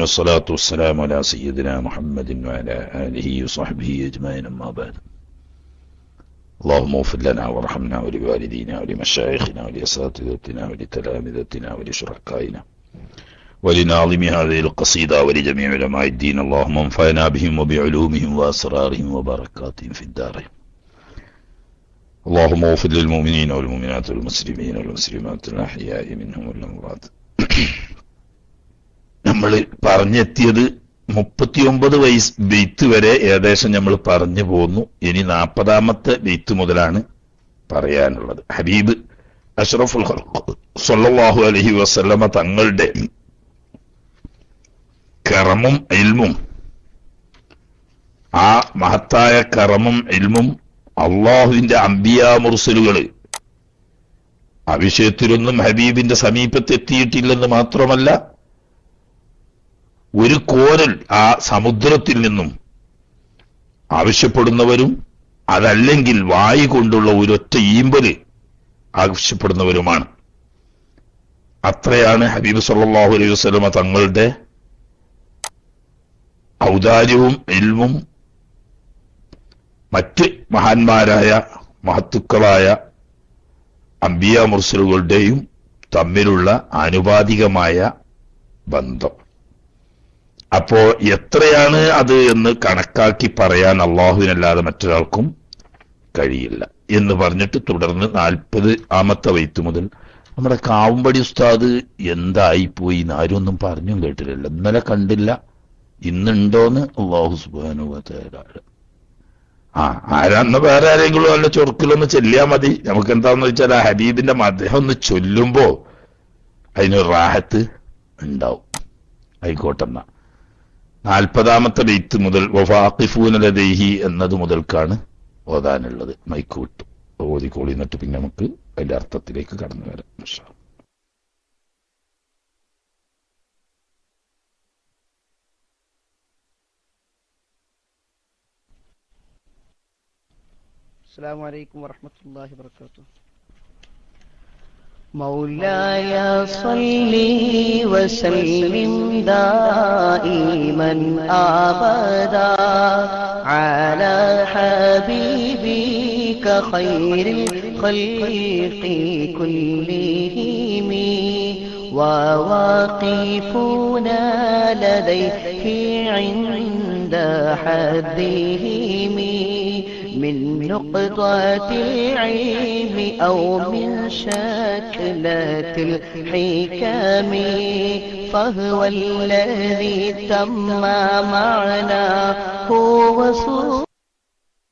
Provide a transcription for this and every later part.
والصلاة والسلام على سيدنا محمد وعلى آله وصحبه أجمعين أما بعد اللهم اغفر لنا وارحمنا ولوالدينا ولمشايخنا ولأساتذتنا ولتلامذتنا ولشركائنا ولناظم هذه القصيدة ولجميع علماء الدين اللهم انفعنا بهم وبعلومهم وأسرارهم وبركاتهم في الدارين اللهم اغفر للمؤمنين والمؤمنات والمسلمين والمسلمات الأحياء منهم والأموات. നമ്മൾ പറഞ്ഞെത്തിയത് 39 ബെയ്ത്ത് വരെ ഏകദേശം നമ്മൾ പറഞ്ഞു പോന്നു. ഇനി 40ാമത്തെ ബെയ്ത്ത് മുതലാണ് പറയാനുള്ളത്. ഹബീബ് അഷ്റഫുൽ ഖൽഖ് സ്വല്ലല്ലാഹു അലൈഹി വസല്ലമ തങ്ങളുടെ കറമും ഇൽമും, ആ മഹത്തായ കറമും ഇൽമും അള്ളാഹുവിന്റെ അംബിയാ മുർസലുകള് ആ വിഷയത്തിലൊന്നും ഹബീബിന്റെ സമീപത്തെത്തിയിട്ടില്ലെന്ന് മാത്രമല്ല, ഒരു കോരൽ ആ സമുദ്രത്തിൽ നിന്നും ആവശ്യപ്പെടുന്നവരും അതല്ലെങ്കിൽ വായു കൊണ്ടുള്ള ഒരൊറ്റ ഈമ്പല് ആവശ്യപ്പെടുന്നവരുമാണ്. അത്രയാണ് ഹബീബ് സല്ലല്ലാഹു അലൈഹി വസല്ലമ തങ്ങളുടെ ഔദാര്യവും ഇൽമും മറ്റ് മഹാന്മാരായ മഹത്തുക്കളായ അംബിയാ മുർസലുകളുടെയും തമ്മിലുള്ള ആനുപാതികമായ ബന്ധം. അപ്പോ എത്രയാണ് അത് എന്ന് കണക്കാക്കി പറയാൻ അള്ളാഹുവിനല്ലാതെ മറ്റൊരാൾക്കും കഴിയില്ല എന്ന് പറഞ്ഞിട്ട് തുടർന്ന് 40ാമത്തെ ബൈത്ത് മുതൽ നമ്മുടെ കാവുമ്പടി ഉസ്താദ് എന്തായിപ്പോയി ആരും ഒന്നും പറഞ്ഞും കേട്ടില്ലല്ലോ. ഇന്നലെ കണ്ടില്ല, ഇന്നുണ്ടോന്ന് അള്ളാഹു സുബ്ഹാനഹു വ തആല. ആരാന്ന് വേറെ ആരെങ്കിലും അല്ല ചൊറുക്കിലൊന്ന് ചെല്ലിയാൽ മതി. നമുക്ക് എന്താന്ന് വെച്ചാൽ ആ ഹബീബിന്റെ മദ്ഹ് ഒന്ന് ചൊല്ലുമ്പോ അതിനൊരു റാഹത്ത് ഉണ്ടാവും. ആയിക്കോട്ടെന്നാ 40ാമത്തെ ബൈത്ത് മുതൽ വഫാഖിഫൂന ലദൈഹി എന്നത് മുതൽക്കാണ് ഓതാനുള്ളത്. മൈക്ക് വിട്ടു ഓതിക്കോളി, എന്നിട്ട് പിന്നെ നമുക്ക് അതിന്റെ അർത്ഥത്തിലേക്ക് കടന്നു വരാം ഇൻഷാ അല്ലാഹ്. അസ്സലാമു അലൈക്കും വറഹ്മത്തുള്ളാഹി വബറകാതുഹു. مولاي صل وسلم دائما أبدا على حبيبك خير الخلق كلهم وواقفونا لديه عند حدهم من نقطة العلم أو من شكلة الحكم فهو الذي تم معناه وصورته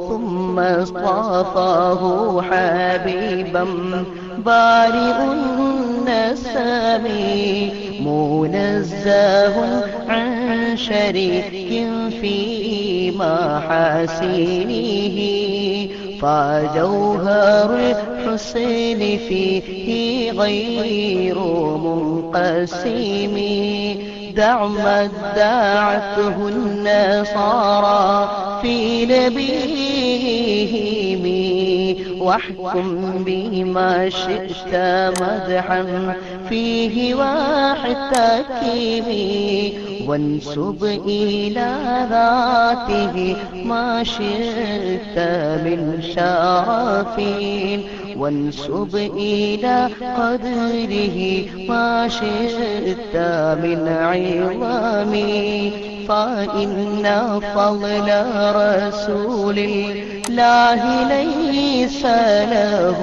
ثم اصطفاه حبيبا بارئ النسم منزه عن شريك في محاسنه فجوهر الحسن فيه غير منقسم دع ما ادعته النصارى في نبيهم واحكم بما شئت مدحا فيه واحتكم وانسب إلى ذاته ما شئت من شرف وانسب إلى قدره ما شئت من عظم فإن فضل رسول الله ليس له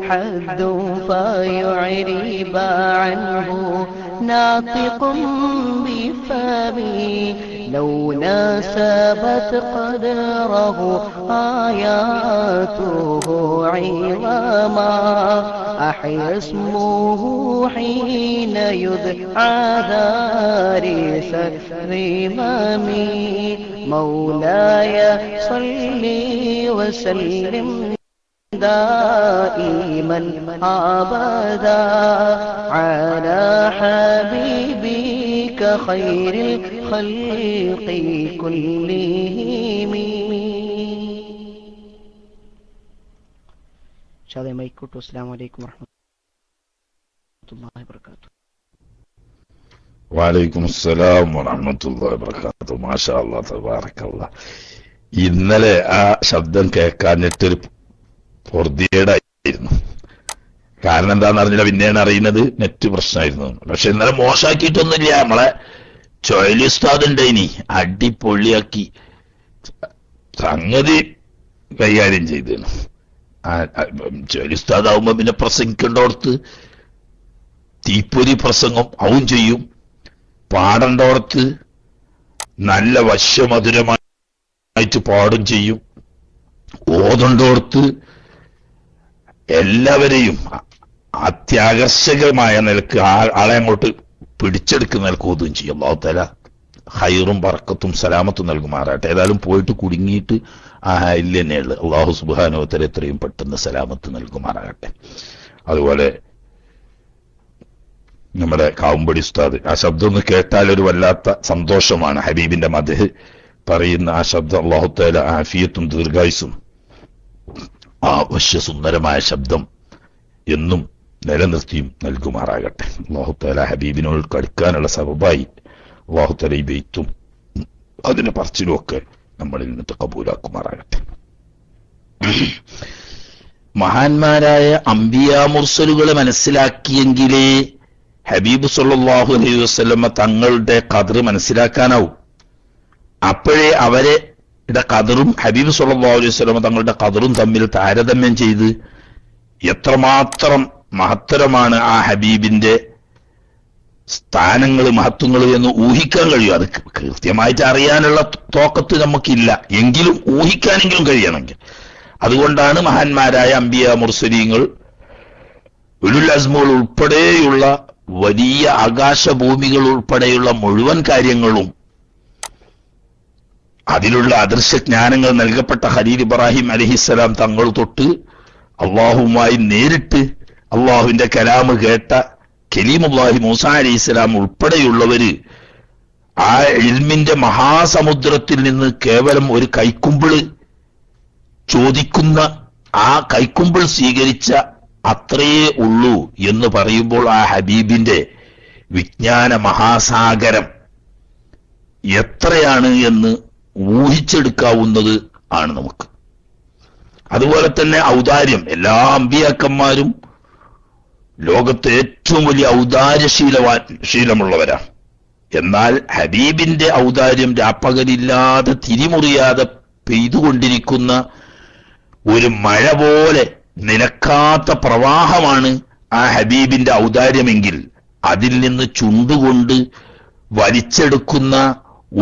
حد فيعرب عنه ناطق بفمه لو ناسبت قدره آياته عظاما أحيا اسمه حين يدعى دارس الرمام مولاي صل وسلم دائما أبدا على حبيبك خير الخلق كلهم. السلام عليكم ورحمة الله وبركاته. വലൈക്കും അസ്സലാം വറഹ്മത്തുള്ളാഹി വബറകാതുഹു. മാഷാ അല്ലാഹ് തബാറകല്ലാഹ്. ഇന്നലെ ആ ശബ്ദം കേൾക്കാഞ്ഞിട്ടൊരു പൊറുതിയേടായിരുന്നു. കാരണം എന്താണെന്ന് അറിഞ്ഞില്ല, പിന്നെയാണ് അറിയുന്നത് നെറ്റ് പ്രശ്നമായിരുന്നു. പക്ഷെ ഇന്നലെ മോശമാക്കിയിട്ടൊന്നുമില്ല. നമ്മളെ ചൊയലി ഉസ്താദുണ്ട്, ഇനി അടിപൊളിയാക്കി സംഗതി കൈകാര്യം ചെയ്തു. ചൊയലി ഉസ്താദാവുമ്പോ പിന്നെ പ്രസംഗിക്കേണ്ടോടത്ത് തീപ്പൊരി പ്രസംഗം ആവും ചെയ്യും, പാടേണ്ടോടത്ത് നല്ല വശ്യമധുരമായിട്ട് പാടും ചെയ്യും, ഓതണ്ടോടത്ത് എല്ലാവരെയും അത്യാകർഷകമായ നിലക്ക് ആളെ അങ്ങോട്ട് പിടിച്ചെടുക്കുന്ന നിലക്ക് ഓതുകയും ചെയ്യും. അല്ലാഹു തആല ഹൈറും ബറക്കത്തും സലാമത്തും നൽകുമാറാട്ടെ. ഏതായാലും പോയിട്ട് കുടുങ്ങിയിട്ട് ഇല്ല തന്നെയുള്ളു. അല്ലാഹു സുബ്ഹാനഹു വ തആല എത്രയും പെട്ടെന്ന് സലാമത്ത് നൽകുമാറാകട്ടെ. അതുപോലെ നമ്മുടെ കാവുമ്പടി ഉസ്താദ്, ആ ശബ്ദം ഒന്ന് കേട്ടാൽ ഒരു വല്ലാത്ത സന്തോഷമാണ്. ഹബീബിന്റെ മദ്ഹ് പറയുന്ന ആ ശബ്ദം അല്ലാഹു തആല ആഫിയത്തും ദീർഘായുസ്സും ആ വശ്യസുന്ദരമായ ശബ്ദം എന്നും നിലനിർത്തിയും നൽകുമാറാകട്ടെ. അല്ലാഹു തആല ഹബീബിനോട് കടുക്കാനുള്ള സബബായി അല്ലാഹു തആല ഈ ബൈത്തും അതിന്റെ പറച്ചിലും ഒക്കെ നമ്മളിൽ നിന്നിട്ട് കബൂലാക്കുമാറാകട്ടെ. മഹാന്മാരായ അംബിയാ മുർസലുകളെ മനസ്സിലാക്കിയെങ്കിലേ ഹബീബ് സല്ലല്ലാഹു അലൈഹി വസല്ലമ തങ്ങളുടെ ഖദർ മനസ്സിലാക്കാനാവും. അപ്പോഴേ അവരുടെ ഖദറും ഹബീബ് സല്ലല്ലാഹു അലൈഹി വസല്ലമ തങ്ങളുടെ ഖദറും തമ്മിൽ താരതമ്യം ചെയ്ത് എത്രമാത്രം മഹത്തരമാണ് ആ ഹബീബിന്റെ സ്ഥാനങ്ങൾ, മഹത്വങ്ങൾ എന്ന് ഊഹിക്കാൻ കഴിയും. അത് കൃത്യമായിട്ട് അറിയാനുള്ള തോക്കത്ത് നമുക്കില്ല, എങ്കിലും ഊഹിക്കാനെങ്കിലും കഴിയണമെങ്കിൽ. അതുകൊണ്ടാണ് മഹാന്മാരായ അംബിയാ മുർസലീങ്ങൾ, ഉലുൽ അസ്മുകൾ ഉൾപ്പെടെയുള്ള വലിയ ആകാശഭൂമികൾ ഉൾപ്പെടെയുള്ള മുഴുവൻ കാര്യങ്ങളും അതിലുള്ള അദൃശ്യജ്ഞാനങ്ങൾ നൽകപ്പെട്ട ഖലീൽ ഇബ്രാഹിം അലൈഹിസ്സലാം തങ്ങൾ തൊട്ട് അള്ളാഹുവുമായി നേരിട്ട് അള്ളാഹുവിന്റെ കലാമ് കേട്ട കലീമുല്ലാഹി മൂസാ അലൈഹിസ്സലാം ഉൾപ്പെടെയുള്ളവര് ആ ഇൽമിന്റെ മഹാസമുദ്രത്തിൽ നിന്ന് കേവലം ഒരു കൈക്കുമ്പിള് ചോദിക്കുന്ന ആ കൈക്കുമ്പിൾ സ്വീകരിച്ച അത്രയേ ഉള്ളൂ എന്ന് പറയുമ്പോൾ ആ ഹബീബിന്റെ വിജ്ഞാന മഹാസാഗരം എത്രയാണ് എന്ന് ഊഹിച്ചെടുക്കാവുന്നത് ആണ് നമുക്ക്. അതുപോലെ തന്നെ ഔദാര്യം, എല്ലാ അമ്പിയാക്കന്മാരും ലോകത്തെ ഏറ്റവും വലിയ ഔദാര്യശീലമുള്ളവരാണ്. എന്നാൽ ഹബീബിന്റെ ഔദാര്യം രാപ്പകലില്ലാതെ തിരിമുറിയാതെ പെയ്തുകൊണ്ടിരിക്കുന്ന ഒരു മഴ പോലെ നിലക്കാത്ത പ്രവാഹമാണ് ആ ഹബീബിന്റെ ഔദാര്യമെങ്കിൽ അതിൽ നിന്ന് ചുണ്ടുകൊണ്ട് വലിച്ചെടുക്കുന്ന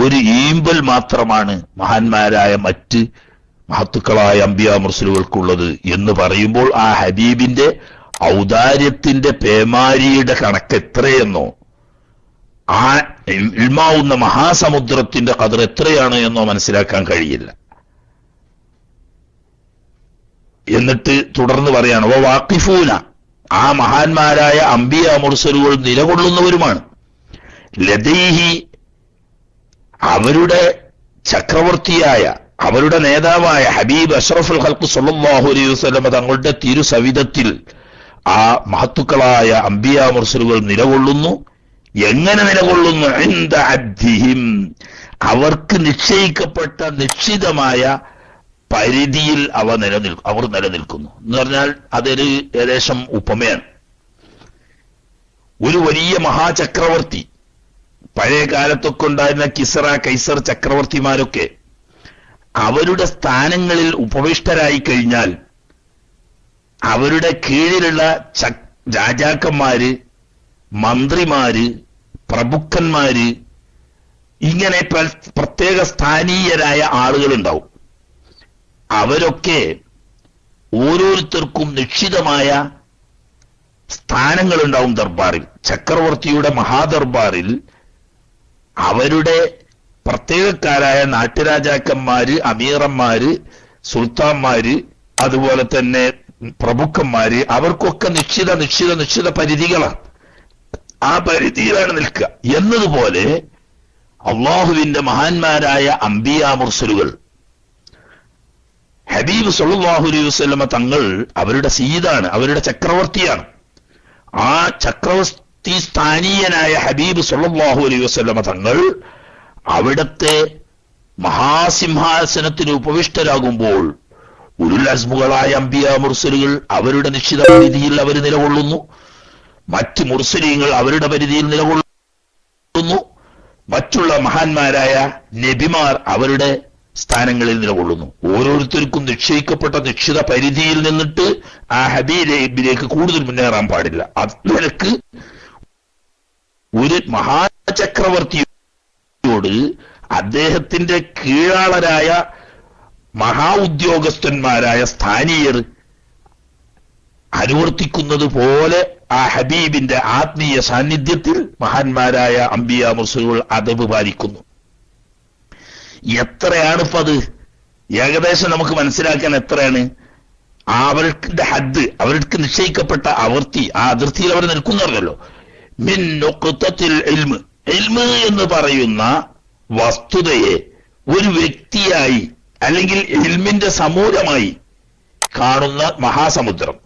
ഒരു ഈമ്പൽ മാത്രമാണ് മഹാന്മാരായ മറ്റ് മഹത്തുക്കളായ അംബിയാ മുർസലുകൾക്കുള്ളത് എന്ന് പറയുമ്പോൾ ആ ഹബീബിന്റെ ഔദാര്യത്തിന്റെ പേമാരിയുടെ കണക്ക് എത്രയെന്നോ ആ ഇൽമാവുന്ന മഹാസമുദ്രത്തിന്റെ ഖദർ എത്രയാണ് എന്നോ മനസ്സിലാക്കാൻ കഴിയില്ല. എന്നിട്ട് തുടർന്ന് പറയാണ് വാഖിഫൂന, ആ മഹാന്മാരായ അംബിയാ മുർസലുകൾ നിലകൊള്ളുന്നവരുമാണ്. ലദൈഹി, അവരുടെ ചക്രവർത്തിയായ അവരുടെ നേതാവായ ഹബീബ് അഷ്റഫുൽ ഖൽഖ് സല്ലല്ലാഹു അലൈഹി വസല്ലം തങ്ങളുടെ തിരുസവിധത്തിൽ ആ മഹത്തുക്കളായ അംബിയാ മുർസലുകൾ നിലകൊള്ളുന്നു. എങ്ങനെ നിലകൊള്ളുന്നു? ഇൻദ അദ്ദിഹിം, അവർക്ക് നിശ്ചയിക്കപ്പെട്ട നിശ്ചിതമായ പരിധിയിൽ അവർ നിലനിൽക്കുന്നു എന്ന് പറഞ്ഞാൽ അതൊരു ഏകദേശം ഉപമയാണ്. ഒരു വലിയ മഹാചക്രവർത്തി, പഴയ കാലത്തൊക്കെ ഉണ്ടായിരുന്ന കിസ്റ, കൈസർ ചക്രവർത്തിമാരൊക്കെ അവരുടെ സ്ഥാനങ്ങളിൽ ഉപവിഷ്ടരായി കഴിഞ്ഞാൽ അവരുടെ കീഴിലുള്ള രാജാക്കന്മാര്, മന്ത്രിമാര്, പ്രഭുക്കന്മാര്, ഇങ്ങനെ പ്രത്യേക സ്ഥാനീയരായ ആളുകളുണ്ടാവും. അവരൊക്കെ ഓരോരുത്തർക്കും നിശ്ചിതമായ സ്ഥാനങ്ങളുണ്ടാവും ദർബാറിൽ. ചക്രവർത്തിയുടെ മഹാദർബാറിൽ അവരുടെ പ്രത്യേകക്കാരായ നാട്ടുരാജാക്കന്മാര്, അമീറന്മാര്, സുൽത്താന്മാര്, അതുപോലെ തന്നെ പ്രഭുക്കന്മാര്, അവർക്കൊക്കെ നിശ്ചിത പരിധികളാണ്. ആ പരിധിയിലാണ് നിൽക്കുക. എന്നതുപോലെ അള്ളാഹുവിന്റെ മഹാന്മാരായ അംബിയാ മുർസലുകൾ, ഹബീബ് സല്ലല്ലാഹു അലൈഹി വസല്ലമ തങ്ങൾ അവരുടെ സയ്യിദാണ്, അവരുടെ ചക്രവർത്തിയാണ്. ആ സ്ഥാനീയനായ ഹബീബ് സല്ലല്ലാഹു അലൈഹി വസല്ലമ തങ്ങൾ അവിടത്തെ മഹാസിംഹാസനത്തിന് ഉപവിഷ്ടരാകുമ്പോൾ ഉലുൽ അസ്മുകളായ അംബിയാ മുർസലുകൾ അവരുടെ നിശ്ചിത പരിധിയിൽ അവർ നിലകൊള്ളുന്നു, മറ്റ് മുർസലീങ്ങൾ അവരുടെ പരിധിയിൽ നിലകൊള്ളുന്നു, മറ്റുള്ള മഹാന്മാരായ നബിമാർ അവരുടെ സ്ഥാനങ്ങളിൽ നിലകൊള്ളുന്നു. ഓരോരുത്തർക്കും നിശ്ചയിക്കപ്പെട്ട നിശ്ചിത പരിധിയിൽ നിന്നിട്ട് ആ ഹബീബിലേക്ക് കൂടുതൽ മുന്നേറാൻ പാടില്ല. അതിലേക്ക് ഒരു മഹാചക്രവർത്തിയോട് അദ്ദേഹത്തിന്റെ കീഴാളരായ മഹാ ഉദ്യോഗസ്ഥന്മാരായ സ്ഥാനീയർ അനുവർത്തിക്കുന്നത് പോലെ ആ ഹബീബിന്റെ ആത്മീയ സാന്നിധ്യത്തിൽ മഹാന്മാരായ അംബിയാ മുർസലുകൾ അദബ് പാലിക്കുന്നു. എത്രയാണ് ഇപ്പൊ അത്? ഏകദേശം നമുക്ക് മനസ്സിലാക്കാൻ എത്രയാണ് അവരുടെ ഹദ്, അവർക്ക് നിശ്ചയിക്കപ്പെട്ട ആവൃത്തി, ആ അതിർത്തിയിൽ അവർ നിൽക്കുന്നവരല്ലോ. മിൻ നുഖ്തത്തിൽ ഇൽമ്, ഇൽമ് എന്ന് പറയുന്ന വസ്തുതയെ ഒരു വ്യക്തിയായി അല്ലെങ്കിൽ ഇൽമിന്റെ സമൂലമായി കാണുന്ന മഹാസമുദ്രം,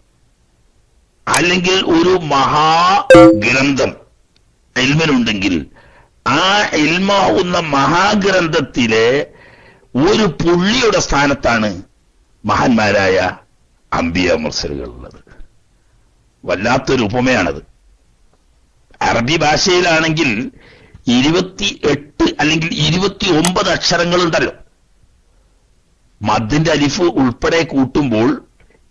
അല്ലെങ്കിൽ ഒരു മഹാഗ്രന്ഥം ഇൽമിനുണ്ടെങ്കിൽ ആ ഇൽമാവുന്ന മഹാഗ്രന്ഥത്തിലെ ഒരു പുള്ളിയുടെ സ്ഥാനത്താണ് മഹാന്മാരായ അംബിയാ മുർസലുകൾ ഉള്ളത്. വല്ലാത്തൊരു ഉപമയാണത്. അറബി ഭാഷയിലാണെങ്കിൽ 28 അല്ലെങ്കിൽ 29 അക്ഷരങ്ങളുണ്ടല്ലോ. മദ്ദിന്റെ അലിഫ് ഉൾപ്പെടെ കൂട്ടുമ്പോൾ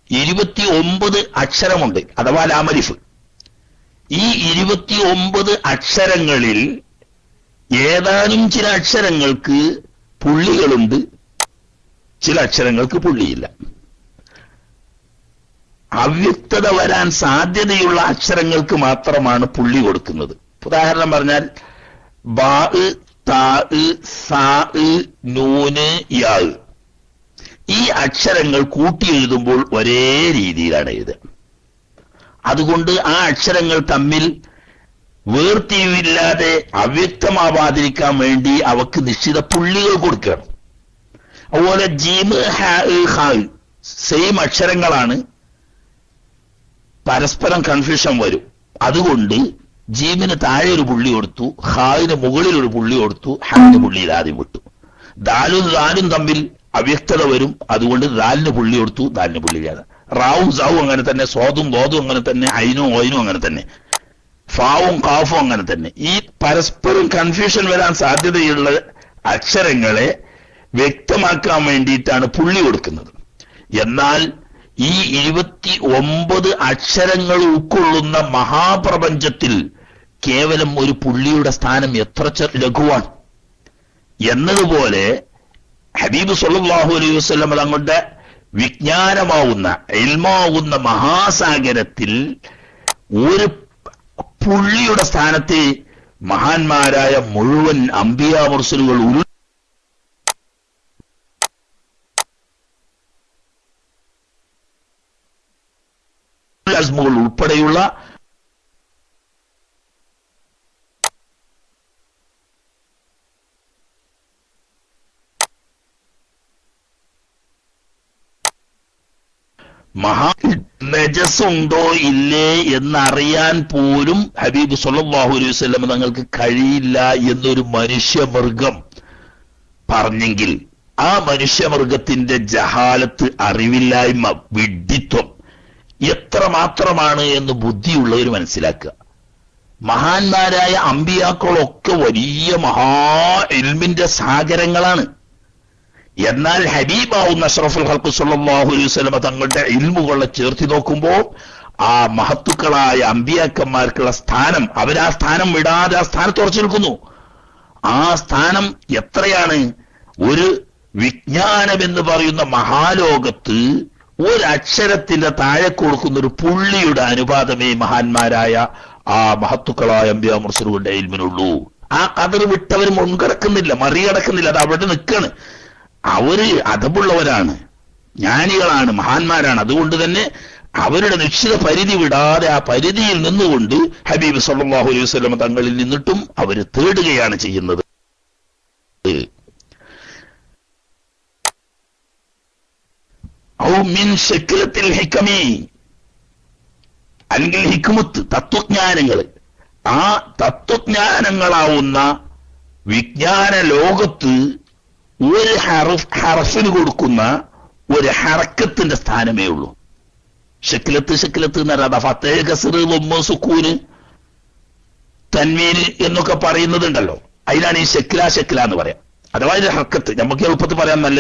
29 അക്ഷരമുണ്ട്, അഥവാ ലാമലിഫ്. ഈ 29 അക്ഷരങ്ങളിൽ ഏതാനും ചില അക്ഷരങ്ങൾക്ക് പുള്ളികളുണ്ട്, ചില അക്ഷരങ്ങൾക്ക് പുള്ളിയില്ല. അവ്യക്തത വരാൻ സാധ്യതയുള്ള അക്ഷരങ്ങൾക്ക് മാത്രമാണ് പുള്ളി കൊടുക്കുന്നത്. ഉദാഹരണം പറഞ്ഞാൽ ബാ, താ, സാ, നൂന്, യാ, ഈ അക്ഷരങ്ങൾ കൂട്ടി എഴുതുമ്പോൾ ഒരേ രീതിയിലാണ് എഴുതുക. അതുകൊണ്ട് ആ അക്ഷരങ്ങൾ തമ്മിൽ വേർതിരിവില്ലാതെ അവ്യക്തമാവാതിരിക്കാൻ വേണ്ടി അവക്ക് നിശ്ചിത പുള്ളികൾ കൊടുക്കണം. അതുപോലെ ജീമ്, ഹാ, ഹാ സെയിം അക്ഷരങ്ങളാണ്, പരസ്പരം കൺഫ്യൂഷൻ വരും. അതുകൊണ്ട് ജീമിന് താഴെ ഒരു പുള്ളി കൊടുത്തു, ഹാവിന് മുകളിൽ ഒരു പുള്ളി കൊടുത്തു, ഹാവിന് പുള്ളിയിൽ ആദ്യം വിട്ടു. ദാലും ദാലും തമ്മിൽ അവ്യക്തത വരും, അതുകൊണ്ട് ദാലിന് പുള്ളി കൊടുത്തു, ദാലിന് പുള്ളിയില്ലാതെ. റാവും സാവും അങ്ങനെ തന്നെ, സ്വാദും ബോധും അങ്ങനെ തന്നെ, ഐനും ഓയിനും അങ്ങനെ തന്നെ, ഫാവും കാഫും അങ്ങനെ തന്നെ. ഈ പരസ്പരം കൺഫ്യൂഷൻ വരാൻ സാധ്യതയുള്ള അക്ഷരങ്ങളെ വ്യക്തമാക്കാൻ വേണ്ടിയിട്ടാണ് പുള്ളി കൊടുക്കുന്നത്. എന്നാൽ ഈ 29 അക്ഷരങ്ങൾ ഉൾക്കൊള്ളുന്ന മഹാപ്രപഞ്ചത്തിൽ കേവലം ഒരു പുള്ളിയുടെ സ്ഥാനം എത്ര ലഘുവാണ് എന്നതുപോലെ ഹബീബ് സല്ലല്ലാഹു അലൈഹി വസല്ലം തങ്ങളുടെ വിജ്ഞാനമാവുന്ന ഇൽമാവുന്ന മഹാസാഗരത്തിൽ ഒരു പുള്ളിയുടെ സ്ഥാനത്തെ മഹാന്മാരായ മുഴുവൻ അംബിയാ മുർസലുകൾ അസ്മുകൾ ഉൾപ്പെടെയുള്ള നജസുണ്ടോ ഇല്ലേ എന്നറിയാൻ പോലും ഹബീബ് സല്ലല്ലാഹു അലൈഹി വസല്ലം തങ്ങൾക്ക് കഴിയില്ല എന്നൊരു മനുഷ്യമൃഗം പറഞ്ഞെങ്കിൽ ആ മനുഷ്യമൃഗത്തിന്റെ ജഹാലത്ത്, അറിവില്ലായ്മ, വിഡ്ഢിത്വം എത്രമാത്രമാണ് എന്ന് ബുദ്ധിയുള്ളവർ മനസ്സിലാക്കുക. മഹാന്മാരായ അമ്പിയാക്കളൊക്കെ വലിയ മഹാ ഇൽമിന്റെ സാഗരങ്ങളാണ്. എന്നാൽ ഹബീബാവുന്ന അഷ്റഫുൽ ഖൽഖ് സല്ലല്ലാഹു അലൈഹി വസല്ലം തങ്ങളുടെ ഇൽമുകളെ ചേർത്തി നോക്കുമ്പോൾ ആ മഹത്തുക്കളായ അമ്പിയാക്കന്മാർക്കുള്ള സ്ഥാനം, അവരാ സ്ഥാനം വിടാതെ ആ സ്ഥാനത്ത് ഉറച്ചു നിൽക്കുന്നു. ആ സ്ഥാനം എത്രയാണ്? ഒരു വിജ്ഞാനം എന്ന് പറയുന്ന മഹാലോകത്ത് ഒരക്ഷരത്തിന്റെ താഴെ കൊടുക്കുന്ന ഒരു പുള്ളിയുടെ അനുപാതമേ മഹാന്മാരായ ആ മഹത്തുക്കളായ അംബിയാ മുർസലുകളുടെ ഇൽമിനുള്ളൂ. ആ കതിർ വിട്ടവർ മുൻകടക്കുന്നില്ല, മറികടക്കുന്നില്ല, അത് അവിടെ നിൽക്കാണ്. അവര് അദബുള്ളവരാണ്, ജ്ഞാനികളാണ്, മഹാന്മാരാണ്. അതുകൊണ്ട് തന്നെ അവരുടെ നിശ്ചിത പരിധി വിടാതെ ആ പരിധിയിൽ നിന്നുകൊണ്ട് ഹബീബ് സല്ലല്ലാഹു അലൈഹി വസല്ലം തങ്ങളിൽ നിന്നിട്ടും അവര് തേടുകയാണ് ചെയ്യുന്നത്. ഔ മിൻ ശക്ലത്തിൽ ഹിക്കമി, അല്ലെങ്കിൽ ഹിക്മത്ത്, തത്വജ്ഞാനങ്ങൾ, ആ തത്വജ്ഞാനങ്ങളാവുന്ന വിജ്ഞാന ലോകത്ത് ഒരു ഹർഫിന് കൊടുക്കുന്ന ഒരു ഹറക്കത്തിന്റെ സ്ഥാനമേ ഉള്ളൂ. ഷക്കിലത്ത് എന്ന് പറയാം. ഫത്തേ കസ്ർ ലൊമ്മ സുക്കൂന് തൻവീന് എന്നൊക്കെ പറയുന്നതുണ്ടല്ലോ, അതിനാണ് ഈ ഷക്കില എന്ന് പറയാം. അഥവാ ഇത് ഹർക്കത്ത്, നമുക്ക് എളുപ്പത്തിൽ പറയാൻ നല്ല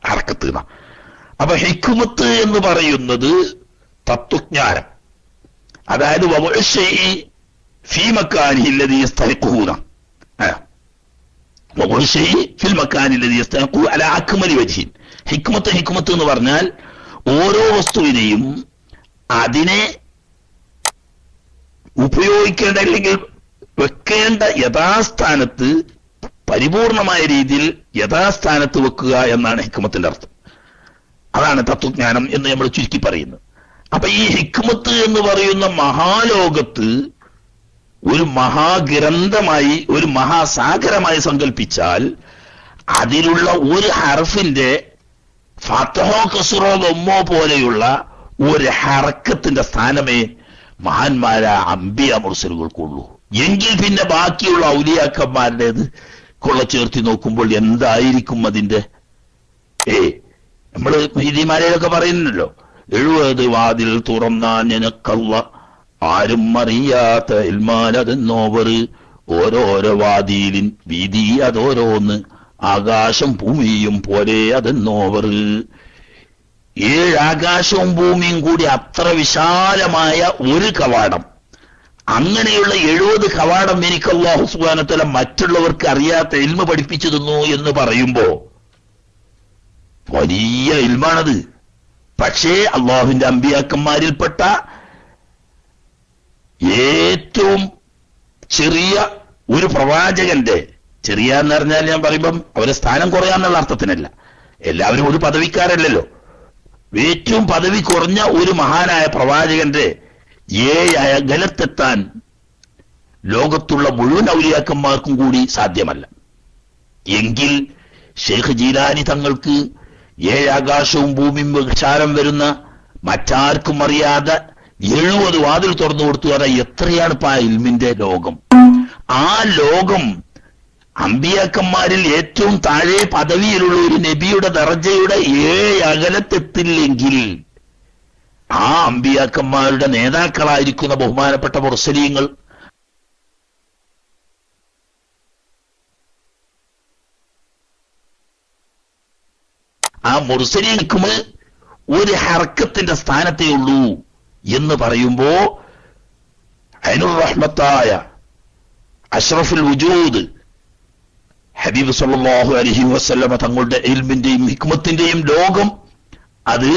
ഹർക്കത്ത് എന്നാ. അപ്പൊ ഹിക്മത്ത് എന്ന് പറയുന്നത് തത്വജ്ഞാനം, അതായത് ഫീ മക്കാനിഹി അല്ലദീ യസ്തഹിഖൂന ഫിൽ മക്കാനി അല്ലദീ യസ്തഹിഖു അലാ അക്മലി വജ്ഹിൻ. ഹിക്മത്ത് എന്ന് പറഞ്ഞാൽ ഓരോ വസ്തുവിനെയും അതിനെ ഉപയോഗിക്കേണ്ട അല്ലെങ്കിൽ വെക്കേണ്ട യഥാസ്ഥാനത്ത്, പരിപൂർണമായ രീതിയിൽ യഥാസ്ഥാനത്ത് വെക്കുക എന്നാണ് ഹിക്മത്തിന്റെ അർത്ഥം. അതാണ് തത്വജ്ഞാനം എന്ന് നമ്മൾ ചുരുക്കി പറയുന്നത്. അപ്പൊ ഈ ഹിക്മത്ത് എന്ന് പറയുന്ന മഹാലോകത്ത് ഒരു മഹാഗ്രന്ഥമായി, ഒരു മഹാസാഗരമായി സങ്കല്പിച്ചാൽ അതിലുള്ള ഒരു ഹർഫിന്റെ ഫതഹോ കസ്റോ ലൊമ്മോ പോലെയുള്ള ഒരു ഹറക്കത്തിന്റെ സ്ഥാനമേ മഹാന്മാരായ അംബിയ മുർസലുകൾക്കുള്ളൂ. എങ്കിൽ പിന്നെ ബാക്കിയുള്ള ഔലിയാക്കന്മാരുടേത് കൊള്ള ചേർത്തി നോക്കുമ്പോൾ എന്തായിരിക്കും അതിന്റെ? നമ്മള് മൊഹീദ്ദീന്മാരെയൊക്കെ പറയുന്നുണ്ടല്ലോ, 70 വാതിൽ തുറന്നാൻ നിനക്കല്ല, ആരും അറിയാത്ത ഇൽമാലതെന്നോവർ, ഓരോരോ വാതിലിൻ വീതി അതോരോന്ന്, ആകാശം ഭൂമിയും പോലെ അതെന്നോവർ. 7 ആകാശവും ഭൂമിയും കൂടി അത്ര വിശാലമായ ഒരു കവാടം. അങ്ങനെയുള്ള 70 കവാടം എനിക്ക് അല്ലാഹു സുബ്ഹാനഹു വ തആല മറ്റുള്ളവർക്ക് അറിയാത്ത ഇൽമ പഠിപ്പിച്ചു തന്നു എന്ന് പറയുമ്പോ വലിയ ഇൽമാണത്. പക്ഷേ അള്ളാഹുവിന്റെ അമ്പിയാക്കന്മാരിൽപ്പെട്ട ഏറ്റവും ചെറിയ ഒരു പ്രവാചകന്റെ, ചെറിയ എന്ന് പറഞ്ഞാൽ ഞാൻ പറയുമ്പം അവരെ സ്ഥാനം കുറയാന്നുള്ള അർത്ഥത്തിനല്ല, എല്ലാവരും ഒരു പദവിക്കാരല്ലല്ലോ, ഏറ്റവും പദവി കുറഞ്ഞ ഒരു മഹാനായ പ്രവാചകന്റെ 7 അകലത്തെത്താൻ ലോകത്തുള്ള മുഴുവൻ ഔലിയാക്കന്മാർക്കും കൂടി സാധ്യമല്ല. എങ്കിൽ ഷെയ്ഖ് ജീലാനി തങ്ങൾക്ക് 7 ആകാശവും ഭൂമിയും വിശാലം വരുന്ന മറ്റാർക്കും അറിയാതെ 70 വാതിൽ തുറന്നു കൊടുത്തു പറഞ്ഞാൽ എത്രയാണ് ഇപ്പൊ ആ ഇൽമിന്റെ ലോകം? ആ ലോകം അമ്പിയാക്കന്മാരിൽ ഏറ്റവും താഴെ പദവിയിലുള്ള ഒരു നബിയുടെ ദർജയുടെ 7 അകലത്തെത്തില്ലെങ്കിൽ ആ അമ്പിയാക്കന്മാരുടെ നേതാക്കളായിരിക്കുന്ന ബഹുമാനപ്പെട്ട മുർസലീങ്ങൾ ആ മുർസലീങ്ങൾക്കും ഒരു ഹർക്കത്തിന്റെ സ്ഥാനത്തേ ഉള്ളൂ എന്ന് പറയുമ്പോ ഐനുർ റഹ്മത്തായ അഷ്റഫുൽ വുജൂദ് ഹബീബ് സല്ലല്ലാഹു അലൈഹി വസല്ലമ തങ്ങളുടെ ഇൽമിന്റെയും ഹിക്മത്തിന്റെയും ലോകം അത്.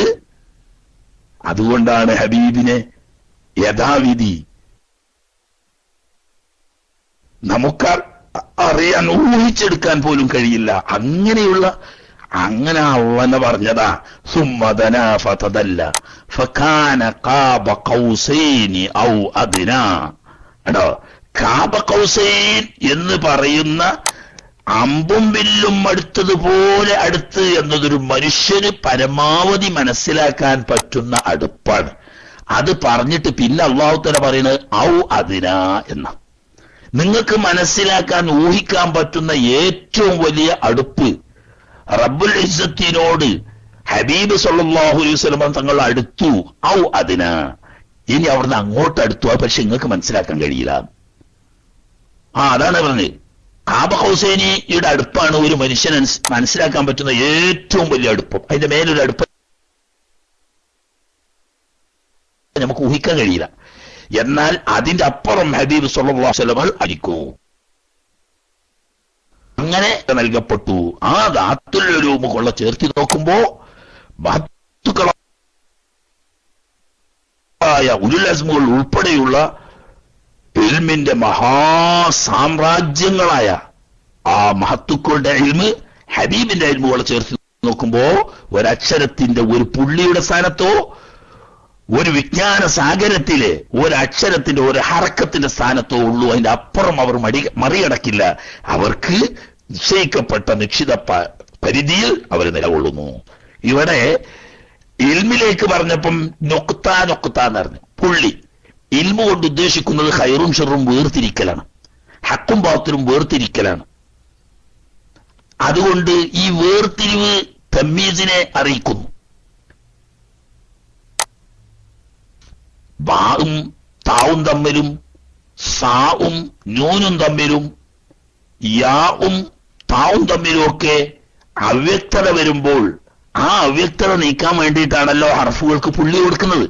അതുകൊണ്ടാണ് ഹബീബിനെ യഥാവിധി നമുക്ക് അറിയാൻ, ഊഹിച്ചെടുക്കാൻ പോലും കഴിയില്ല. അങ്ങനെ അള്ളാഹു പറഞ്ഞതാ, സുമ്മദനാ ഫതദല്ല ഫകാന ഖാബ ഖൗസൈനി ഔ അദ്നാ. കേട്ടോ, ഖാബ ഖൗസൈൻ എന്ന് പറയുന്ന അമ്പും വില്ലും അടുത്തതുപോലെ അടുത്ത് എന്നതൊരു മനുഷ്യന് പരമാവധി മനസ്സിലാക്കാൻ പറ്റുന്ന അടുപ്പാണ്. അത് പറഞ്ഞിട്ട് പിന്നെ അള്ളാഹു തആല പറയുന്നത് ഔ അദ്നാ എന്ന, നിങ്ങൾക്ക് മനസ്സിലാക്കാൻ ഊഹിക്കാൻ പറ്റുന്ന ഏറ്റവും വലിയ അടുപ്പ് റബ്ബുൽ ഇസ്സത്തിനോട് ഹബീബ് സല്ലല്ലാഹു അലൈഹി വസല്ലം തങ്ങൾ അടുത്തു. ഔ അദ്നാ, ഇനി അവിടുന്ന് അങ്ങോട്ട് അടുത്തു, പക്ഷെ നിങ്ങൾക്ക് മനസ്സിലാക്കാൻ കഴിയില്ല. അതാണ് പറഞ്ഞത്. ഖാബ ഖൗസൈനിയുടെ അടുപ്പാണ് ഒരു മനുഷ്യന് മനസ്സിലാക്കാൻ പറ്റുന്ന ഏറ്റവും വലിയ അടുപ്പം. അതിന്റെ മേലൊരു അടുപ്പ് നമുക്ക് ഊഹിക്കാൻ കഴിയില്ല. എന്നാൽ അതിന്റെ അപ്പുറം ഹബീബ് സല്ലല്ലാഹു അലൈഹി വസല്ലം അരിക്കൂ. അങ്ങനെ നൽകപ്പെട്ടു. ആ ദാത്തുൽ ഉലൂം കൊള്ള ചേർത്തി നോക്കുമ്പോ മഹത്തുക്കളായ ഉലുൽ അസ്മുകൾ ഉൾപ്പെടെയുള്ള ഇൽമിന്റെ മഹാസാമ്രാജ്യങ്ങളായ ആ മഹത്തുക്കളുടെ ഇൽമ് ഹബീബിന്റെ ഇൽമുകളെ ചേർത്ത് നോക്കുമ്പോ ഒരക്ഷരത്തിന്റെ, ഒരു പുള്ളിയുടെ സ്ഥാനത്തോ, ഒരു വിജ്ഞാന സാഗരത്തിലെ ഒരക്ഷരത്തിന്റെ, ഒരു ഹറക്കത്തിന്റെ സ്ഥാനത്തോ ഉള്ളൂ. അതിന്റെ അപ്പുറം അവർ മറികടക്കില്ല. അവർക്ക് നിശ്ചയിക്കപ്പെട്ട നിശ്ചിത പരിധിയിൽ അവർ നിലകൊള്ളുന്നു. ഇവിടെ ഇൽമിലേക്ക് പറഞ്ഞപ്പം നൊക്ത എന്ന് പറഞ്ഞു, പുള്ളി. ഇൽമു കൊണ്ട് ഉദ്ദേശിക്കുന്നത് ഖൈറും ഷർറും വേർതിരിക്കലാണ്, ഹക്കും ബാത്തിലും വേർതിരിക്കലാണ്. അതുകൊണ്ട് ഈ വേർതിരിവ് തമ്മീസിനെ അറിയിക്കുന്നു. ബാവും താവും തമ്മിലും സാവും നൂനും തമ്മിലും യാവും താവും തമ്മിലും ഒക്കെ അവ്യക്തത വരുമ്പോൾ ആ അവ്യക്തത നീക്കാൻ വേണ്ടിയിട്ടാണല്ലോ ഹർഫുകൾക്ക് പുള്ളി കൊടുക്കുന്നത്.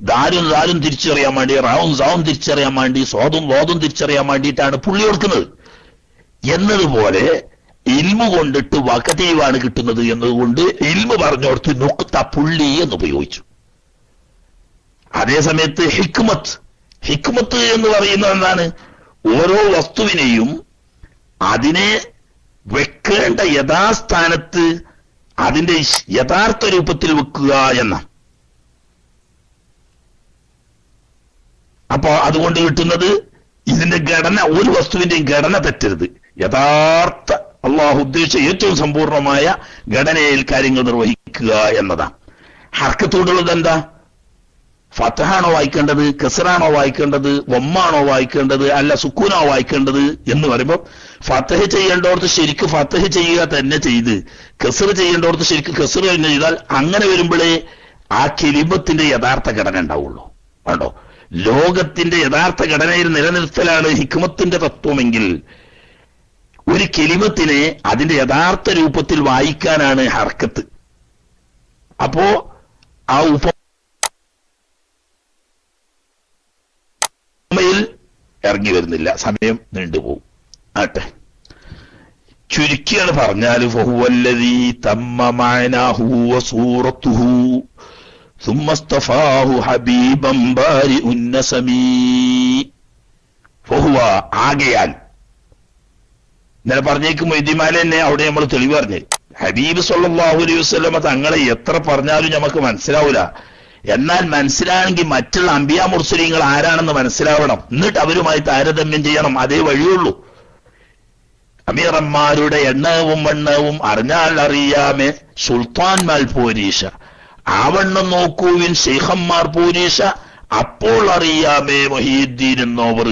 ദാലും ദാലും തിരിച്ചറിയാൻ വേണ്ടി, റാവും സാവും തിരിച്ചറിയാൻ വേണ്ടി, സ്വാദും വാദും തിരിച്ചറിയാൻ വേണ്ടിയിട്ടാണ് പുള്ളി കൊടുക്കുന്നത്. എന്നതുപോലെ ഇൽമു കൊണ്ടിട്ട് വകതീവാണ് കിട്ടുന്നത് എന്നതുകൊണ്ട് ഇൽമു പറഞ്ഞോടത്ത് നുക്ത പുള്ളി എന്ന് ഉപയോഗിച്ചു. അതേ സമയത്ത് ഹിക്മത്ത് എന്ന് പറയുന്നത് എന്താണ്? ഓരോ വസ്തുവിനെയും അതിനെ വെക്കേണ്ട യഥാസ്ഥാനത്ത് അതിന്റെ യഥാർത്ഥ രൂപത്തിൽ വെക്കുക എന്ന. അപ്പൊ അതുകൊണ്ട് കിട്ടുന്നത് ഇതിന്റെ ഘടന, ഒരു വസ്തുവിന്റെയും ഘടന തെറ്റരുത്. യഥാർത്ഥ അള്ളാഹു ഉദ്ദേശിച്ച ഏറ്റവും സമ്പൂർണമായ ഘടനയിൽ കാര്യങ്ങൾ നിർവഹിക്കുക എന്നതാണ്. ഹർക്കത്തോടുള്ളത് എന്താ? ഫതഹാണോ വായിക്കേണ്ടത്, കസറാണോ വായിക്കേണ്ടത്, വമ്മാണോ വായിക്കേണ്ടത്, അല്ല സുക്കൂനോ വായിക്കേണ്ടത് എന്ന് പറയുമ്പോൾ ഫതഹ് ചെയ്യേണ്ടവർക്ക് ശരിക്കും ഫതഹ് ചെയ്യുക തന്നെ ചെയ്ത് കസർ ചെയ്യേണ്ടവർക്ക് ശരിക്കും കസർ തന്നെ ചെയ്താൽ അങ്ങനെ വരുമ്പോഴേ ആ കെലിമത്തിന്റെ യഥാർത്ഥ ഘടന ഉണ്ടാവുള്ളൂ. കണ്ടോ, ലോകത്തിന്റെ യഥാർത്ഥ ഘടനയിൽ നിലനിർത്തലാണ് ഹിക്മത്തിന്റെ തത്വമെങ്കിൽ ഒരു കെലിമത്തിനെ അതിന്റെ യഥാർത്ഥ രൂപത്തിൽ വായിക്കാനാണ് ഹർക്കത്ത്. അപ്പോ ആ ഉപമയിൽ ഇറങ്ങി വരുന്നില്ല, സമയം നീണ്ടുപോകും. ആട്ടെ, ചുരുക്കിയാണ് പറഞ്ഞാൽ ഫഹുവല്ലദീ തമ്മ മഅനാഹു വസൂറത്തുഹു ثم اصطفاه حبيبا بارئ النسم فهو ആകയാൽ ഇന്നലെ പറഞ്ഞേക്കും മൊയ്തീമാല തന്നെ അവിടെ നമ്മൾ തെളിവ് പറഞ്ഞു. ഹബീബ് സല്ലല്ലാഹു അലൈഹി വസല്ലമ തങ്ങളെ എത്ര പറഞ്ഞാലും നമുക്ക് മനസ്സിലാവൂല. എന്നാൽ മനസ്സിലാണെങ്കിൽ മറ്റുള്ള അംബിയാ മുർസലീങ്ങൾ ആരാണെന്ന് മനസ്സിലാവണം, എന്നിട്ട് അവരുമായി താരതമ്യം ചെയ്യണം. അതേ വഴിയുള്ളൂ. അമീറന്മാരുടെ എണ്ണവും വണ്ണവും അറിഞ്ഞാൽ അറിയാമേ സുൽത്താൻമാൽ പോരീശ, ആവണ്ണം നോക്കൂവിൻ ശൈഖന്മാർ പോരീശ, അപ്പോൾ അറിയാമേ മൊഹീദ്ദീൻ എന്നോവർ.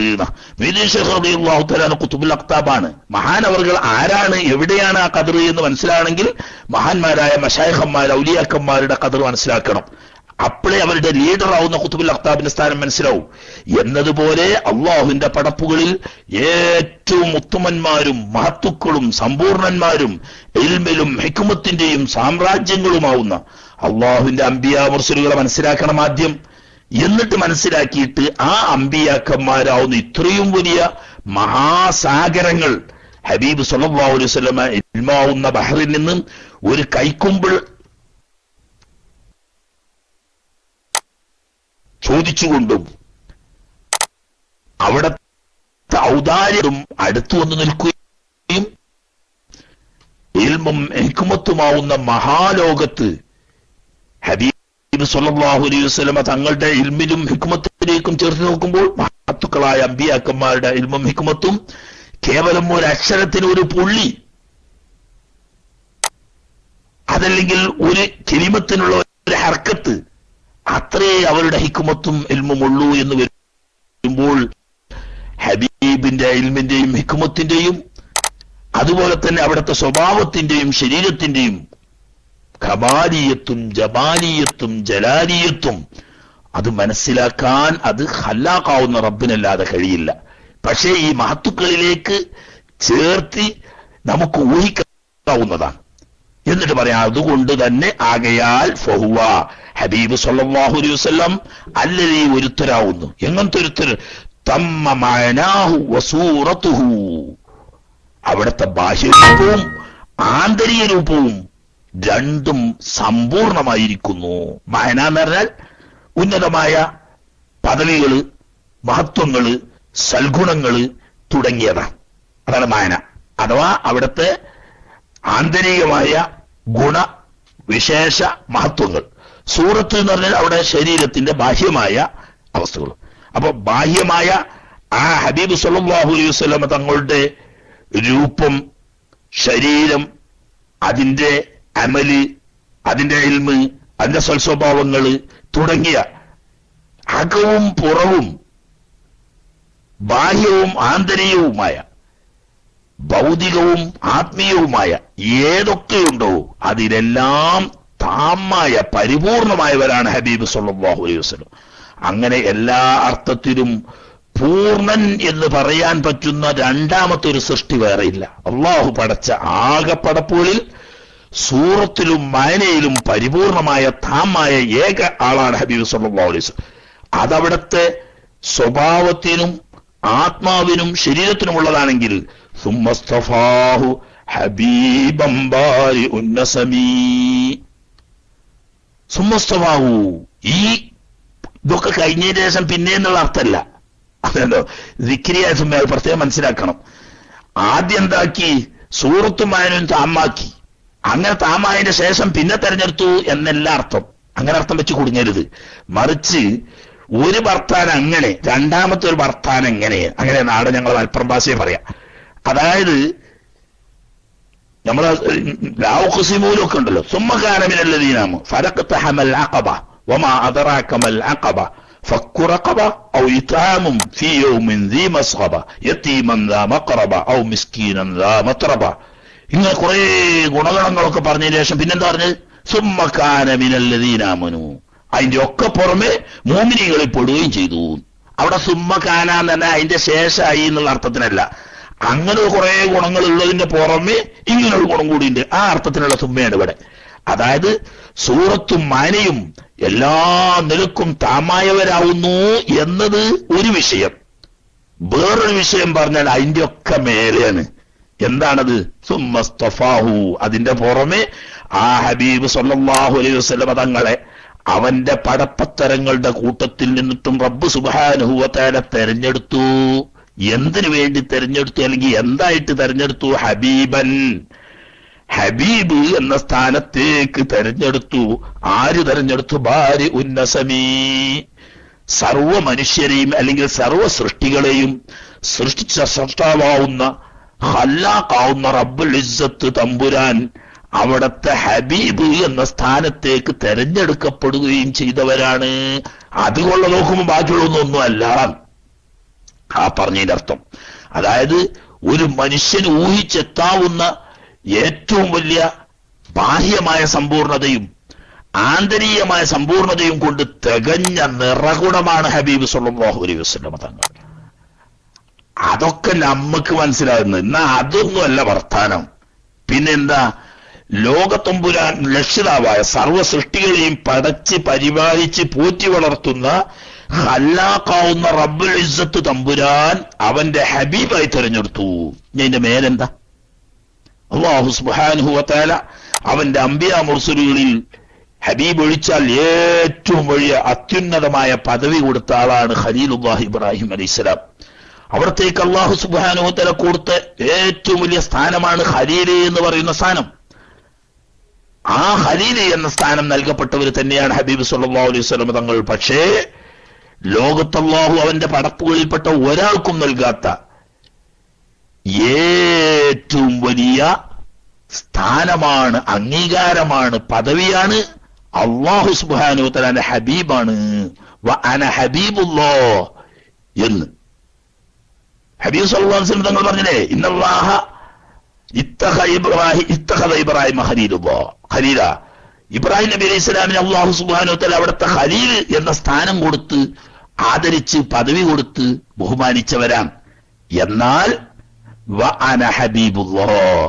ഖുതുബുൽ അഖ്താബാണ്. മഹാനവറുകൾ ആരാണ്, എവിടെയാണ് ആ ഖദർ എന്ന് മനസ്സിലാണെങ്കിൽ മഹാന്മാരായ മശായിഖന്മാർ ഔലിയാക്കന്മാരുടെ ഖദർ മനസ്സിലാക്കണം. അപ്പോഴേ അവരുടെ ലീഡർ ആവുന്ന ഖുതുബുൽ അഖ്താബിന്റെ സ്ഥാനം മനസ്സിലാവും. എന്നതുപോലെ അള്ളാഹുവിന്റെ പടപ്പുകളിൽ ഏറ്റവും ഉത്തമന്മാരും മഹത്തുക്കളും സമ്പൂർണന്മാരും ഇൽമിലും ഹിക്മത്തിന്റെയും സാമ്രാജ്യങ്ങളുമാവുന്ന അള്ളാഹുവിന്റെ അംബിയാ മുർസലുകളെ മനസ്സിലാക്കണം ആദ്യം. എന്നിട്ട് മനസ്സിലാക്കിയിട്ട് ആ അംബിയാക്കന്മാരാവുന്ന ഇത്രയും വലിയ മഹാസാഗരങ്ങൾ ഹബീബ് സല്ലല്ലാഹു അലൈഹി വസല്ലമ ഇൽമാവുന്ന ബഹറിൽ നിന്നും ഒരു കൈക്കുമ്പിൾ ചോദിച്ചുകൊണ്ടും അവിടത്തെ ഔദാര്യവും അടുത്തു വന്നു നിൽക്കുകയും ഇൽമും ഹിക്മത്തുമാവുന്ന മഹാലോകത്ത് ഹബീബ് സല്ലല്ലാഹു അലൈഹി വസല്ലമ തങ്ങളുടെ ഇൽമിലും ഹിക്മത്തിലേക്കും ചേർത്ത് നോക്കുമ്പോൾ മഹത്തുക്കളായ അമ്പിയാക്കന്മാരുടെ ഇൽമും ഹിക്മത്തും കേവലം ഒരു അക്ഷരത്തിന് ഒരു പുള്ളി, അതല്ലെങ്കിൽ ഒരു കലിമത്തിനുള്ള ഒരു ഹർക്കത്ത്, അത്രേ അവരുടെ ഹിക്മത്തും ഇൽമും ഉള്ളൂ എന്ന് വരുമ്പോൾ ഹബീബിന്റെ ഇൽമിന്റെയും ഹിക്മത്തിന്റെയും അതുപോലെ തന്നെ അവിടുത്തെ സ്വഭാവത്തിന്റെയും ശരീരത്തിന്റെയും കമാലിയത്തും ജമാലിയത്തും ജലാലിയത്തും അത് മനസ്സിലാക്കാൻ അത് ഖല്ലാഖാവുന്ന റബ്ബിനല്ലാതെ കഴിയില്ല. പക്ഷേ ഈ മഹത്തുക്കളിലേക്ക് ചേർത്തി നമുക്ക് ഊഹിക്കാവുന്നതാണ്. എന്നിട്ട് പറയാം, അതുകൊണ്ട് തന്നെ ആകയാൽ ഫഹുവ ഹബീബ് സല്ലല്ലാഹു അലൈഹി വസല്ലം അല്ലദീ ഒരുത്തരാവുന്നു. എങ്ങനത്തെ ഒരുത്തർ? തമ്മ മഅനാഹു വസൂറത്തുഹു, അവിടുത്തെ ബാഹ്യരൂപവും ആന്തരിക രൂപവും രണ്ടും സമ്പൂർണമായിരിക്കുന്നു. മഅന എന്ന് പറഞ്ഞാൽ ഉന്നതമായ പദവികള്, മഹത്വങ്ങള്, സൽഗുണങ്ങള് തുടങ്ങിയതാണ്. അതാണ് മഅന. അഥവാ അവിടുത്തെ ആന്തരികമായ ഗുണ വിശേഷ മഹത്വങ്ങൾ. സൂറത്ത് എന്ന് പറഞ്ഞാൽ അവിടെ ശരീരത്തിന്റെ ബാഹ്യമായ അവസ്ഥകൾ. അപ്പൊ ബാഹ്യമായ ആ ഹബീബ് സല്ലല്ലാഹു അലൈഹി വസല്ലം തങ്ങളുടെ രൂപം, ശരീരം, അതിന്റെ അമല്, അതിന്റെ ഇൽമ്, അതിന്റെ സ്വൽസ്വഭാവങ്ങള് തുടങ്ങിയ അകവും പുറവും ബാഹ്യവും ആന്തരികവുമായ, ഭൗതികവും ആത്മീയവുമായ ഏതൊക്കെയുണ്ടോ അതിലെല്ലാം താമായ പരിപൂർണമായവരാണ് ഹബീബ് സല്ലല്ലാഹു അലൈഹി വസല്ലം. അങ്ങനെ എല്ലാ അർത്ഥത്തിലും പൂർണ്ണൻ എന്ന് പറയാൻ പറ്റുന്ന രണ്ടാമത്തെ ഒരു സൃഷ്ടി വേറെയില്ല. അള്ളാഹു പടച്ച ആകെ പടപ്പുകളിൽ സൂറത്തിലും മാനയിലും പരിപൂർണമായ താമായ ഏക ആളാണ് ഹബീബ് സല്ലല്ലാഹു അലൈഹി വസല്ലം. അതവിടത്തെ സ്വഭാവത്തിനും ആത്മാവിനും ശരീരത്തിനുമുള്ളതാണെങ്കിൽ സുമ്മസ്തഫാഹു ഹബീബൻ ബാരിഉൻ നസമി. സുമ്മസ്തഫാഹു ഈ ഇതൊക്കെ കഴിഞ്ഞതിന് ശേഷം പിന്നെ എന്നുള്ള അർത്ഥമല്ല. അതല്ലോ ദിക്രിയായ സുമ്മ പ്രത്യേകം മനസ്സിലാക്കണം. ആദ്യം എന്താക്കി? സൂറത്തും മാനും താമാക്കി. അങ്ങനെ താമായതിന്റെ ശേഷം പിന്നെ തെരഞ്ഞെടുത്തു എന്നല്ല അർത്ഥം. അങ്ങനെ അർത്ഥം വെച്ച് കുടുങ്ങരുത്. മറിച്ച് ഒരു ഭർത്താൻ അങ്ങനെ, രണ്ടാമത്തെ ഒരു ഭർത്താൻ എങ്ങനെ, അങ്ങനെ നാട് ഞങ്ങൾ മലപ്പുറം ഭാഷയെ പറയാം. അതായത് നമ്മളെ ലാവുഖുസിമൂലൊക്കെ ഉണ്ടല്ലോ, സുമ്മകാനമിനല്ലദീനാമു ഫലഖ്തഹമൽ അഖബ വമാ അദറാകമൽ അഖബ ഫക്കു റഖബ ഔ ഇത്ആമുൻ ഫീ യൗമിൻ ദീ മസ്ഖബ യതീമൻ ദാ മഖറബ ഔ മിസ്കീനൻ ദാ മത്രബ. ഇങ്ങനെ കുറെ ഗുണഗണങ്ങളൊക്കെ പറഞ്ഞതിന് ശേഷം പിന്നെന്താ പറഞ്ഞത്? സുമ്മകാനമിനല്ലദീനാമനു. അതിന്റെ ഒക്കെ പുറമെ മോമിനികളിൽ പെടുകയും ചെയ്തു. അവിടെ സുമ്മകാന എന്ന് തന്നെ അതിന്റെ ശേഷമായി എന്നുള്ള അർത്ഥത്തിനല്ല. അങ്ങനെ കുറെ ഗുണങ്ങൾ ഉള്ളതിന്റെ പുറമെ ഇങ്ങനൊരു ഗുണം കൂടിയുണ്ട്. ആ അർത്ഥത്തിനുള്ള സുമ്മയാണ് ഇവിടെ. അതായത് സൂറത്തും മാനയും എല്ലാ നിലക്കും താമായവരാവുന്നു എന്നത് ഒരു വിഷയം. വേറൊരു വിഷയം പറഞ്ഞാൽ അതിന്റെ ഒക്കെ മേലെയാണ്. എന്താണത്? സുമ്മസ്തഫാഹു. അതിന്റെ പുറമെ ആ ഹബീബ് സല്ലല്ലാഹു അലൈഹി വസല്ലം തങ്ങളെ അവന്റെ പടപ്പത്തരങ്ങളുടെ കൂട്ടത്തിൽ നിന്നിട്ടും റബ്ബ് സുബ്ഹാനഹു വ തആല തെരഞ്ഞെടുത്തു. എന്തിനു വേണ്ടി തെരഞ്ഞെടുത്തു? അല്ലെങ്കിൽ എന്തായിട്ട് തെരഞ്ഞെടുത്തു? ഹബീബൻ, ഹബീബ് എന്ന സ്ഥാനത്തേക്ക് തെരഞ്ഞെടുത്തു. ആര് തെരഞ്ഞെടുത്തു? ബാരിഉൻ നസമി. സർവ മനുഷ്യരെയും അല്ലെങ്കിൽ സർവ സൃഷ്ടികളെയും സൃഷ്ടിച്ച സൃഷ്ടാവാവുന്ന ഖല്ലാഖാവുന്ന റബ്ബുൽ ഇസ്സത്ത് തമ്പുരാൻ അവിടത്തെ ഹബീബ് എന്ന സ്ഥാനത്തേക്ക് തെരഞ്ഞെടുക്കപ്പെടുകയും ചെയ്തവരാണ്. അതുകൊണ്ട് നോക്കുമ്പോൾ ബാക്കിയുള്ളതൊന്നും അല്ല ആ പറഞ്ഞതിന്റെ അർത്ഥം. അതായത് ഒരു മനുഷ്യന് ഊഹിച്ചെത്താവുന്ന ഏറ്റവും വലിയ ബാഹ്യമായ സമ്പൂർണതയും ആന്തരികമായ സമ്പൂർണതയും കൊണ്ട് തികഞ്ഞ നിറകുണമാണ് ഹബീബ് സല്ലല്ലാഹു അലൈഹി വസല്ലം തങ്ങൾ. അതൊക്കെ നമുക്ക് മനസ്സിലാകുന്നത്. എന്നാ അതൊന്നുമല്ല വർത്താനം. പിന്നെന്താ? ലോകത്തമ്പുരാൻ രക്ഷിതാവായ സർവ്വ സൃഷ്ടികളെയും പടച്ച് പരിപാലിച്ച് പോറ്റി വളർത്തുന്ന ഖല്ലാഖാവുന്ന റബ്ബുൽ ഇസ്സത്ത് തമ്പുരാൻ അവന്റെ ഹബീബായി തെരഞ്ഞെടുത്തു. ഇതിന്റെ മേലെന്താ? അല്ലാഹു സുബ്ഹാനഹു വ തആല അവന്റെ അംബിയാ മുർസലുകളിൽ ഹബീബ് ഒഴിച്ചാൽ ഏറ്റവും വലിയ അത്യുന്നതമായ പദവി കൊടുത്ത ആളാണ് ഖലീലുല്ലാഹി ഇബ്രാഹിം അലൈഹിസ്സലാം. അവിടത്തേക്ക് അല്ലാഹു സുബ്ഹാനഹു വ തആല കൊടുത്ത ഏറ്റവും വലിയ സ്ഥാനമാണ് ഖലീല് എന്ന് പറയുന്ന സ്ഥാനം. ആ ഖലീല് എന്ന സ്ഥാനം നൽകപ്പെട്ടവർ തന്നെയാണ് ഹബീബ് സല്ലല്ലാഹു അലൈഹി വസല്ലം തങ്ങൾ. പക്ഷേ ലോകത്തല്ലാഹു അവന്റെ പടപ്പുകളിൽപ്പെട്ട ഒരാൾക്കും നൽകാത്ത ഏറ്റവും വലിയ സ്ഥാനമാണ്, അംഗീകാരമാണ്, പദവിയാണ് അല്ലാഹു സുബ്ഹാനഹു വ തആല ഹബീബാണ്. വ അന ഹബീബുല്ലാഹ് എന്ന് ഹബീബ് സല്ലല്ലാഹു അലൈഹി വസല്ലം തങ്ങൾ പറഞ്ഞില്ലേ, ഇന്നല്ലാഹ ഇത്തഖദ ഇബ്രാഹിമ ഖലീല. ഇബ്രാഹിം നബി അലൈഹി സ്വലാമിന് അല്ലാഹു സുബ്ഹാനഹു വ തആല അവിടുത്തെ ഖലീൽ എന്ന സ്ഥാനം കൊടുത്ത് ആദരിച്ച് പദവി കൊടുത്ത് ബഹുമാനിച്ചവരാണ്. എന്നാൽ വ അന ഹബീബുല്ലാഹ്,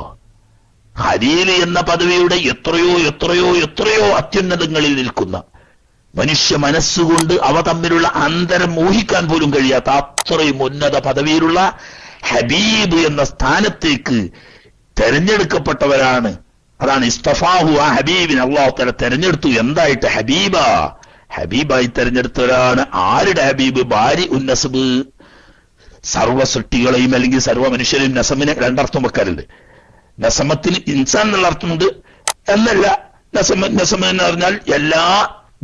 ഖലീൽ എന്ന പദവിയുടെ എത്രയോ എത്രയോ എത്രയോ അത്യുന്നതങ്ങളിൽ നിൽക്കുന്ന, മനുഷ്യ മനസ്സുകൊണ്ട് അവ തമ്മിലുള്ള അന്തരം ഊഹിക്കാൻ പോലും കഴിയാത്ത അത്രയും ഉന്നത പദവിയിലുള്ള ഹബീബ് എന്ന സ്ഥാനത്തേക്ക് തെരഞ്ഞെടുക്കപ്പെട്ടവരാണ്. അതാണ് ഇസ്തഫാഹു. ആ ഹബീബിനെ അല്ലാഹു തആല തെരഞ്ഞെടുത്തു. എന്തായിട്ട്? ഹബീബായി തെരഞ്ഞെടുത്തവരാണ്. ആരുടെ ഹബീബ്? ബാരിഉൻ നസബ്. സർവ്വ സൃഷ്ടികളെയും അല്ലെങ്കിൽ സർവ്വ മനുഷ്യരെയും. നസമിന് രണ്ടർത്ഥം വെക്കാറുണ്ട്. നസമത്തിന് ഇൻസാൻ എന്നുള്ള അർത്ഥമുണ്ട് എന്നല്ല. നസം എന്ന് പറഞ്ഞാൽ എല്ലാ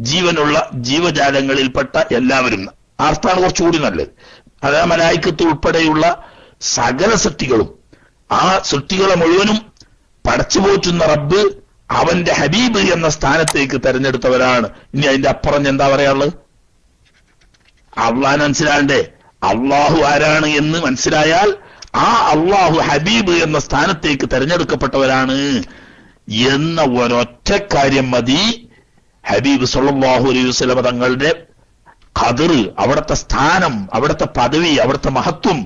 ജീവനുള്ള ജീവജാലങ്ങളിൽപ്പെട്ട എല്ലാവരും. ആ അർത്ഥമാണ് കുറച്ചുകൂടി നല്ലത്. അതാ മലായിക്കത്ത് ഉൾപ്പെടെയുള്ള സകല സൃഷ്ടികളും, ആ സൃഷ്ടികളെ മുഴുവനും പടച്ചു പോറ്റുന്ന റബ്ബ് അവന്റെ ഹബീബ് എന്ന സ്ഥാനത്തേക്ക് തെരഞ്ഞെടുത്തവരാണ്. ഇനി അതിന്റെ അപ്പുറം എന്താ പറയാനുള്ളത്? അള്ളാഹ് മനസ്സിലാണ്ടേ? അള്ളാഹു ആരാണ് എന്ന് മനസ്സിലായാൽ ആ അള്ളാഹു ഹബീബ് എന്ന സ്ഥാനത്തേക്ക് തെരഞ്ഞെടുക്കപ്പെട്ടവരാണ് എന്ന ഒരൊറ്റ കാര്യം മതി ഹബീബ് സല്ലല്ലാഹു അലൈഹി വസല്ലം തങ്ങളുടെ ഖദർ, അവിടുത്തെ സ്ഥാനം, അവിടുത്തെ പദവി, അവിടുത്തെ മഹത്വം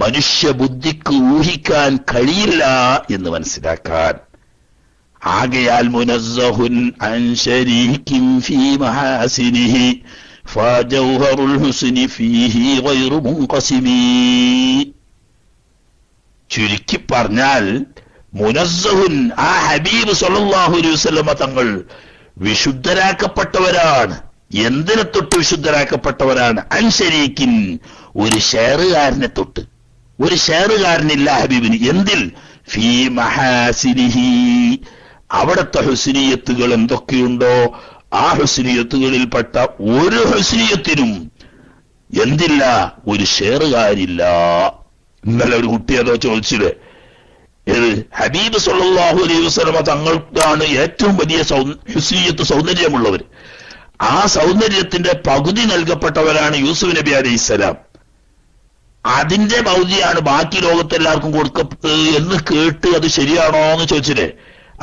മനുഷ്യ ബുദ്ധിക്ക് ഊഹിക്കാൻ കഴിയില്ല എന്ന് മനസ്സിലാക്കാൻ. ആകയാൽ മുനസ്സഹുൻ അൻ ശരീകിൻ ഫീ മഹാസിനിഹി ഫജൗഹറുൽ ഹുസ്നി ഫീഹി ഗൈറു മുൻഖസിമി. ചുരുക്കി പറഞ്ഞാൽ മുനസ്സഹുൻ, ആ ഹബീബ് സല്ലല്ലാഹു അലൈഹി വസല്ലം തങ്ങൾ വിശുദ്ധരാക്കപ്പെട്ടവരാണ്. എന്തിനെ തൊട്ട് വിശുദ്ധരാക്കപ്പെട്ടവരാണ്? അൻ ശരീകിൻ, ഒരു ഷെയറുകാരനെ തൊട്ട്. ഒരു ഷെയറുകാരനില്ല ഹബീബിന്. എന്തിൽ? ഫീ മഹാസിനിഹി, അവിടുത്തെ ഹുസ്നിയത്തുകൾ എന്തൊക്കെയുണ്ടോ ആ ഹുസ്നിയത്തുകളിൽപ്പെട്ട ഒരു ഹുസ്നിയത്തിനും എന്തില്ല? ഒരു ഷെയറുകാരില്ല. ഇന്നലെ ഒരു കുട്ടി അതോ ചോദിച്ചില്ലേ, ഹബീബ് സല്ലല്ലാഹു അലൈഹി വസല്ലം തങ്ങൾക്കാണ് ഏറ്റവും വലിയ ഹുസ്നിയത്ത്, സൗന്ദര്യമുള്ളവർ. ആ സൗന്ദര്യത്തിന്റെ പകുതി നൽകപ്പെട്ടവരാണ് യൂസുഫ് നബി അലൈഹിസ്സലാം. അതിന്റെ പകുതിയാണ് ബാക്കി ലോകത്തെല്ലാവർക്കും കൊടുക്കപ്പെട്ടത് എന്ന് കേട്ട് അത് ശരിയാണോ എന്ന് ചോദിച്ചില്ലേ?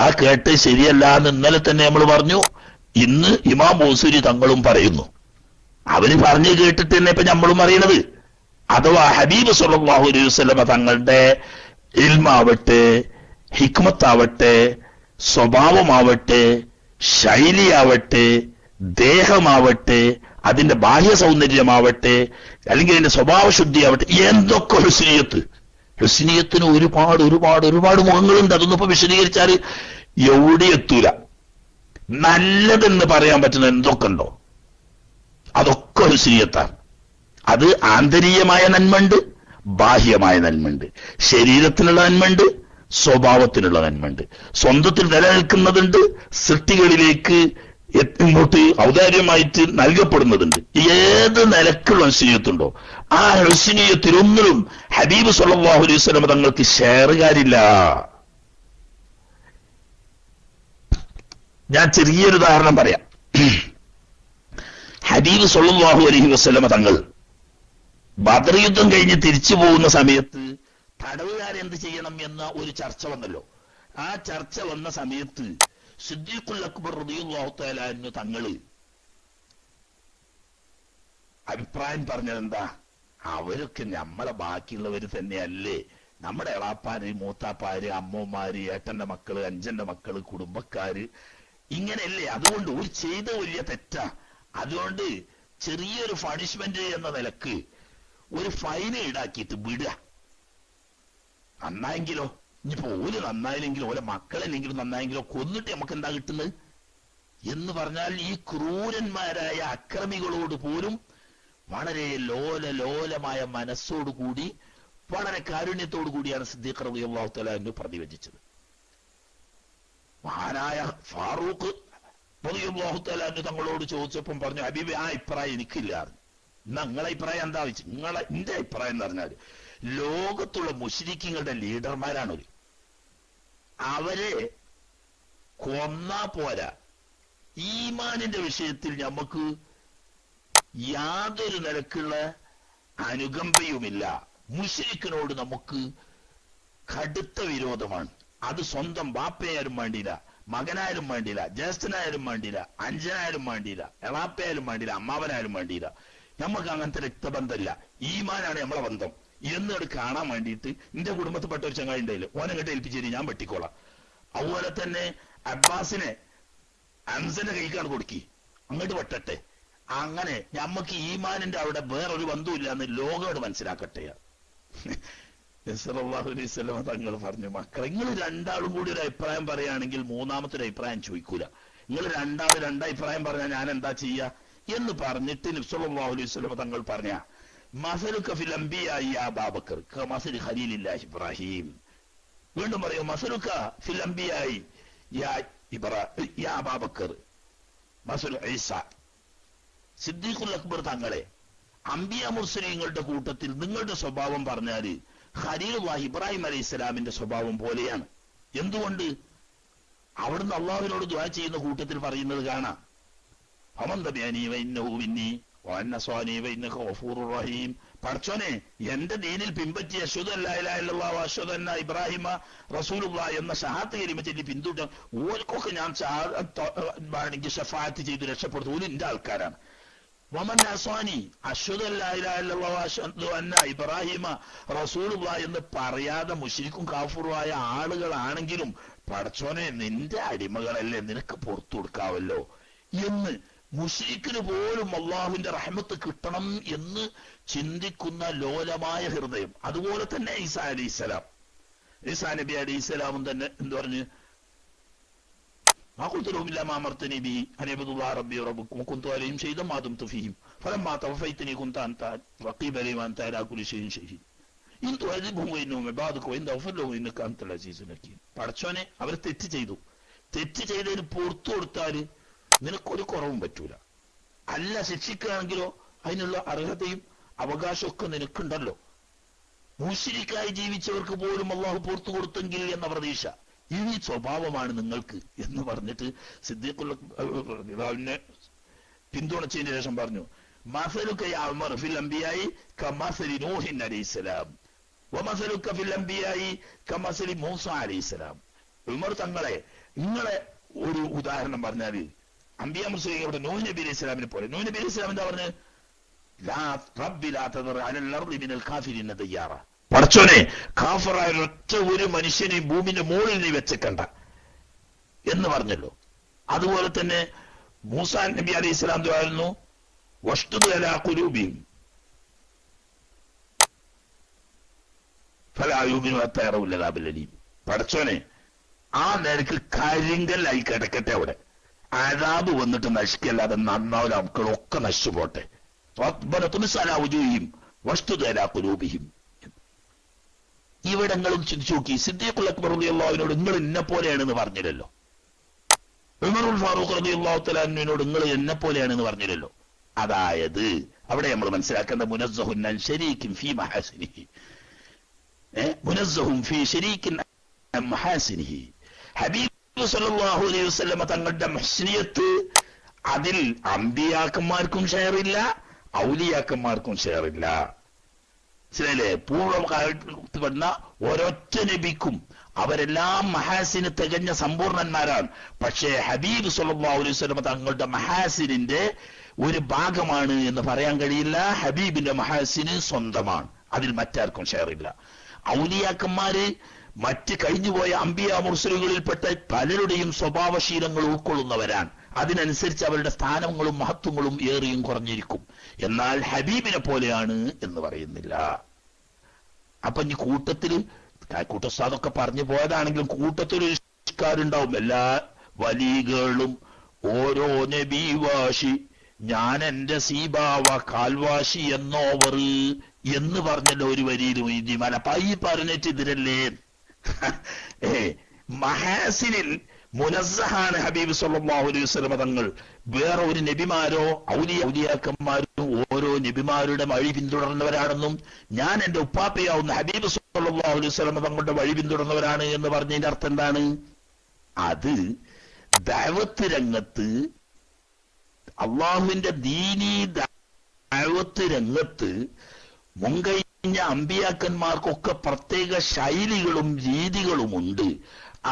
ആ കേട്ട് ശരിയല്ല എന്ന് ഇന്നലെ തന്നെ നമ്മൾ പറഞ്ഞു. ഇന്ന് ഇമാം ബൂസൂരി തങ്ങളും പറയുന്നു. അവര് പറഞ്ഞു കേട്ടിട്ട് തന്നെ ഇപ്പൊ നമ്മളും അറിയണത്. അഥവാ ഹബീബ് സല്ലല്ലാഹു അലൈഹി വസല്ലം തങ്ങളുടെ ഇൽമാവട്ടെ, ഹിക്മത്താവട്ടെ, സ്വഭാവമാവട്ടെ, ശൈലിയാവട്ടെ, ദേഹമാവട്ടെ, അതിന്റെ ബാഹ്യ സൗന്ദര്യമാവട്ടെ, അല്ലെങ്കിൽ അതിന്റെ സ്വഭാവശുദ്ധിയാവട്ടെ, എന്തൊക്കെ ഹുസ്നിയത്ത്. ഹുസ്നിയത്തിന് ഒരുപാട് ഒരുപാട് ഒരുപാട് മുഖങ്ങളുണ്ട്. അതൊന്നും ഇപ്പൊ വിശദീകരിച്ചാൽ എവിടെ എത്തൂല. നല്ലതെന്ന് പറയാൻ പറ്റുന്ന എന്തൊക്കെ ഉണ്ടോ അതൊക്കെ ഹുസ്നിയത്താണ്. അത് ആന്തരീയമായ നന്മയുണ്ട്, ബാഹ്യമായ നന്മയുണ്ട്, ശരീരത്തിനുള്ള നന്മയുണ്ട്, സ്വഭാവത്തിനുള്ള നന്മയുണ്ട്, സ്വന്തത്തിൽ നിലനിൽക്കുന്നതുണ്ട്, സൃഷ്ടികളിലേക്ക് ഇങ്ങോട്ട് ഔദാര്യമായിട്ട് നൽകപ്പെടുന്നതുണ്ട്. ഏത് നിലക്കുള്ള ഹുസ്നിയത്തുണ്ടോ ആ ഹുസ്നിയത്തിലൊന്നിലും ഹബീബ് സല്ലല്ലാഹു അലൈഹി വസല്ലം തങ്ങൾക്ക് ഷെയറുകാരില്ല. ഞാൻ ചെറിയൊരു ഉദാഹരണം പറയാം. ഹബീബ് സല്ലല്ലാഹു അലൈഹി വസല്ലം തങ്ങൾ ബദർ യുദ്ധം കഴിഞ്ഞ് തിരിച്ചു പോകുന്ന സമയത്ത് തടവുകാരെന്ത് ചെയ്യണം എന്ന ഒരു ചർച്ച വന്നല്ലോ. ആ ചർച്ച വന്ന സമയത്ത് സിദ്ദീഖുൽ അക്ബർ റളിയല്ലാഹു തആല അൻഹു തങ്ങള് അഭിപ്രായം പറഞ്ഞത് എന്താ? അവരൊക്കെ നമ്മളെ ബാക്കിയുള്ളവർ തന്നെയല്ലേ, നമ്മുടെ എളാപ്പാര്, മൂത്താപ്പാര്, അമ്മമാര്, ഏട്ടന്റെ മക്കള്, അഞ്ചന്റെ മക്കള്, കുടുംബക്കാര്, ഇങ്ങനെയല്ലേ. അതുകൊണ്ട് ഒരു ചെയ്ത വലിയ തെറ്റാ. അതുകൊണ്ട് ചെറിയൊരു പണിഷ്മെന്റ് എന്ന നിലക്ക് ഒരു ഫൈന് ഈടാക്കിയിട്ട് വിടുക. നന്നായെങ്കിലോ, ഇനിയിപ്പോ ഓല് നന്നായില്ലെങ്കിലോ ഓലെ മക്കളല്ലെങ്കിലും നന്നായെങ്കിലോ കൊന്നിട്ട് നമുക്ക് എന്താ കിട്ടുന്നത് എന്ന് പറഞ്ഞാൽ ഈ ക്രൂരന്മാരായ അക്രമികളോട് പോലും വളരെ ലോലമായ മനസ്സോടുകൂടി, വളരെ കാരുണ്യത്തോടു കൂടിയാണ് സിദ്ദീഖ് റളിയല്ലാഹു തആല അൻഹു പ്രതിവചിച്ചത്. മഹാനായ ഫാറൂഖ് റളിയല്ലാഹു തആല അൻഹു തങ്ങളോട് ചോദിച്ചപ്പം പറഞ്ഞു, ഹബീബേ ആ അഭിപ്രായം എനിക്കില്ല. നിങ്ങളെ അഭിപ്രായം എന്താ വെച്ച്? എന്റെ അഭിപ്രായം എന്ന് പറഞ്ഞാൽ ലോകത്തുള്ള മുശ്രിക്കുകളുടെ ലീഡർമാരാണൊരു, അവരെ കൊന്നാ പോരാ, ഈമാനിന്റെ വിഷയത്തിൽ നമുക്ക് യാതൊരു നിലക്കുള്ള അനുകമ്പയുമില്ല. മുശ്രിക്കിനോട് നമുക്ക് കടുത്ത വിരോധമാണ്. അത് സ്വന്തം ബാപ്പയായാലും വേണ്ടിയില്ല, മകനായാലും വേണ്ടിയില്ല, ജ്യേഷ്ഠനായാലും വേണ്ടിയില്ല, അഞ്ചനായാലും വേണ്ടിയില്ല, എളാപ്പയായാലും വേണ്ടിയില്ല, അമ്മാവനായാലും വേണ്ടിയില്ല. നമുക്ക് അങ്ങനത്തെ രക്തബന്ധമില്ല, ഈമാനാണ് നമ്മളെ ബന്ധം എന്നോട് കാണാൻ വേണ്ടിയിട്ട് എന്റെ കുടുംബത്തിൽപ്പെട്ട ഒരു ചങ്ങായി ഉണ്ടായില്ല, ഓനങ്ങോട്ട് ഏൽപ്പിച്ചേരി, ഞാൻ വെട്ടിക്കോളാം. അതുപോലെ തന്നെ അബ്ബാസിനെ അൻസന്റെ കൈക്കാണ് കൊടുക്കി, അങ്ങോട്ട് വെട്ടട്ടെ. അങ്ങനെ ഞമ്മക്ക് ഈമാനിന്റെ അവിടെ വേറൊരു ബന്ധുവില്ല എന്ന് ലോകോട് മനസ്സിലാക്കട്ടെ. സല്ലല്ലാഹു അലൈഹി വസല്ലം തങ്ങൾ പറഞ്ഞു, മക്കളെ നിങ്ങൾ രണ്ടാളും കൂടി ഒരു അഭിപ്രായം പറയുകയാണെങ്കിൽ മൂന്നാമത്തെ ഒരു അഭിപ്രായം ചോദിക്കൂല. നിങ്ങൾ രണ്ടഭിപ്രായം പറഞ്ഞാൽ ഞാൻ എന്താ ചെയ്യാ എന്ന് പറഞ്ഞിട്ട് നബി സല്ലല്ലാഹു അലൈഹി വസല്ലം തങ്ങൾ പറഞ്ഞ മസലുക ഫിൽ അംബിയാഇ യാ അബൂബക്കർ കമസലി ഖലീലില്ലാഹി ഇബ്രാഹിം. വീണ്ടും പറയൂ, മസലുക ഫിൽ അംബിയാഇ യാ അബൂബക്കർ മസലു ഈസ. സിദ്ദീഖുൽ അക്ബർ തങ്ങളെ അംബിയ മുർസലീങ്ങളുടെ കൂട്ടത്തിൽ നിങ്ങളുടെ സ്വഭാവം പറഞ്ഞാല് ഖലീലുല്ലാഹി ഇബ്രാഹിം അലൈഹിസ്സലാമിന്റെ സ്വഭാവം പോലെയാണ്. എന്തുകൊണ്ട്? അവിടുന്ന് അള്ളാഹുവിനോട് ദുആ ചെയ്യുന്ന കൂട്ടത്തിൽ പറയുന്നത് കാണാം, പടച്ചോനെ എന്റെ ദീനിൽ പിൻപറ്റി അശ്ഹദു അല്ലാ ഇലാഹ ഇല്ലല്ലാഹു അശ്ഹദു അന്ന ഇബ്രാഹിമ റസൂലുള്ളാഹി എന്ന ഷഹാദത്ത് കലിമ ചൊല്ലി പിന്തുടർ ഓർക്കൊക്കെ ഞാൻ വേണമെങ്കിൽ ശഫാഅത്ത് ചെയ്ത് രക്ഷപ്പെടുത്തു. ഓല് എന്റെ ആൾക്കാരാണ്. വമൻ അസ്വാനി അശ്ഹദു അല്ലാ ഇലാഹ ഇല്ലല്ലാഹു അശ്ഹദു അന്ന ഇബ്രാഹിമ റസൂലുള്ളാഹി എന്ന് പറയാതെ മുശ്രിക്കും കാഫിറുമായ ആളുകളാണെങ്കിലും പടച്ചോനെ നിന്റെ അടിമകളല്ലേ, നിനക്ക് പുറത്തു കൊടുക്കാവല്ലോ എന്ന് മുശ്രിക്കിന് പോലും അള്ളാഹുവിന്റെ റഹ്മത്ത് കിട്ടണം എന്ന് ചിന്തിക്കുന്ന ലോലമായ ഹൃദയം. അതുപോലെ തന്നെ ഈസാ അലൈഹിസ്സലാം, ഈസാ നബി അലൈഹിസ്സലാമും തന്നെ എന്ത് പറഞ്ഞു? പടച്ചോനെ അവർ തെറ്റ് ചെയ്തു, തെറ്റ് ചെയ്തതിന് പുറത്തു കൊടുത്താല് നിനക്കൊരു കുറവും പറ്റൂല. അല്ല ശിക്ഷിക്കുകയാണെങ്കിലോ അതിനുള്ള അർഹതയും അവകാശമൊക്കെ നിനക്കുണ്ടല്ലോ. മുശ്രിക്കായി ജീവിച്ചവർക്ക് പോലും അള്ളാഹു പുറത്തു കൊടുത്തെങ്കിൽ എന്ന പ്രതീക്ഷ, ഈ സ്വഭാവമാണ് നിങ്ങൾക്ക് എന്ന് പറഞ്ഞിട്ട് സിദ്ദീഖുൽ അക്ബറിനെ പിന്തുണച്ചതിന് ശേഷം പറഞ്ഞു, മസലുക യാ ഉമർ ഫിൽ അംബിയായി കമസലി നൂഹിൻ അലൈഹിസ്സലാം വമസലുക ഫിൽ അംബിയായി കമസലി മൂസ അലൈഹിസ്സലാം. ഉമർ തങ്ങളെ നിങ്ങളെ ഒരു ഉദാഹരണം പറഞ്ഞാല് അംബിയ മുസ്ലിങ്ങളുടെ നൂഹ് നബി അലൈഹി സ്വലാമിനെ പോലെ. നൂഹ് നബി അലൈഹി സ്വലാം എന്താ പറഞ്ഞത്? പടച്ചോനെ കാഫറായ ഒറ്റ ഒരു മനുഷ്യനെ ഭൂമിന്റെ മുകളിൽ നീ വെച്ചേക്കണ്ട എന്ന് പറഞ്ഞല്ലോ. അതുപോലെ തന്നെ മൂസാ നബി അലൈഹി സ്വലാം ആയിരുന്നു വഷ്തുദ് അലാ ഖുലൂബിഹിം ഫലാ യുമിനു ഹത്താ യറൗൽ അദാബൽ അലീം. പടച്ചോനെ ആ നിരക്ക് കരിങ്കല്ലായി കിടക്കട്ടെ, അവിടെ അദാബ് വന്നിട്ട് നശിക്കല്ലാതെ നന്നാവില്ല, മക്കളൊക്കെ നശിച്ചു പോട്ടെ. ഇവിടങ്ങളും ചിന്തിച്ചു നോക്കി. സിദ്ദീഖുൽ അക്ബർ റളിയല്ലാഹുവിനോട് നിങ്ങൾ എന്നെ പോലെയാണെന്ന് പറഞ്ഞില്ലല്ലോ. ഉമറുൽ ഫാറൂഖ് റളിയല്ലാഹു തആല അൻഹുവിനോട് നിങ്ങൾ എന്നെ പോലെയാണെന്ന് പറഞ്ഞില്ലല്ലോ. അതായത് അവിടെ നമ്മൾ മനസ്സിലാക്കേണ്ട മുനസ്സഹുൻ അൻ ശരീകിൻ ഫീ മഹാസിനിഹി, മുനസ്സഹുൻ ഫീ ശരീകിൻ അൻ മഹാസിനിഹി. ഹബീബ് സല്ലല്ലാഹു അലൈഹി വസല്ലം തങ്ങളുടെ മുഹ്സിനിയത്ത് അതിൽ അമ്പിയാക്കന്മാർക്കും ഷെയറില്ല, ഔലിയാക്കന്മാർക്കും ഷെയറില്ല. ശരിയല്ലേ? പൂർവ്വകാലപ്പെടുന്ന ഒരൊറ്റ നബിക്കും അവരെല്ലാം മഹാസിന് തികഞ്ഞ സമ്പൂർണന്മാരാണ്. പക്ഷേ ഹബീബ് സല്ലല്ലാഹു അലൈഹി വസല്ലം തങ്ങളുടെ മഹാസിനിന്റെ ഒരു ഭാഗമാണ് എന്ന് പറയാൻ കഴിയില്ല. ഹബീബിന്റെ മഹാസിന് സ്വന്തമാണ്, അതിൽ മറ്റാർക്കും ഷെയറില്ല. ഔലിയാക്കന്മാര് മറ്റ് കഴിഞ്ഞുപോയ അംബിയ മുർസലുകളിൽപ്പെട്ട പലരുടെയും സ്വഭാവശീലങ്ങൾ ഉൾക്കൊള്ളുന്നവരാണ്. അതിനനുസരിച്ച് അവരുടെ സ്ഥാനങ്ങളും മഹത്വങ്ങളും ഏറിയും കുറഞ്ഞിരിക്കും. എന്നാൽ ഹബീബിനെ പോലെയാണ് എന്ന് പറയുന്നില്ല. അപ്പൊ ഇനി കൂട്ടത്തില് കൂട്ടസ്ഥാതൊക്കെ പറഞ്ഞു പോയതാണെങ്കിലും കൂട്ടത്തിലൊരു ഉണ്ടാവും. എല്ലാ വലികളും ഓരോ നബി വാശി, ഞാൻ എന്റെ സീബാവ കാൽവാശി എന്നോവർ എന്ന് പറഞ്ഞല്ലോ ഒരു വരിയിലും ഇതിമാല. അപ്പൊ ഈ പറഞ്ഞിട്ട് ഇതിരല്ലേ മഹാസിനിൽ മുനസ്സഹാണ് ഹബീബ് സല്ലല്ലാഹു അലൈഹി വസല്ലം തങ്ങൾ. വേറെ ഒരു നബിമാരോ ഔലിയാക്കന്മാരും ഓരോ നബിമാരുടെ വഴി പിന്തുടർന്നവരാണെന്നും ഞാൻ എന്റെ ഉപ്പാപ്പയാവുന്ന ഹബീബ് സല്ലല്ലാഹു അലൈഹി വസല്ലം തങ്ങളുടെ വഴി പിന്തുടർന്നവരാണ് എന്ന് പറഞ്ഞതിന്റെ അർത്ഥം എന്താണ്? അത് ദഅവത്ത് രംഗത്ത്, അള്ളാഹുവിന്റെ ദീനീ ദഅവത്ത് രംഗത്ത് മുൻകഴിഞ്ഞ അമ്പിയാക്കന്മാർക്കൊക്കെ പ്രത്യേക ശൈലികളും രീതികളുമുണ്ട്.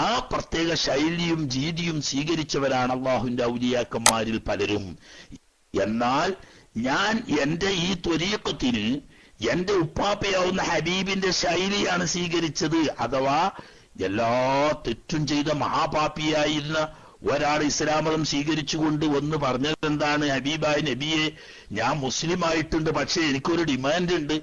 ആ പ്രത്യേക ശൈലിയും രീതിയും സ്വീകരിച്ചവരാണ് അള്ളാഹുവിന്റെ ഔലിയാക്കന്മാരിൽ പലരും. എന്നാൽ ഞാൻ എന്റെ ഈ ത്വരീഖത്തിന് എന്റെ ഉപ്പാപ്പയാവുന്ന ഹബീബിന്റെ ശൈലിയാണ് സ്വീകരിച്ചത്. അഥവാ എല്ലാ തെറ്റും ചെയ്ത മഹാപാപിയായിരുന്ന ഒരാൾ ഇസ്ലാം മതം സ്വീകരിച്ചുകൊണ്ട് വന്ന് പറഞ്ഞത് എന്താണ്? ഹബീബായ നബിയെ, ഞാൻ മുസ്ലിം ആയിട്ടുണ്ട്, പക്ഷെ എനിക്കൊരു ഡിമാൻഡ് ഉണ്ട്.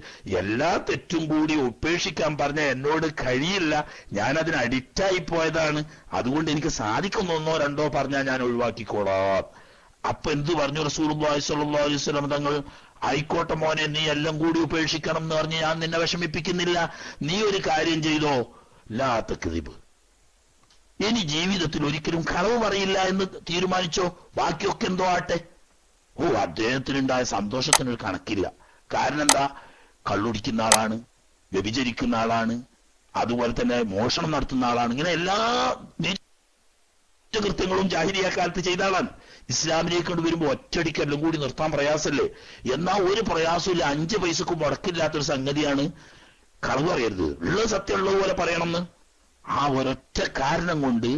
എല്ലാ തെറ്റും കൂടി ഉപേക്ഷിക്കാൻ പറഞ്ഞ എന്നോട് കഴിയില്ല, ഞാൻ അതിന് അഡിക്റ്റായി പോയതാണ്, അതുകൊണ്ട് എനിക്ക് സാധിക്കുന്ന ഒന്നോ രണ്ടോ പറഞ്ഞാൽ ഞാൻ ഒഴിവാക്കിക്കോളാം. അപ്പൊ എന്ത് പറഞ്ഞു റസൂലുള്ളാഹി സ്വല്ലല്ലാഹു അലൈഹി വസല്ലം തങ്ങൾ? ആയിക്കോട്ടെ മോനെ, നീ എല്ലാം കൂടി ഉപേക്ഷിക്കണം എന്ന് പറഞ്ഞ് ഞാൻ നിന്നെ വിഷമിപ്പിക്കുന്നില്ല. നീ ഒരു കാര്യം ചെയ്തോ, ലാ തക്ദിബ്, ഇനി ജീവിതത്തിൽ ഒരിക്കലും കളവ് പറയില്ല എന്ന് തീരുമാനിച്ചോ, ബാക്കിയൊക്കെ എന്തോ ആട്ടെ. അദ്ദേഹത്തിനുണ്ടായ സന്തോഷത്തിനൊരു കണക്കില്ല. കാരണം എന്താ? കള്ളുടിക്കുന്ന ആളാണ്, വ്യഭിചരിക്കുന്ന ആളാണ്, അതുപോലെ തന്നെ മോഷണം നടത്തുന്ന ആളാണ്. ഇങ്ങനെ എല്ലാ കുറ്റകൃത്യങ്ങളും ജാഹിലിയ കാലത്ത് ചെയ്ത ആളാണ്. ഇസ്ലാമിലേക്ക് കൊണ്ട് വരുമ്പോൾ ഒറ്റയടിക്കെല്ലാം കൂടി നിർത്താൻ പ്രയാസമല്ലേ? എന്നാൽ ഒരു പ്രയാസമില്ല, 5 പൈസക്ക് മുടക്കില്ലാത്തൊരു സംഗതിയാണ് കളവ് പറയരുത്. ഉള്ള സത്യമുള്ളത് പോലെ പറയണമെന്ന്. ആ ഒരൊറ്റ കാരണം കൊണ്ട്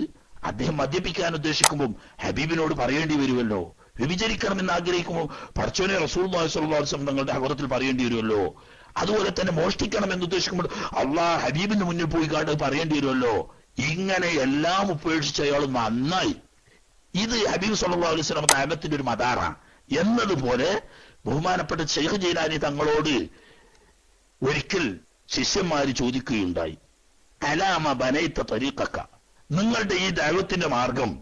അദ്ദേഹം മദ്യപിക്കാൻ ഉദ്ദേശിക്കുമ്പോൾ ഹബീബിനോട് പറയേണ്ടി വരുമല്ലോ. വ്യഭിചരിക്കണമെന്ന് ആഗ്രഹിക്കുമ്പോൾ പടച്ചോനെ റസൂലുള്ളാഹി സ്വല്ലല്ലാഹു അലൈഹി വസല്ലം തങ്ങളുടെ ഹദറത്തിൽ പറയേണ്ടി വരുമല്ലോ. അതുപോലെ തന്നെ മോഷ്ടിക്കണം എന്ന് ഉദ്ദേശിക്കുമ്പോൾ അള്ളാഹ് ഹബീബിന്റെ മുന്നിൽ പോയി കാണ്ട് പറയേണ്ടി വരുമല്ലോ. ഇങ്ങനെ എല്ലാം ഉപേക്ഷിച്ച അയാൾ നന്നായി. ഇത് ഹബീബ് സ്വല്ലല്ലാഹു അലൈഹി വസല്ലം ദഅവത്തിന്റെ ഒരു മദാറാണ് എന്നതുപോലെ ബഹുമാനപ്പെട്ട ശൈഖ് ജീലാനി തങ്ങളോട് ഒരിക്കൽ ശിഷ്യന്മാര് ചോദിക്കുകയുണ്ടായി, അലാമ ബനൈത തരീഖക, നിങ്ങളുടെ ഈ ദഅവത്തിന്റെ മാർഗം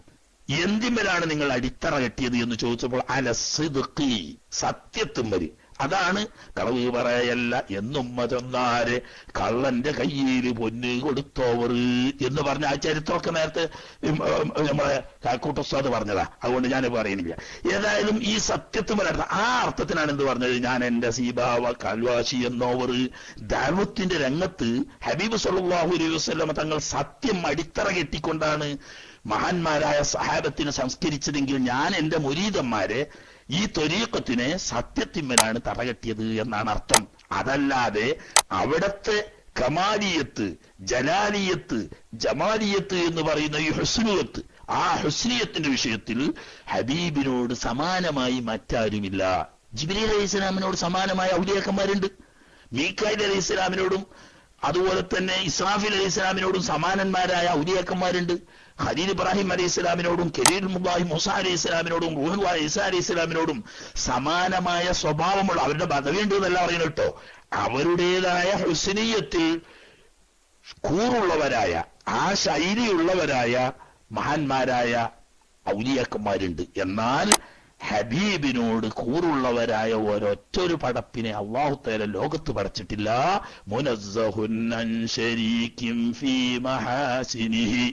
എന്തിന്മേലാണ് നിങ്ങൾ അടിത്തറ കെട്ടിയത് എന്ന് ചോദിച്ചപ്പോൾ അല സിദ്ഖി, സത്യത്തുമ്മര്. അതാണ് കളവ് പറയല്ല എന്നുമ്മ ചെന്നാരെ കള്ളന്റെ കയ്യിൽ പൊന്ന് കൊടുത്തോവർ എന്ന് പറഞ്ഞ ആ ചരിത്രമൊക്കെ നേരത്തെ നമ്മളെ കാക്കൂട്ടുസ്താദ് പറഞ്ഞതാ. അതുകൊണ്ട് ഞാൻ പറയുന്നില്ല. ഏതായാലും ഈ സത്യത്തുമ്മല ആ അർത്ഥത്തിനാണ് എന്ത് പറഞ്ഞത്, ഞാൻ എന്റെ സീബാവ കൽവാശി എന്നോവർ. ദഅവത്തിന്റെ രംഗത്ത് ഹബീബ് സ്വല്ലല്ലാഹു അലൈഹി വസല്ലം തങ്ങൾ സത്യം അടിത്തറ കെട്ടിക്കൊണ്ടാണ് മഹാന്മാരായ സഹാബത്തിനെ സംസ്കരിച്ചതെങ്കിൽ ഞാൻ എന്റെ മുരീദന്മാരെ ഈ ത്വരീഖത്തിനെ സത്യത്തിന്മേലാണ് തറകെട്ടിയത് എന്നാണ് അർത്ഥം. അതല്ലാതെ അവിടത്തെ കമാലിയത്ത്, ജലാലിയത്ത്, ജമാലിയത്ത് എന്ന് പറയുന്ന ഈ ഹുസ്നിയത്ത്, ആ ഹുസ്നിയത്തിന്റെ വിഷയത്തിൽ ഹബീബിനോട് സമാനമായി മറ്റാരുമില്ല. ജിബ്രീൽ അലൈഹി ഇസ്ലാമിനോട് സമാനമായ ഔലിയാക്കന്മാരുണ്ട്. മീകായിൽ അലൈഹി ഇസ്ലാമിനോടും അതുപോലെ തന്നെ ഇസ്രാഫീൽ അലൈഹി ഇസ്ലാമിനോടും സമാനന്മാരായ ഔലിയാക്കന്മാരുണ്ട്. ഖലീൽ ഇബ്രാഹിം അലൈഹി ഇസ്ലാമിനോടും കലീമുല്ലാഹി മൂസ അലൈഹി ഇസ്ലാമിനോടും റൂഹുല്ലാഹി ഈസാ അലൈഹി ഇസ്ലാമിനോടും സമാനമായ സ്വഭാവമുള്ള, അവരുടെ പദവിയുണ്ട് എന്നല്ല പറയുന്നത് കേട്ടോ, അവരുടേതായ ഹുസ്നിയത്തിൽ കൂറുള്ളവരായ, ആ ശൈലിയുള്ളവരായ മഹാന്മാരായ ഔലിയാക്കന്മാരുണ്ട്. എന്നാൽ ഹബീബിനോട് കൂറുള്ളവരായ ഒരൊറ്റൊരു പടപ്പിനെ അല്ലാഹു തആല ലോകത്ത് പടച്ചിട്ടില്ല. മുനസ്സഹുൻ അൻ ശരീകിൻ ഫീ മഹാസിനിഹി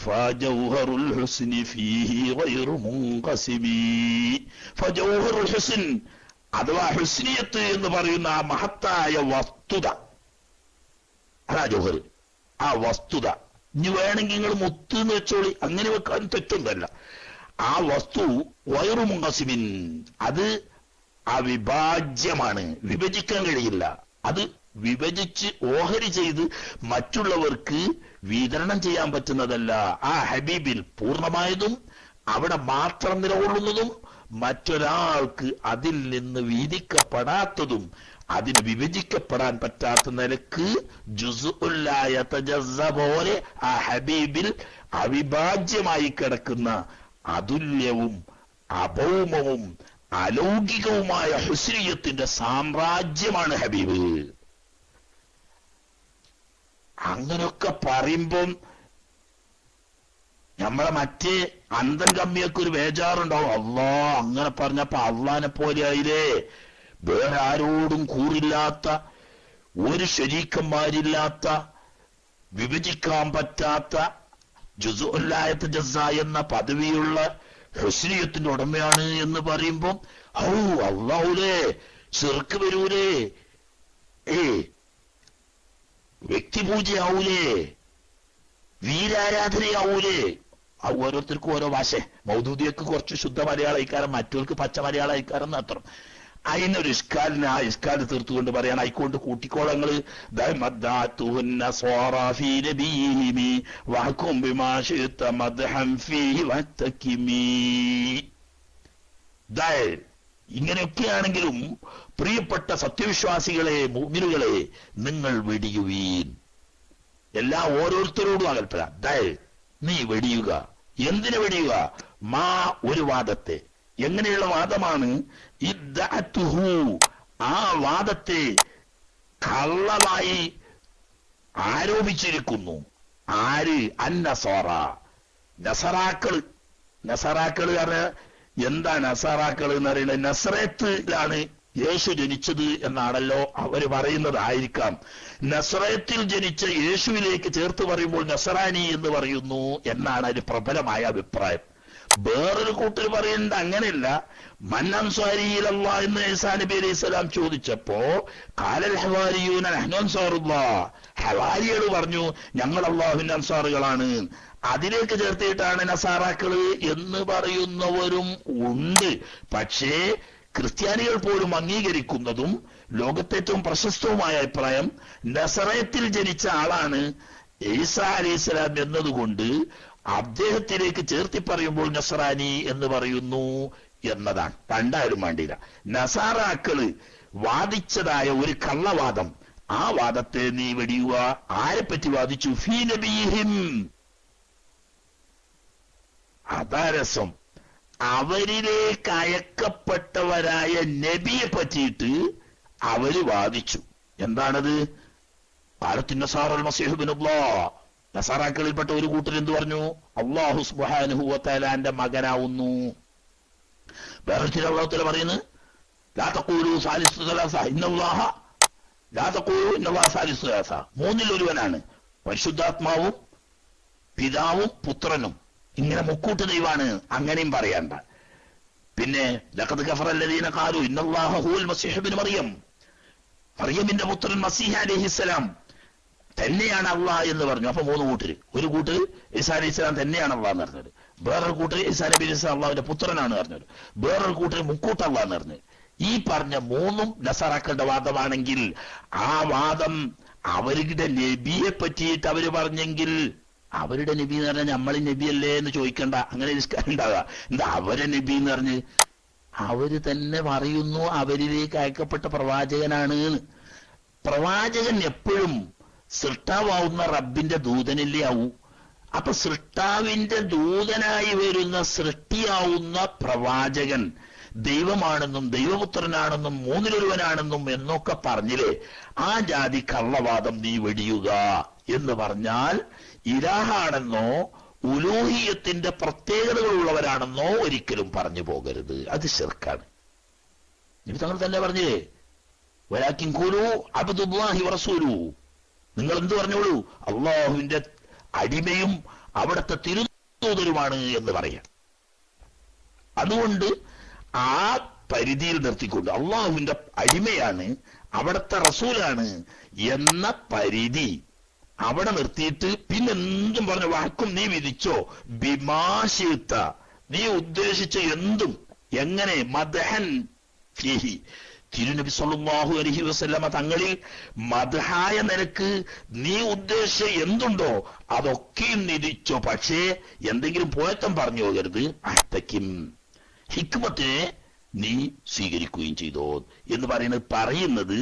ഫജൗഹറുൽ ഹുസ്നി ഫീഹി ഗൈറു മുൻഖസിമി. ഫജൗഹറുൽ ഹുസ്ൻ അഥവാ ഹുസ്നിയത്ത് എന്ന് പറയുന്ന ആ മഹത്തായ വസ്തുത, അതാ ജൗഹർ, ആ വസ്തുത. ഇനി വേണമെങ്കിൽ നിങ്ങൾ മുത്ത് എന്ന് വെച്ചോളി, അങ്ങനെ വെക്കാൻ തെറ്റൊന്നല്ല. ആ വസ്തു വയറു മുൻഖസിമിൻ, അത് അവിഭാജ്യമാണ്, വിഭജിക്കാൻ കഴിയില്ല. അത് വിഭജിച്ച് ഓഹരി ചെയ്ത് മറ്റുള്ളവർക്ക് വിതരണം ചെയ്യാൻ പറ്റുന്നതല്ല. ആ ഹബീബിൽ പൂർണ്ണമായതും അവിടെ മാത്രം നിലകൊള്ളുന്നതും മറ്റൊരാൾക്ക് അതിൽ നിന്ന് വീതിക്കപ്പെടാത്തതും അതിന് വിഭജിക്കപ്പെടാൻ പറ്റാത്ത നിലക്ക് ജുസ്ഉല്ലായ തജസ്സ പോലെ ആ ഹബീബിൽ അവിഭാജ്യമായി കിടക്കുന്ന അതുല്യവും അഭൗമവും അലൗകികവുമായ ഹുസ്നിയത്തിന്റെ സാമ്രാജ്യമാണ് ഹബീബ്. അങ്ങനൊക്കെ പറയുമ്പം നമ്മളെ മറ്റേ അന്തം കമ്മിയൊക്കെ ഒരു ബേജാറുണ്ടാവും. അള്ളാ അങ്ങനെ പറഞ്ഞപ്പോ അള്ളാനെ പോലെ ആയില്ലേ. വേറെ ആരോടും കൂറില്ലാത്ത, ഒരു ശരീക്കന്മാരില്ലാത്ത, വിഭജിക്കാൻ പറ്റാത്ത ജുസ്ഉല്ലായത്ത് ജസ്സ എന്ന പദവിയുള്ള ഹുസ്നിയത്തിന്റെ ഉടമയാണ് എന്ന് പറയുമ്പോ അള്ളാഹുലേ, ശിർക്ക് വരൂലേ, വ്യക്തിപൂജയാവൂലേ, വീരാരാധനയാവൂലേ. ഓരോരുത്തർക്കും ഓരോ ഭാഷ. മൗദൂദിയൊക്കെ കുറച്ച് ശുദ്ധ മലയാളക്കാരൻ, മറ്റവർക്ക് പച്ച മലയാളക്കാരൻ മാത്രം. അതിനൊരു ഇഷ്കാലിന് ആ ഇഷ്കാല് തീർത്തുകൊണ്ട് പറയാണ്, ആയിക്കൊണ്ട് കൂട്ടിക്കോളങ്ങള് ഇങ്ങനെയൊക്കെയാണെങ്കിലും പ്രിയപ്പെട്ട സത്യവിശ്വാസികളെ, മുഅ്മിനുകളെ, നിങ്ങൾ വെടിയുവീൻ. എല്ലാ ഓരോരുത്തരോടും കൽപ്പന. നീ വെടിയുക. എന്തിനു വെടിയുക? മാ, ഒരു വാദത്തെ. എങ്ങനെയുള്ള വാദമാണ്? ഇദ്ദഅതുഹു, ആ വാദത്തെ കള്ളമായി ആരോപിച്ചിരിക്കുന്നു. ആര്? അന്നസാറ, നസറാക്കള്. നസറാക്കള് പറഞ്ഞ എന്താ നസറാക്കള് എന്ന് പറയുന്നത്? നസ്രത്തിലാണ് യേശു ജനിച്ചത് എന്നാണല്ലോ അവര് പറയുന്നത്. ആയിരിക്കാം. നസ്രത്തിൽ ജനിച്ച യേശുവിലേക്ക് ചേർത്ത് പറയുമ്പോൾ നസറാനി എന്ന് പറയുന്നു എന്നാണ് ഒരു പ്രബലമായ അഭിപ്രായം. വേറൊരു കൂട്ടർ പറയുന്നത് അങ്ങനെയല്ല. മന്നൻസ്വാരിയിലല്ലാ എന്ന് ഈസാ നബി അലൈഹി സ്വലാം ചോദിച്ചപ്പോ ഖാലൽ ഹവാരിയൂന നഹ്നു അൻസാറുല്ലാഹ്, ഹവാരികൾ പറഞ്ഞു ഞങ്ങൾ അല്ലാഹുവിന്റെ അൻസാറുകളാണ്. അതിലേക്ക് ചേർത്തിട്ടാണ് നസാറാക്കള് എന്ന് പറയുന്നവരും ഉണ്ട്. പക്ഷേ ക്രിസ്ത്യാനികൾ പോലും അംഗീകരിക്കുന്നതും ലോകത്തെ ഏറ്റവും പ്രശസ്തവുമായ അഭിപ്രായം നസറയത്തിൽ ജനിച്ച ആളാണ് ഈസാ അലൈഹിസ്സലാം എന്നതുകൊണ്ട് അദ്ദേഹത്തിലേക്ക് ചേർത്തി പറയുമ്പോൾ നസറാനി എന്ന് പറയുന്നു എന്നതാണ്. രണ്ടായാലും വേണ്ടിയില്ല. നസാറാക്കള് വാദിച്ചതായ ഒരു കള്ളവാദം, ആ വാദത്തെ നീ വെടിയുക. ആരെപ്പറ്റി വാദിച്ചു? ഫീ നബിഹിം. അതാ രസം. അവരിലേക്ക് അയക്കപ്പെട്ടവരായ നബിയെ പറ്റിയിട്ട് അവര് വാദിച്ചു. എന്താണത്? നസാറൽ മസീഹ് ഇബ്നുല്ലാഹ്. നസാറാക്കളിൽപ്പെട്ട ഒരു കൂട്ടർ എന്ത് പറഞ്ഞു? അല്ലാഹു സുബ്ഹാനഹു വ തആലാന്റെ മകനാവുന്നു. വേറെ ചില അല്ലാഹു തആല പറയുന്നു ലാ തഖൂലു സാലിസു സലാസ ഇന്നല്ലാഹ ലാ തഖൂലു ഇന്നല്ലാഹ സാലിസു സലാസ. മൂന്നിൽ ഒരുവനാണ്. പരിശുദ്ധാത്മാവും പിതാവും പുത്രനും. ഇങ്ങനെ മുക്കൂട്ട് ദൈവാണ്. അങ്ങനെയും പറയണ്ട. പിന്നെ ലഖദ് കഫറ അല്ലദീന ഖാലു ഇന്നല്ലാഹ ഹുവൽ മസീഹ് ഇബ്നു മറിയം, മറിയമിന്റെ പുത്രൻ മസീഹ് അലൈഹിസ്സലാം തന്നെയാണ് അള്ളാഹ് എന്ന് പറഞ്ഞു. അപ്പൊ മൂന്ന് കൂട്ടര്. ഒരു കൂട്ടര് ഈസാ അലൈഹിസ്സലാം തന്നെയാണ് അള്ളാഹ് എന്ന് പറഞ്ഞത്. വേറൊരു കൂട്ടര് ഈസാ നബി അലൈഹിസ്സലാം അള്ളാഹുവിന്റെ പുത്രനാണ് പറഞ്ഞത്. വേറൊരു കൂട്ടര് മുക്കൂട്ട് അള്ളാഹ് എന്ന് പറഞ്ഞത്. ഈ പറഞ്ഞ മൂന്നും നസാറാക്കളുടെ വാദമാണെങ്കിൽ ആ വാദം അവരുടെ നബിയെ പറ്റിയിട്ട് അവര് പറഞ്ഞെങ്കിൽ, അവരുടെ നബി എന്ന് പറഞ്ഞാൽ നമ്മളെ നബിയല്ലേ എന്ന് ചോദിക്കണ്ട. അങ്ങനെ ഉണ്ടാകാം. എന്താ അവരെ നബി എന്ന് പറഞ്ഞ്? അവര് തന്നെ പറയുന്നു അവരിലേക്ക് അയക്കപ്പെട്ട പ്രവാചകനാണ്. പ്രവാചകൻ എപ്പോഴും സൃഷ്ടാവുന്ന റബ്ബിന്റെ ദൂതനല്ലേ ആവൂ. അപ്പൊ സൃഷ്ടാവിന്റെ ദൂതനായി വരുന്ന സൃഷ്ടിയാവുന്ന പ്രവാചകൻ ദൈവമാണെന്നും ദൈവപുത്രനാണെന്നും മൂന്നിലൊരുവനാണെന്നും എന്നൊക്കെ പറഞ്ഞില്ലേ, ആ ജാതി കള്ളവാദം നീ വെടിയുക എന്ന് പറഞ്ഞാൽ ഇലാഹാണെന്നോ ഉലൂഹിയത്തിന്റെ പ്രത്യേകതകളുള്ളവരാണെന്നോ ഒരിക്കലും പറഞ്ഞു പോകരുത്. അത് ശിർക്കാണ്. നബി തങ്ങൾ തന്നെ പറഞ്ഞില്ലേ വലാകിൻ ഖൂലു അബ്ദുല്ലാഹി വറസൂലു, നിങ്ങൾ എന്ത് പറഞ്ഞോളൂ അള്ളാഹുവിന്റെ അടിമയും അവിടുത്തെ തിരുദൂതരുമാണ് എന്ന് പറയാം. അതുകൊണ്ട് ആ പരിധിയിൽ നിർത്തിക്കൊണ്ട് അള്ളാഹുവിന്റെ അടിമയാണ് അവിടുത്തെ റസൂലാണ് എന്ന പരിധി അവിടെ നിർത്തിയിട്ട് പിന്നെന്തും പറഞ്ഞു വാക്കും നീ വിധിച്ചോ, ബിമാശിത്ത നീ ഉദ്ദേശിച്ച എന്തും എങ്ങനെ മദ്ഹൻ ഫീഹി തിരുനബി സല്ലല്ലാഹു അലൈഹി വസല്ലമ തങ്ങളിൽ മദ്ഹായ നിനക്ക് നീ ഉദ്ദേശിച്ച എന്തുണ്ടോ അതൊക്കെയും നിധിച്ചോ. പക്ഷേ എന്തെങ്കിലും പോയത്തം പറഞ്ഞു പോകരുത്. അഹ്തക്കിം ഹിക്മത്തിനെ നീ സ്വീകരിക്കുകയും ചെയ്തോ എന്ന് പറയുന്നത്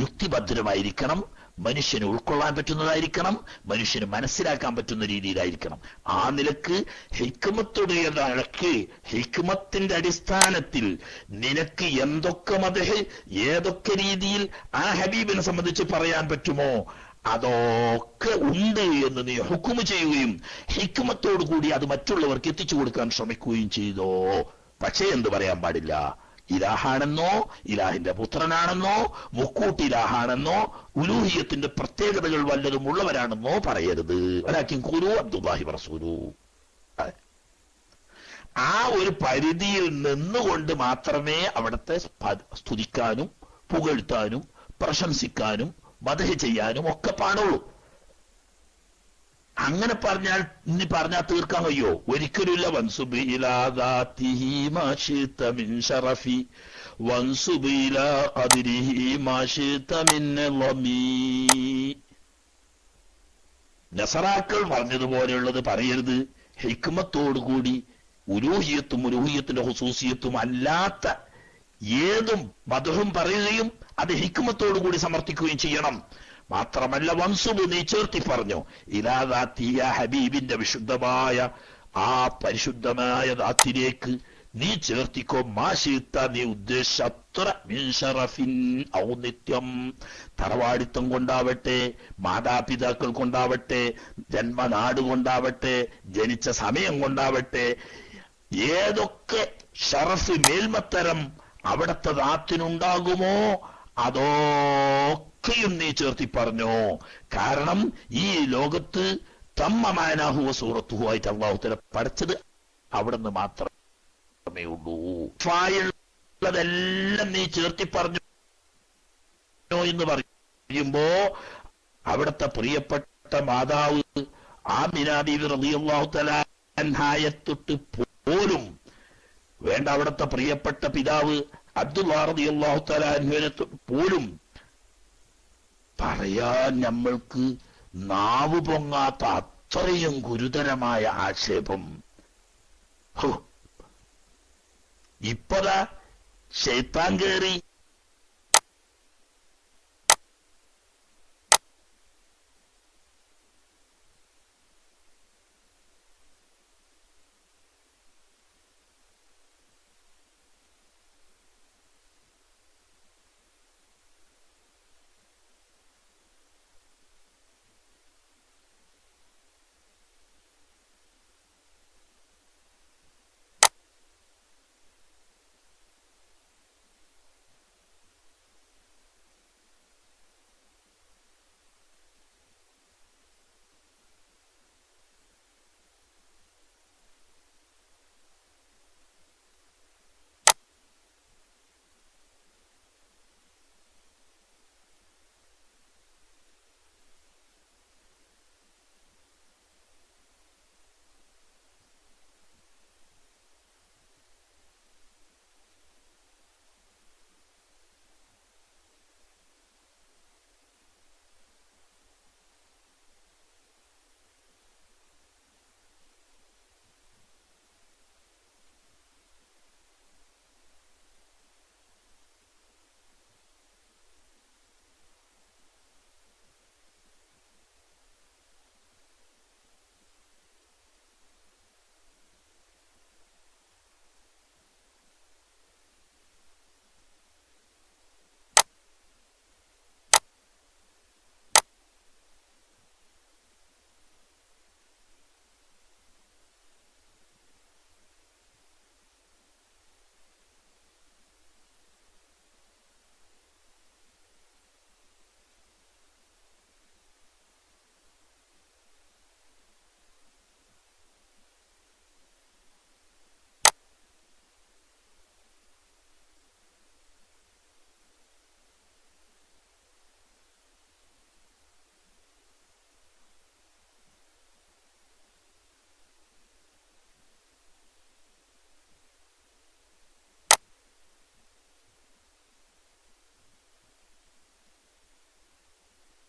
യുക്തിഭദ്രമായിരിക്കണം, മനുഷ്യന് ഉൾക്കൊള്ളാൻ പറ്റുന്നതായിരിക്കണം, മനുഷ്യന് മനസ്സിലാക്കാൻ പറ്റുന്ന രീതിയിലായിരിക്കണം. ആ നിലക്ക് ഹിക്മത്തുടേതഴക്ക് ഹിക്മത്തിന്റെ അടിസ്ഥാനത്തിൽ നിനക്ക് എന്തൊക്കെ മദ്ഹ് ഏതൊക്കെ രീതിയിൽ ആ ഹബീബിനെ സംബന്ധിച്ച് പറയാൻ പറ്റുമോ അതൊക്കെ ഉണ്ട് എന്ന് നീ ഹുക്കുമ് ചെയ്യുകയും ഹിക്മത്തോടു കൂടി അത് മറ്റുള്ളവർക്ക് എത്തിച്ചു കൊടുക്കാൻ ശ്രമിക്കുകയും ചെയ്തോ. പക്ഷേ എന്ത് പറയാൻ പാടില്ല? ഇലാഹാണെന്നോ ഇലാഹിന്റെ പുത്രനാണെന്നോ മുക്കൂട്ട് ഇലാഹാണെന്നോ ഉലൂഹിയത്തിന്റെ പ്രത്യേകതകൾ വല്ലതും ഉള്ളവരാണെന്നോ പറയരുത്. വലാകിൻ ഖൂലു അബ്ദുല്ലാഹി വറസൂലു. ആ ഒരു പരിധിയിൽ നിന്നുകൊണ്ട് മാത്രമേ അവിടുത്തെ സ്തുതിക്കാനും പുകഴ്ത്താനും പ്രശംസിക്കാനും മദ്ഹ് ചെയ്യാനും ഒക്കെ പാടുള്ളൂ. അങ്ങനെ പറഞ്ഞാൽ ഇനി പറഞ്ഞാൽ തീർക്കാൻ കഴിയോ? ഒരിക്കലുമില്ല. വൻസുബ് ഇലാ ദാതിഹി മാ ശിത മിൻ ശറഫി വൻസുബ് ഇലാ ഖദ്രിഹി മാ ശിത മിൻ ലമീ. നസറാക്കൾ പറഞ്ഞതുപോലെയുള്ളത് പറയരുത്. ഹിക്മത്തോടുകൂടി ഉലൂഹിയത്തിന്റെ ഹുസൂസിയത്തും അല്ലാത്ത ഏതും മദ്ഹും പറയുകയും അത് ഹിക്മത്തോടുകൂടി സമർത്ഥിക്കുകയും ചെയ്യണം. മാത്രമല്ല വൻസുബ് നീ ചേർത്തി പറഞ്ഞു ഇലാ ദാതിയ ഹബീബിന്റെ വിശുദ്ധമായ ആ പരിശുദ്ധമായ ദാത്തിലേക്ക് നീ ചേർത്തിക്കോ മാശിത്ത നീ ഉദ്ദേശത്ര മിൻ ശറഫിൻ ഔന്നിത്യം. തറവാടിത്തം കൊണ്ടാവട്ടെ, മാതാപിതാക്കൾ കൊണ്ടാവട്ടെ, ജന്മനാട് കൊണ്ടാവട്ടെ, ജനിച്ച സമയം കൊണ്ടാവട്ടെ, ഏതൊക്കെ ഷറഫ് മേൽമത്തരം അവിടത്തെ ദാത്തിനുണ്ടാകുമോ അതൊക്കെയും നീ ചേർത്തി പറഞ്ഞോ. കാരണം ഈ ലോകത്ത് തമ്മമാനാഹുവ സൂറത്തുഹു ആയിട്ട് അള്ളാഹു തആല പഠിച്ചത് അവിടുന്ന് മാത്രമേ ഉള്ളൂ. ഫായുള്ളതെല്ലാം നീ ചേർത്തി പറഞ്ഞു എന്ന് പറയുമ്പോ അവിടുത്തെ പ്രിയപ്പെട്ട മാതാവ് ആമിന ബീവി റളിയല്ലാഹു തആല അൻഹായെ തൊട്ട് പോലും വേണ്ട, അവിടുത്തെ പ്രിയപ്പെട്ട പിതാവ് അബ്ദുല്ലാ റളിയല്ലാഹു തആല അൻഹുവിനെ പോലും പറയാൻ നമ്മൾക്ക് നാവ് പൊങ്ങാത്ത അത്രയും ഗുരുതരമായ ആക്ഷേപം. ഇപ്പതാ ശൈത്താൻ കേറി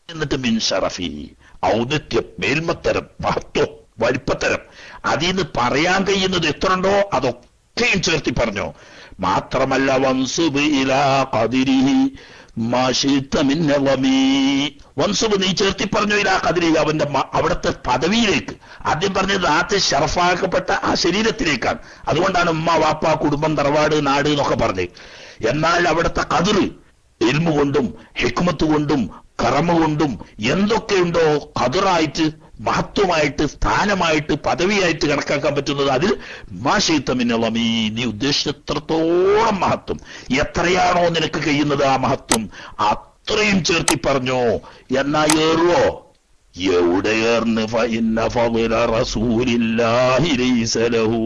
എന്നിട്ട് മിൻ ഷറഫി ഔന്നത്യം, മേൽമത്തരം, മഹത്വം, വലിപ്പത്തരം, അതിന്ന് പറയാൻ കഴിയുന്നത് എത്ര ഉണ്ടോ അതൊക്കെയും ചേർത്തി പറഞ്ഞു. മാത്രമല്ല വൻസുബ് ഇലാ ഖദിരിഹി മാ ശിഅ്ത മിൻ നളമി, വൻസുബ് നീ ചേർത്തി പറഞ്ഞു ഇലാ ഖദിരിഹി, അവന്റെ അവിടുത്തെ പദവിയിലേക്ക്. ആദ്യം പറഞ്ഞത് ആദ്യ ഷറഫാക്കപ്പെട്ട ആ ശരീരത്തിലേക്കാണ്. അതുകൊണ്ടാണ് ഉമ്മ, വാപ്പ, കുടുംബം, തറവാട്, നാട് എന്നൊക്കെ പറഞ്ഞത്. എന്നാൽ അവിടുത്തെ ഖദർ ഇൽമു കൊണ്ടും ഹിക്മത്ത് കൊണ്ടും കർമ്മ കൊണ്ടും എന്തൊക്കെയുണ്ടോ ഖദറായിട്ട്, മഹത്വമായിട്ട്, സ്ഥാനമായിട്ട്, പദവിയായിട്ട് കണക്കാക്കാൻ പറ്റുന്നത് അതിൽ മാശീത്തമിനളമീ, നീ ഉദ്ദേശിച്ചത്രത്തോളം മഹത്വം എത്രയാണോ നിനക്ക് കഴിയുന്നത് ആ മഹത്വം അത്രയും ചേർത്തി പറഞ്ഞോ. എന്നാ ഏറുവോ? എവിടെ ഏർന്ന്? ഫഇന്ന ഫളല റസൂലില്ലാഹി ലൈസ ലഹു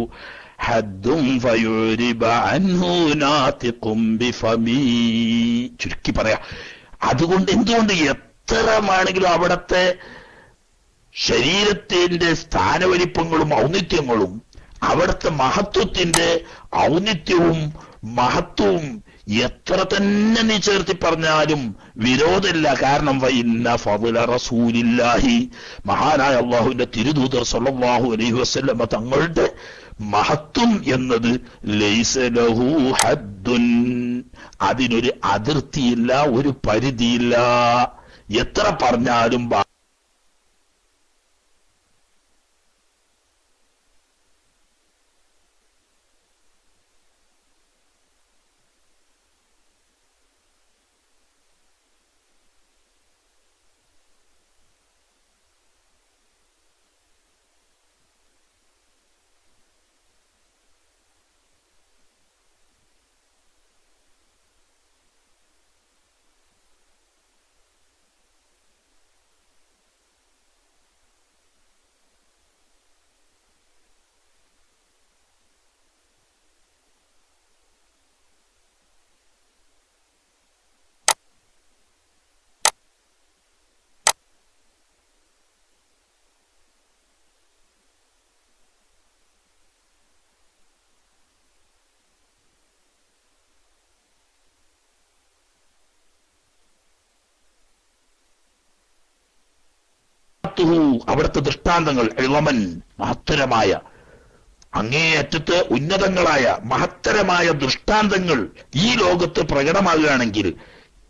ഹദ്ദും ഫയുരിബ അൻഹു നാതിഖും ബിഫമീ. ചുരുക്കി പറയാ, അതുകൊണ്ട് എന്തുകൊണ്ട് എത്ര വേണമെങ്കിലും അവിടത്തെ ശരീരത്തിന്റെ സ്ഥാനവലിപ്പങ്ങളും ഔന്നിത്യങ്ങളും അവിടുത്തെ മഹത്വത്തിന്റെ ഔന്നിത്യവും മഹത്വവും എത്ര തന്നെ നീ ചേർത്തി പറഞ്ഞാലും വിരോധമില്ല. കാരണം വഇന്ന ഫളല റസൂലില്ലാഹി, മഹാനായ അല്ലാഹുവിന്റെ തിരുദൂതർ സ്വല്ലല്ലാഹു അലൈഹി വസല്ലമ തങ്ങളുടെ മഹത്വം എന്നത് ലൈസ ലഹു ഹദ്ദുൻ, അതിനൊരു അതിർത്തിയില്ല, ഒരു പരിധിയില്ല. എത്ര പറഞ്ഞാലും അവിടുത്തെ ദൃഷ്ടാന്തങ്ങൾ ഇളമൻ മഹത്തരമായ, അങ്ങേയറ്റത്ത് ഉന്നതങ്ങളായ മഹത്തരമായ ദൃഷ്ടാന്തങ്ങൾ ഈ ലോകത്ത് പ്രകടമാകുകയാണെങ്കിൽ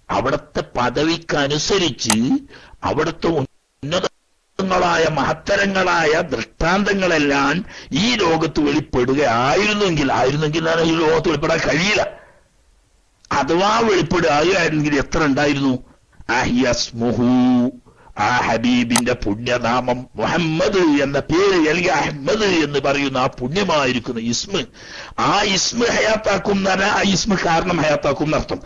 അവിടുത്തെ പദവിക്കനുസരിച്ച് അവിടുത്തെ ഉന്നതങ്ങളായ മഹത്തരങ്ങളായ ദൃഷ്ടാന്തങ്ങളെല്ലാം ഈ ലോകത്ത് വെളിപ്പെടുകയായിരുന്നെങ്കിൽ ഈ ലോകത്ത് വെളിപ്പെടാൻ കഴിയില്ല. അഥവാ വെളിപ്പെടുകയായിരുന്നെങ്കിൽ എത്ര ഉണ്ടായിരുന്നു? അഹ്യസ്മുഹു, ആ ഹബീബിന്റെ പുണ്യനാമം മുഹമ്മദ് എന്ന പേര്, അല്ലെങ്കിൽ അഹമ്മദ് എന്ന് പറയുന്ന ആ പുണ്യമായിരിക്കുന്ന ഇസ്മ, ആ ഇസ്മ ഹയാത്താക്കും എന്ന് പറഞ്ഞാൽ ആ ഇസ്മ കാരണം ഹയാത്താക്കും എന്നർത്ഥം.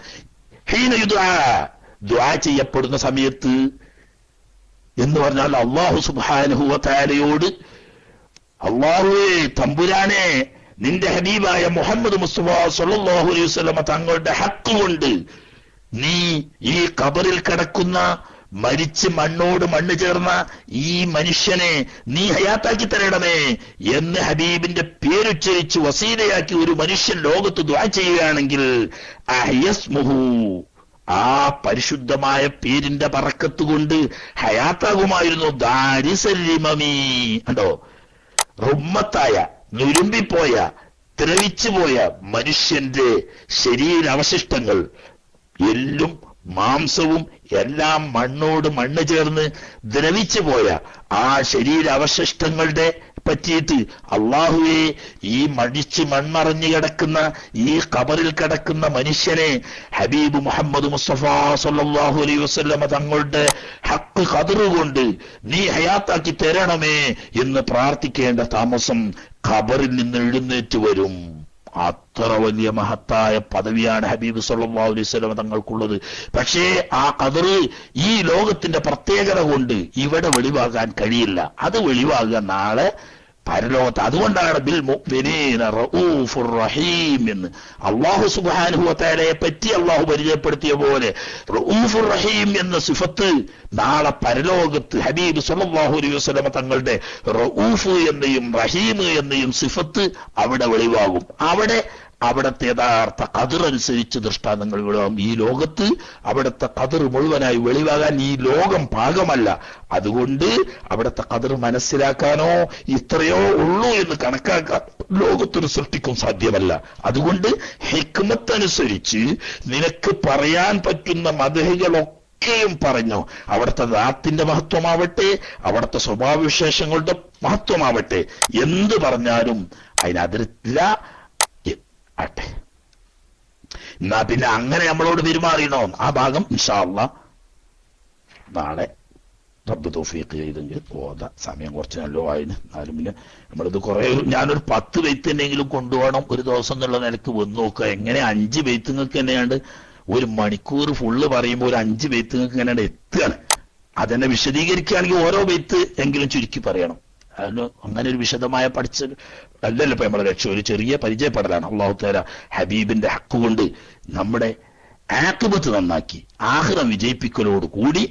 ദുആ ചെയ്യപ്പെടുന്ന സമയത്ത് എന്ന് പറഞ്ഞാൽ അല്ലാഹു സുബ്ഹാനഹു വ തആലയോട്, അല്ലാഹുവേ തമ്പുരാനെ, നിന്റെ ഹബീബായ മുഹമ്മദ് മുസ്തഫ സ്വല്ലല്ലാഹു അലൈഹി വസല്ലം തങ്ങളുടെ ഹക്ക് കൊണ്ട് നീ ഈ ഖബറിൽ കിടക്കുന്ന മരിച്ച് മണ്ണോട് മണ്ണ് ചേർന്ന ഈ മനുഷ്യനെ നീ ഹയാത്താക്കി തരണമേ എന്ന് ഹബീബിന്റെ പേരുച്ചരിച്ച് വസീലയാക്കി ഒരു മനുഷ്യൻ ലോകത്ത് ദുആ ചെയ്യുകയാണെങ്കിൽ അഹ്യസ്മുഹു, ആ പരിശുദ്ധമായ പേരിന്റെ ബറക്കത്ത് കൊണ്ട് ഹയാത്താകുമായിരുന്നു. ദാരിസല്ലിമമീ, കണ്ടോ, റുമ്മത്തായ, നുരുമ്പിപ്പോയ, ദ്രവിച്ചുപോയ മനുഷ്യന്റെ ശരീരാവശിഷ്ടങ്ങൾ, എല്ലും മാംസവും എല്ലാം മണ്ണോട് മണ്ണ് ചേർന്ന് ദ്രവിച്ചു പോയ ആ ശരീരാവശിഷ്ടങ്ങളുടെ പറ്റിയിട്ട് അള്ളാഹുവേ, ഈ മടിച്ച് മൺമറഞ്ഞു കിടക്കുന്ന ഈ ഖബറിൽ കിടക്കുന്ന മനുഷ്യനെ ഹബീബ് മുഹമ്മദ് മുസ്തഫ സല്ലല്ലാഹു അലൈഹി വസല്ലമ തങ്ങളുടെ ഹക്ക് ഖദർ കൊണ്ട് നീ ഹയാത്താക്കി തരണമേ എന്ന് പ്രാർത്ഥിക്കേണ്ട താമസം ഖബറിൽ നിന്ന് എഴുന്നേറ്റ് വരും. അത്ര വലിയ മഹത്തായ പദവിയാണ് ഹബീബ് സല്ലല്ലാഹു അലൈഹി വസല്ലം തങ്ങൾക്കുള്ളത്. പക്ഷേ ആ ഖദർ ഈ ലോകത്തിന്റെ പ്രത്യേകത കൊണ്ട് ഇവിടെ വെളിവാകാൻ കഴിയില്ല. അത് വെളിവാകുക നാളെ പരലോകത്ത്. അതുകൊണ്ടാണ് ബിൽ മുഅ്മിനീന റഊഫുർ റഹീം എന്ന് അല്ലാഹു സുബ്ഹാനഹു വ തആലയെ പറ്റി അല്ലാഹു പരിചയപ്പെടുത്തിയ പോലെ റഊഫുർ റഹീം എന്ന സിഫത്ത് നാളെ പരലോകത്ത് ഹബീബ് സല്ലല്ലാഹു അലൈഹി വസല്ലം തങ്ങളുടെ റഊഫ് എന്നയും റഹീം എന്നയും സിഫത്ത് അവിടെ വെളിവാകും. അവിടത്തെ യഥാർത്ഥ ഖദർ അനുസരിച്ച് ദൃഷ്ടാന്തങ്ങൾ വെളിവാകും. ഈ ലോകത്ത് അവിടത്തെ ഖദർ മുഴുവനായി വെളിവാകാൻ ഈ ലോകം പാകമല്ല. അതുകൊണ്ട് അവിടത്തെ ഖദർ മനസ്സിലാക്കാനോ ഇത്രയോ ഉള്ളൂ എന്ന് കണക്കാക്കാൻ ലോകത്തൊരു സൃഷ്ടിക്കും സാധ്യമല്ല. അതുകൊണ്ട് ഹിക്മത്ത് അനുസരിച്ച് നിനക്ക് പറയാൻ പറ്റുന്ന മദ്ഹുകളൊക്കെയും പറഞ്ഞു. അവിടുത്തെ ദാത്തിന്റെ മഹത്വമാവട്ടെ, അവിടുത്തെ സ്വഭാവവിശേഷങ്ങളുടെ മഹത്വമാവട്ടെ, എന്ത് പറഞ്ഞാലും അതിനതിരില്ല ആട്ടെ. എന്നാ പിന്നെ അങ്ങനെ നമ്മളോട് പെരുമാറിയണോ ആ ഭാഗം ഇൻഷാ അല്ലാഹ് നാളെ റബ്ബ് തൗഫീഖ് ചെയ്തെങ്കിൽ ഓതാ. സമയം കുറച്ച് നല്ലോ ആയിന്. എന്നാലും പിന്നെ നമ്മളിത് കുറെ, ഞാനൊരു 10 ബെയ്ത്ത് തന്നെയെങ്കിലും കൊണ്ടുപോകണം ഒരു ദിവസം എന്നുള്ള നിലക്ക് വന്ന് നോക്കുക. എങ്ങനെ 5 ബെയ്ത്തുങ്ങൾക്ക് തന്നെയാണ്ട് ഒരു മണിക്കൂർ ഫുള്ള് പറയുമ്പോൾ ഒരു 5 ബെയ്ത്തുങ്ങൾക്ക് ഇങ്ങനെ എത്തുകയാണ്. അതെന്നെ വിശദീകരിക്കുകയാണെങ്കിൽ ഓരോ ബെയ്ത്ത് എങ്കിലും ചുരുക്കി പറയണം. അതിന് അങ്ങനെ ഒരു വിശദമായ പഠിച്ച അല്ലല്ലോ ഇപ്പൊ നമ്മളെ ലക്ഷ്യം. ഒരു ചെറിയ പരിചയപ്പെടലാണ്. അല്ലാഹു തആല ഹബീബിന്റെ ഹക്ക് കൊണ്ട് നമ്മുടെ ആഖിബത്ത് നന്നാക്കി ആഖിറം വിജയിപ്പിക്കലോട് കൂടി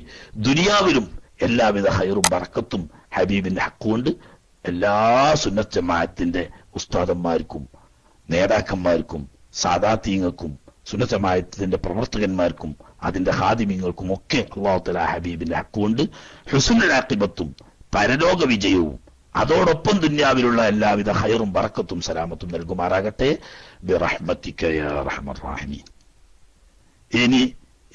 ദുനിയാവിലും എല്ലാവിധ ഹൈറും ബറക്കത്തും ഹബീബിന്റെ ഹക്ക് കൊണ്ട് എല്ലാ സുന്നത്ത് ജമാഅത്തിന്റെ ഉസ്താദന്മാർക്കും നേതാക്കന്മാർക്കും സാദാത്തീങ്ങൾക്കും സുന്നത്ത് ജമാഅത്തിന്റെ പ്രവർത്തകന്മാർക്കും അതിന്റെ ഹാദിമീങ്ങൾക്കും ഒക്കെ അല്ലാഹു തആല ഹബീബിന്റെ ഹക്ക് കൊണ്ട് ഹുസ്നുൽ ആഖിബത്തും പരലോക വിജയവും അതോടൊപ്പം ദുനിയാവിലുള്ള എല്ലാവിധ ഹൈറും ബറക്കത്തും സലാമത്തും നൽകുമാറാകട്ടെ. ബിറഹ്മതിക യാ അർഹമർ റഹീമീൻ. ഇനി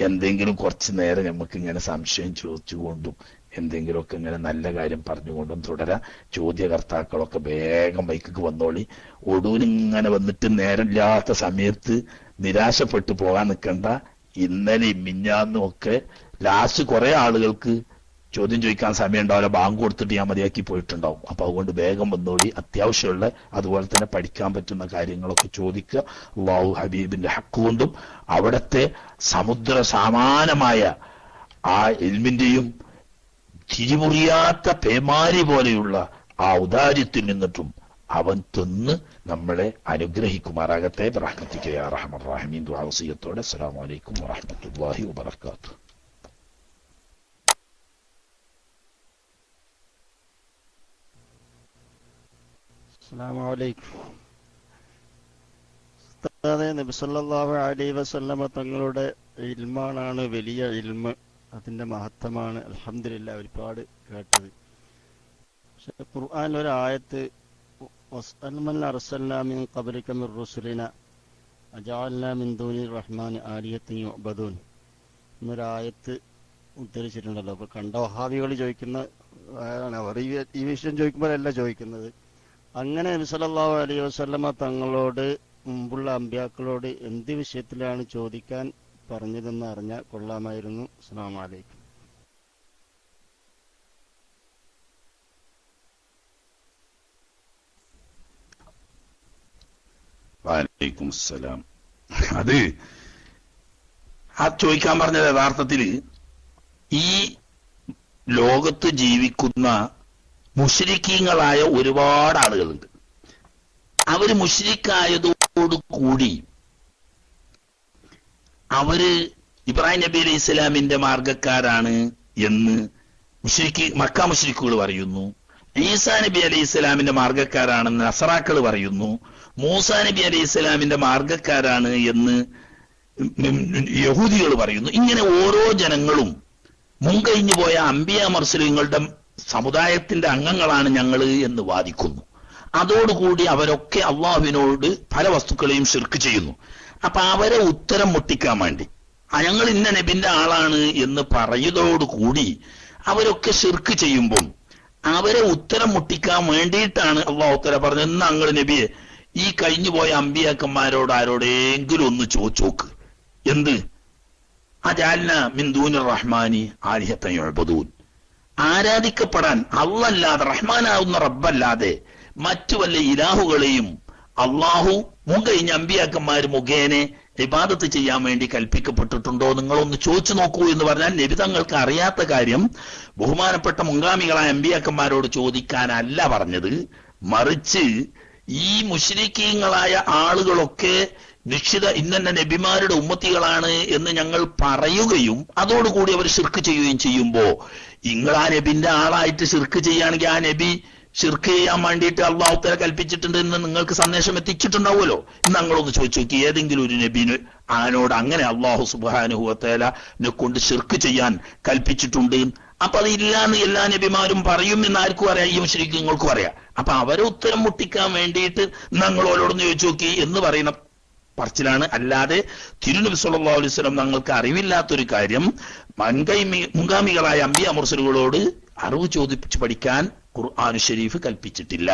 എന്തെങ്കിലും കുറച്ചു നേരം നമുക്ക് ഇങ്ങനെ സംശയം ചോദിച്ചുകൊണ്ടും എന്തെങ്കിലുമൊക്കെ ഇങ്ങനെ നല്ല കാര്യം പറഞ്ഞുകൊണ്ടും തുടരാം. ചോദ്യകർത്താക്കളൊക്കെ വേഗം മൈക്ക് വന്നോളി. ഒടുവിനിങ്ങനെ വന്നിട്ട് നേരമില്ലാത്ത സമയത്ത് നിരാശപ്പെട്ടു പോകാൻ നിൽക്കണ്ട. ഇന്നലെയും മിഞ്ഞാന്നും ഒക്കെ ലാസ്റ്റ് കുറെ ആളുകൾക്ക് ചോദ്യം ചോദിക്കാൻ സമയം ഉണ്ടാവില്ല, ബാങ്ക് കൊടുത്തിട്ട് ഞാൻ മതിയാക്കി പോയിട്ടുണ്ടാവും. അപ്പൊ അതുകൊണ്ട് വേഗം വന്നോളി. അത്യാവശ്യമുള്ള അതുപോലെ തന്നെ പഠിക്കാൻ പറ്റുന്ന കാര്യങ്ങളൊക്കെ ചോദിക്കുക. അല്ലാഹു ഹബീബിന്റെ ഹക്ക് കൊണ്ടും അവിടത്തെ സമുദ്ര സമാനമായ ആ ഇൽമിന്റെയും തിരിമുറിയാത്ത പേമാരി പോലെയുള്ള ആ ഔദാര്യത്തിൽ നിന്നിട്ടും അവൻ തിന്ന് നമ്മളെ അനുഗ്രഹിക്കുമാറാകട്ടെ. റഹ്മത്തിക യാ അർഹമർ റഹീമീൻ. ദുആ വസിയത്തോടെ അസ്സലാമു അലൈക്കും വറഹ്മത്തുള്ളാഹി വബറകാതുഹു. അസ്സലാമു അലൈക്കും. ഉസ്താദേ, നബി സല്ലല്ലാഹു അലൈഹി വസല്ലമ തങ്ങളുടെ ഇൽമാണ് വലിയ ഇൽമ്. അതിൻ്റെ മഹത്വമാണ് അൽഹംദുലില്ലാഹ് ഒരുപാട് കേട്ടത്. പക്ഷെ ഖുർആനിൽ ഒരായത്ത് വസ്അൽമൻ അർസൽനാ മിൻ ഖബ്ലിക മിർ റുസുലിന അജഅൽനാ മിൻ ദൂനിർ റഹ്മാനി ആലിഹത്തൻ യുഅബദൂൻ എന്നൊരായത്ത് ഉദ്ധരിച്ചിട്ടുണ്ടല്ലോ. അപ്പോൾ കണ്ട വഹാബികൾ ചോദിക്കുന്ന അവർ ഈ വിഷയം ചോദിക്കുമ്പോഴല്ല ചോദിക്കുന്നത്. അങ്ങനെ നബി സല്ലല്ലാഹു അലൈഹി വസല്ലമ തങ്ങളോട് മുമ്പുള്ള അമ്പിയാക്കളോട് എന്ത് വിഷയത്തിലാണ് ചോദിക്കാൻ പറഞ്ഞതെന്ന് അറിഞ്ഞാൽ കൊള്ളാമായിരുന്നു. അസ്സലാമു അലൈക്കും. വലൈക്കും അസ്സലാം. അത് ആ ചോദിക്കാൻ പറഞ്ഞത് യഥാർത്ഥത്തിൽ ഈ ലോകത്ത് ജീവിക്കുന്ന മുശ്രിക്കീങ്ങളായ ഒരുപാട് ആളുകളുണ്ട്. അവര് മുശ്രിക്കായതോടുകൂടി അവര് ഇബ്രാഹിം നബി അലൈഹി ഇസ്ലാമിന്റെ മാർഗക്കാരാണ് എന്ന് മക്ക മുശ്രിക്കുകൾ പറയുന്നു. ഈസാ നബി അലൈഹി ഇസ്ലാമിന്റെ മാർഗക്കാരാണെന്ന് നസറാക്കൾ പറയുന്നു. മൂസാ നബി അലൈഹി ഇസ്ലാമിന്റെ മാർഗക്കാരാണ് എന്ന് യഹൂദികൾ പറയുന്നു. ഇങ്ങനെ ഓരോ ജനങ്ങളും മുൻകഴിഞ്ഞു പോയ അമ്പിയ മുർസലീങ്ങളുടെ സമുദായത്തിന്റെ അംഗങ്ങളാണ് ഞങ്ങൾ എന്ന് വാദിക്കുന്നു. അതോടുകൂടി അവരൊക്കെ അള്ളാഹുവിനോട് പല വസ്തുക്കളെയും ശിർക്ക് ചെയ്യുന്നു. അപ്പൊ അവരെ ഉത്തരം മുട്ടിക്കാൻ വേണ്ടി ഞങ്ങൾ ഇന്ന നബിന്റെ ആളാണ് എന്ന് പറയുന്നതോടുകൂടി അവരൊക്കെ ശിർക്ക് ചെയ്യുമ്പം അവരെ ഉത്തരം മുട്ടിക്കാൻ വേണ്ടിയിട്ടാണ് അള്ളാഹു തആല പറഞ്ഞത്, ഞങ്ങൾ നബിയെ ഈ കഴിഞ്ഞു പോയ അമ്പിയാക്കന്മാരോട് ആരോടെങ്കിലും ഒന്ന് ചോദിച്ചോക്ക്. എന്ത്? അജഅൽനാ മിൻ ദൂനിർ റഹ്മാനി ആലിഹത്തൻ യുഅബദൂൻ, ആരാധിക്കപ്പെടാൻ അല്ലാതെ റഹ്മാനാവുന്ന റബ്ബല്ലാതെ മറ്റു വല്ല ഇലാഹുകളെയും അള്ളാഹു മുൻകഴിഞ്ഞ അമ്പിയാക്കന്മാർ മുഖേന ഇബാദത്ത് ചെയ്യാൻ വേണ്ടി കൽപ്പിക്കപ്പെട്ടിട്ടുണ്ടോ? നിങ്ങളൊന്ന് ചോദിച്ചു നോക്കൂ എന്ന് പറഞ്ഞാൽ നബി തങ്ങൾക്ക് അറിയാത്ത കാര്യം ബഹുമാനപ്പെട്ട മുൻഗാമികളായ അമ്പിയാക്കന്മാരോട് ചോദിക്കാനല്ല പറഞ്ഞത്. മറിച്ച് ഈ മുശ്രിക്കീങ്ങളായ ആളുകളൊക്കെ നിശ്ചിത ഇന്ന നബിമാരുടെ ഉമ്മത്തികളാണ് എന്ന് ഞങ്ങൾ പറയുകയും അതോടുകൂടി അവർ ശിർക്ക് ചെയ്യുകയും ചെയ്യുമ്പോ നിങ്ങൾ ആ നബിന്റെ ആളായിട്ട് ശിർക്ക് ചെയ്യുകയാണെങ്കിൽ ആ നബി ശിർക്ക് ചെയ്യാൻ വേണ്ടിയിട്ട് അള്ളാഹു തആല കൽപ്പിച്ചിട്ടുണ്ട് എന്ന് നിങ്ങൾക്ക് സന്ദേശം എത്തിച്ചിട്ടുണ്ടാവുമല്ലോ. ഞങ്ങളൊന്ന് ചോദിച്ചു നോക്കി, ഏതെങ്കിലും ഒരു നബിന് ആനോട് അങ്ങനെ അള്ളാഹു സുബ്ഹാനഹു വ തആലനെ കൊണ്ട് ശിർക്ക് ചെയ്യാൻ കൽപ്പിച്ചിട്ടുണ്ട്? അപ്പൊ അത് ഇല്ലാന്ന് എല്ലാ നബിമാരും പറയും എന്ന് ആർക്കും അറിയാം, ഈ മുശ്രിക്കീങ്ങൾക്കും അറിയാം. അപ്പൊ അവരെ ഉത്തരം മുട്ടിക്കാൻ വേണ്ടിയിട്ട് ഞങ്ങളോടൊന്ന് ചോദിച്ചു നോക്കി എന്ന് പറയുന്ന പറച്ചിലാണ്. അല്ലാതെ തിരുനബി സല്ലല്ലാഹു അലൈഹി വസല്ലം ഞങ്ങൾക്ക് അറിവില്ലാത്തൊരു കാര്യം മുൻഗാമികളായ അമ്പിയ മുർസലുകളോട് അറിവ് ചോദിപ്പിച്ച് പഠിക്കാൻ ഖുർആൻ ഷരീഫ് കൽപ്പിച്ചിട്ടില്ല.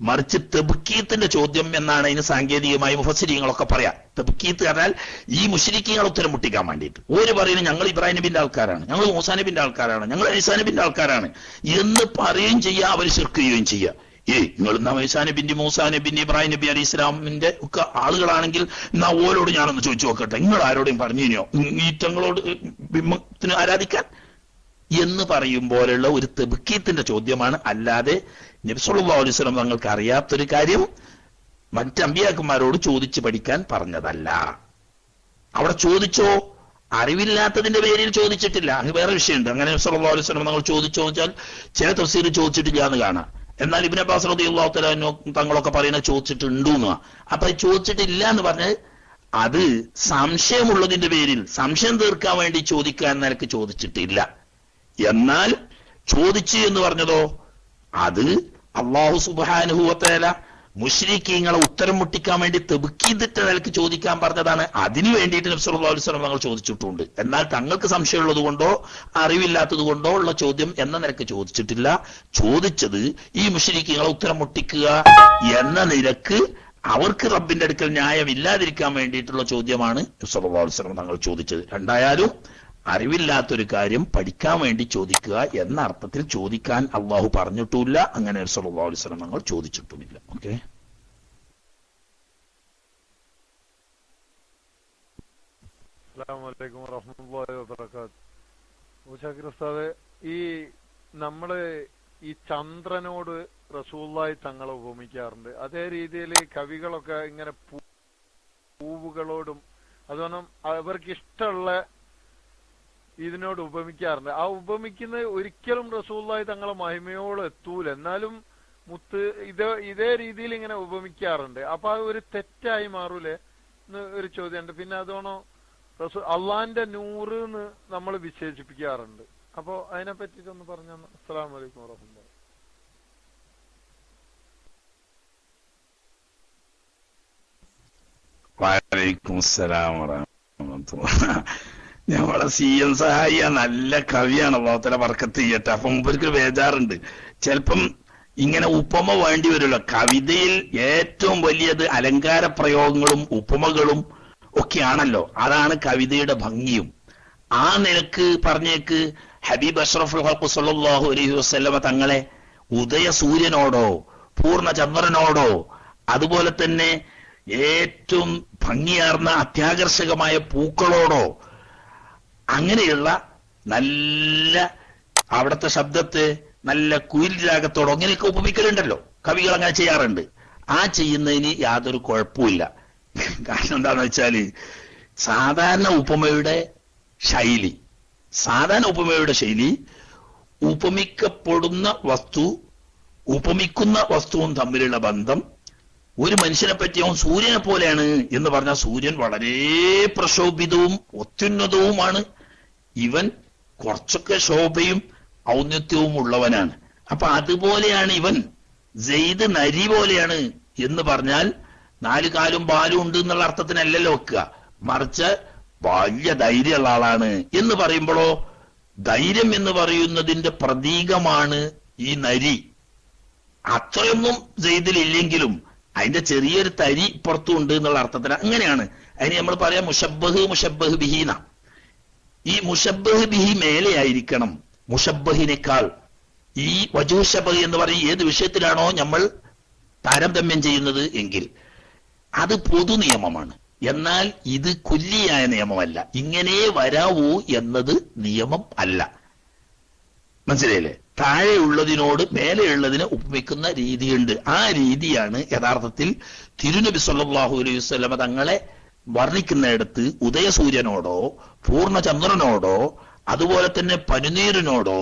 മറിച്ച് തബ്കീത്തിന്റെ ചോദ്യം എന്നാണ് അതിന് സാങ്കേതികമായി മുഫസ്സിരീങ്ങളൊക്കെ പറയാം. തബ്കീത്ത് പറഞ്ഞാൽ ഈ മുശ്രിക്കീങ്ങളെ ഉത്തരം മുട്ടിക്കാൻ വേണ്ടിയിട്ട് ഒരു പറയുന്നത് ഞങ്ങൾ ഇബ്രാഹിം നബിന്റെ ആൾക്കാരാണ്, ഞങ്ങൾ മൂസാ നബിന്റെ ആൾക്കാരാണ്, ഞങ്ങൾ ഈസാ നബിന്റെ ആൾക്കാരാണ് എന്ന് പറയുകയും ചെയ്യുക, അവർ ശിർക്ക് ചെയ്യുകയും ചെയ്യുക. നിങ്ങൾ എന്നാ ഈസാ നബിന്റെ മൂസാ നബിന്റെ ഇബ്രാഹിം നബി അലൈഹി ഇസ്ലാമിന്റെ ഒക്കെ ആളുകളാണെങ്കിൽ എന്നാ ഓരോട് ഞാനൊന്ന് ചോദിച്ചു നോക്കട്ടെ, നിങ്ങൾ ആരോടെയും പറഞ്ഞിനോ ഈറ്റങ്ങളോട് ബിംബത്തിന് ആരാധിക്കാൻ എന്ന് പറയും പോലുള്ള ഒരു തബ്കീത്തിന്റെ ചോദ്യമാണ്. അല്ലാതെ നബി സല്ലല്ലാഹു അലൈഹി വസല്ലം തങ്ങൾക്ക് അറിയാത്തൊരു കാര്യം മറ്റ് അമ്പിയാക്കന്മാരോട് ചോദിച്ചു പഠിക്കാൻ പറഞ്ഞതല്ല. അവിടെ ചോദിച്ചോ? അറിവില്ലാത്തതിന്റെ പേരിൽ ചോദിച്ചിട്ടില്ല, അത് വേറെ വിഷയമുണ്ട്. അങ്ങനെ നബി സല്ലല്ലാഹു അലൈഹി വസല്ലം തങ്ങൾ ചോദിച്ചോ വെച്ചാൽ ചില തഫ്സീർ ചോദിച്ചിട്ടില്ല എന്ന് കാണാം. എന്നാൽ ഇബ്നു അബ്ബാസ് റളിയല്ലാഹു തആല അൻഹു തങ്ങളൊക്കെ പറയുന്നത് ചോദിച്ചിട്ടുണ്ട് എന്നാ. അപ്പൊ ചോദിച്ചിട്ടില്ല എന്ന് പറഞ്ഞാൽ അത് സംശയമുള്ളതിന്റെ പേരിൽ സംശയം തീർക്കാൻ വേണ്ടി ചോദിക്കാൻ നിനക്ക് ചോദിച്ചിട്ടില്ല. എന്നാൽ ചോദിച്ചു എന്ന് പറഞ്ഞതോ അത് അല്ലാഹു സുബ്ഹാനഹു വ തആല മുശ്രിക്കീങ്ങളെ ഉത്തരം മുട്ടിക്കാൻ വേണ്ടി തബ്കീദിന്റെ നിലക്ക് ചോദിക്കാൻ പറഞ്ഞതാണ്. അതിനു വേണ്ടിയിട്ട് നബി സല്ലല്ലാഹു അലൈഹി വസല്ലം തങ്ങൾ ചോദിച്ചിട്ടുണ്ട്. എന്നാൽ തങ്ങൾക്ക് സംശയമുള്ളത് കൊണ്ടോ അറിവില്ലാത്തത് കൊണ്ടോ ഉള്ള ചോദ്യം എന്ന നിലക്ക് ചോദിച്ചിട്ടില്ല. ചോദിച്ചത് ഈ മുശ്രിക്കീങ്ങളെ ഉത്തരം മുട്ടിക്കുക എന്ന നിലക്ക് അവർക്ക് റബ്ബിന്റെ അടുക്കൽ ന്യായമില്ലാതിരിക്കാൻ വേണ്ടിയിട്ടുള്ള ചോദ്യമാണ് നബി സല്ലല്ലാഹു അലൈഹി വസല്ലം തങ്ങൾ ചോദിച്ചത്. രണ്ടായാലും അറിവില്ലാത്തൊരു കാര്യം പഠിക്കാൻ വേണ്ടി ചോദിക്കുക എന്ന അർത്ഥത്തിൽ ചോദിക്കാൻ അള്ളാഹു പറഞ്ഞിട്ടുമില്ല, അങ്ങനെ സല്ലല്ലാഹു അലൈഹി വസല്ലം തങ്ങൾ ചോദിച്ചിട്ടുമില്ല. ഓക്കെ, അസ്സലാമു അലൈക്കും വറഹ്മത്തുള്ളാഹി വബറകാതുഹു. മുശാക്കിർ ഉസ്താദ്, ഈ നമ്മള് ഈ ചന്ദ്രനോട് റസൂലുള്ളാഹി തങ്ങളെ ഉപമിക്കാറുണ്ട്. അതേ രീതിയിൽ കവികളൊക്കെ ഇങ്ങനെ പൂവുകളോടും അതുകൊണ്ട് അവർക്ക് ഇഷ്ടമുള്ള ഇതിനോട് ഉപമിക്കാറുണ്ട്. ആ ഉപമിക്കുന്നത് ഒരിക്കലും റസൂലുള്ളാഹി തങ്ങളെ മഹിമയോട് എത്തൂല, എന്നാലും ഇതേ രീതിയിൽ ഇങ്ങനെ ഉപമിക്കാറുണ്ട്. അപ്പൊ അത് ഒരു തെറ്റായി മാറൂലേ എന്ന് ഒരു ചോദ്യമുണ്ട്. പിന്നെ അതോണോ അള്ളാന്റെ നൂറ് എന്ന് നമ്മൾ വിശേഷിപ്പിക്കാറുണ്ട്. അപ്പോ അതിനെ പറ്റിട്ടൊന്ന് പറഞ്ഞു. അസ്സലാമു അലൈക്കും വറഹ്മത്തുള്ളാഹി. വലൈക്കും അസ്സലാം വറഹ്മത്തുള്ളാഹി. ഞമ്മളെ CM സഹായിയ നല്ല കവിയാണ്, അല്ലാഹുതആല ബർക്കത്ത് ചെയ്യട്ടെ. അപ്പൊ മുമ്പൊരു ബേജാറുണ്ട്, ചിലപ്പം ഇങ്ങനെ ഉപമ വേണ്ടി വരുമല്ലോ. കവിതയിൽ ഏറ്റവും വലിയത് അലങ്കാര പ്രയോഗങ്ങളും ഉപമകളും ഒക്കെയാണല്ലോ. അതാണ് കവിതയുടെ ഭംഗിയും. ആ നിലക്ക് പറഞ്ഞേക്ക് ഹബീബ് അഷ്റഫുൽ ഖൽഖ് സ്വല്ലല്ലാഹു അലൈഹി വസല്ലമ തങ്ങളെ ഉദയ സൂര്യനോടോ പൂർണ്ണ ചന്ദ്രനോടോ അതുപോലെ തന്നെ ഏറ്റവും ഭംഗിയാർന്ന അത്യാകർഷകമായ പൂക്കളോടോ അങ്ങനെയുള്ള നല്ല അവിടുത്തെ ശബ്ദത്തെ നല്ല കുയിൽ രാഗത്തോടോ അങ്ങനെയൊക്കെ ഉപമിക്കലുണ്ടല്ലോ. കവികൾ അങ്ങനെ ചെയ്യാറുണ്ട്. ആ ചെയ്യുന്നതിന് യാതൊരു കുഴപ്പമില്ല. കാരണം എന്താന്ന് വെച്ചാല് സാധാരണ ഉപമയുടെ ശൈലി ഉപമിക്കപ്പെടുന്ന വസ്തു ഉപമിക്കുന്ന വസ്തുവും തമ്മിലുള്ള ബന്ധം. ഒരു മനുഷ്യനെ പറ്റി അവൻ സൂര്യനെ പോലെയാണ് എന്ന് പറഞ്ഞാൽ സൂര്യൻ വളരെ പ്രശോഭിതവും അത്യുന്നതവുമാണ്. ഇവൻ കുറച്ചൊക്കെ ശോഭയും ഔന്നത്യവും ഉള്ളവനാണ്. അപ്പൊ അതുപോലെയാണ് ഇവൻ. സെയ്ദ് നരി പോലെയാണ് എന്ന് പറഞ്ഞാൽ 4 കാലും പാലും ഉണ്ട് എന്നുള്ള അർത്ഥത്തിനല്ലല്ലോ വെക്കുക, മറിച്ച് വലിയ ധൈര്യമുള്ള ആളാണ് എന്ന് പറയുമ്പോഴോ ധൈര്യം എന്ന് പറയുന്നതിന്റെ പ്രതീകമാണ് ഈ നരി. അത്രയൊന്നും സെയ്ദിലില്ലെങ്കിലും അതിന്റെ ചെറിയൊരു തരി പുറത്തുണ്ട് എന്നുള്ള അർത്ഥത്തിന് അങ്ങനെയാണ്. അതിന് നമ്മൾ പറയാം മുഷബ്ബഹ് ബിഹീന. ഈ മുഷബ്ബഹ് ബിഹി മേലെയായിരിക്കണം മുഷബ്ബഹിനേക്കാൾ. ഈ വജൂഷബഹ് എന്ന് പറയും ഏത് വിഷയത്തിലാണോ നമ്മൾ താരതമ്യം ചെയ്യുന്നത് എങ്കിൽ അത് പൊതു നിയമമാണ്. എന്നാൽ ഇത് കുല്ലിയായ നിയമമല്ല. ഇങ്ങനെ വരാവൂ എന്നത് നിയമം അല്ല. മനസ്സിലായില്ലേ? താഴെയുള്ളതിനോട് മേലെയുള്ളതിനെ ഉപമിക്കുന്ന രീതിയുണ്ട്. ആ രീതിയാണ് യഥാർത്ഥത്തിൽ തിരുനബി സല്ലല്ലാഹു അലൈഹി വസല്ലമ തങ്ങളെ വർണ്ണിക്കുന്നിടത്ത് ഉദയസൂര്യനോടോ പൂർണ്ണചന്ദ്രനോടോ അതുപോലെ തന്നെ പനിനീരിനോടോ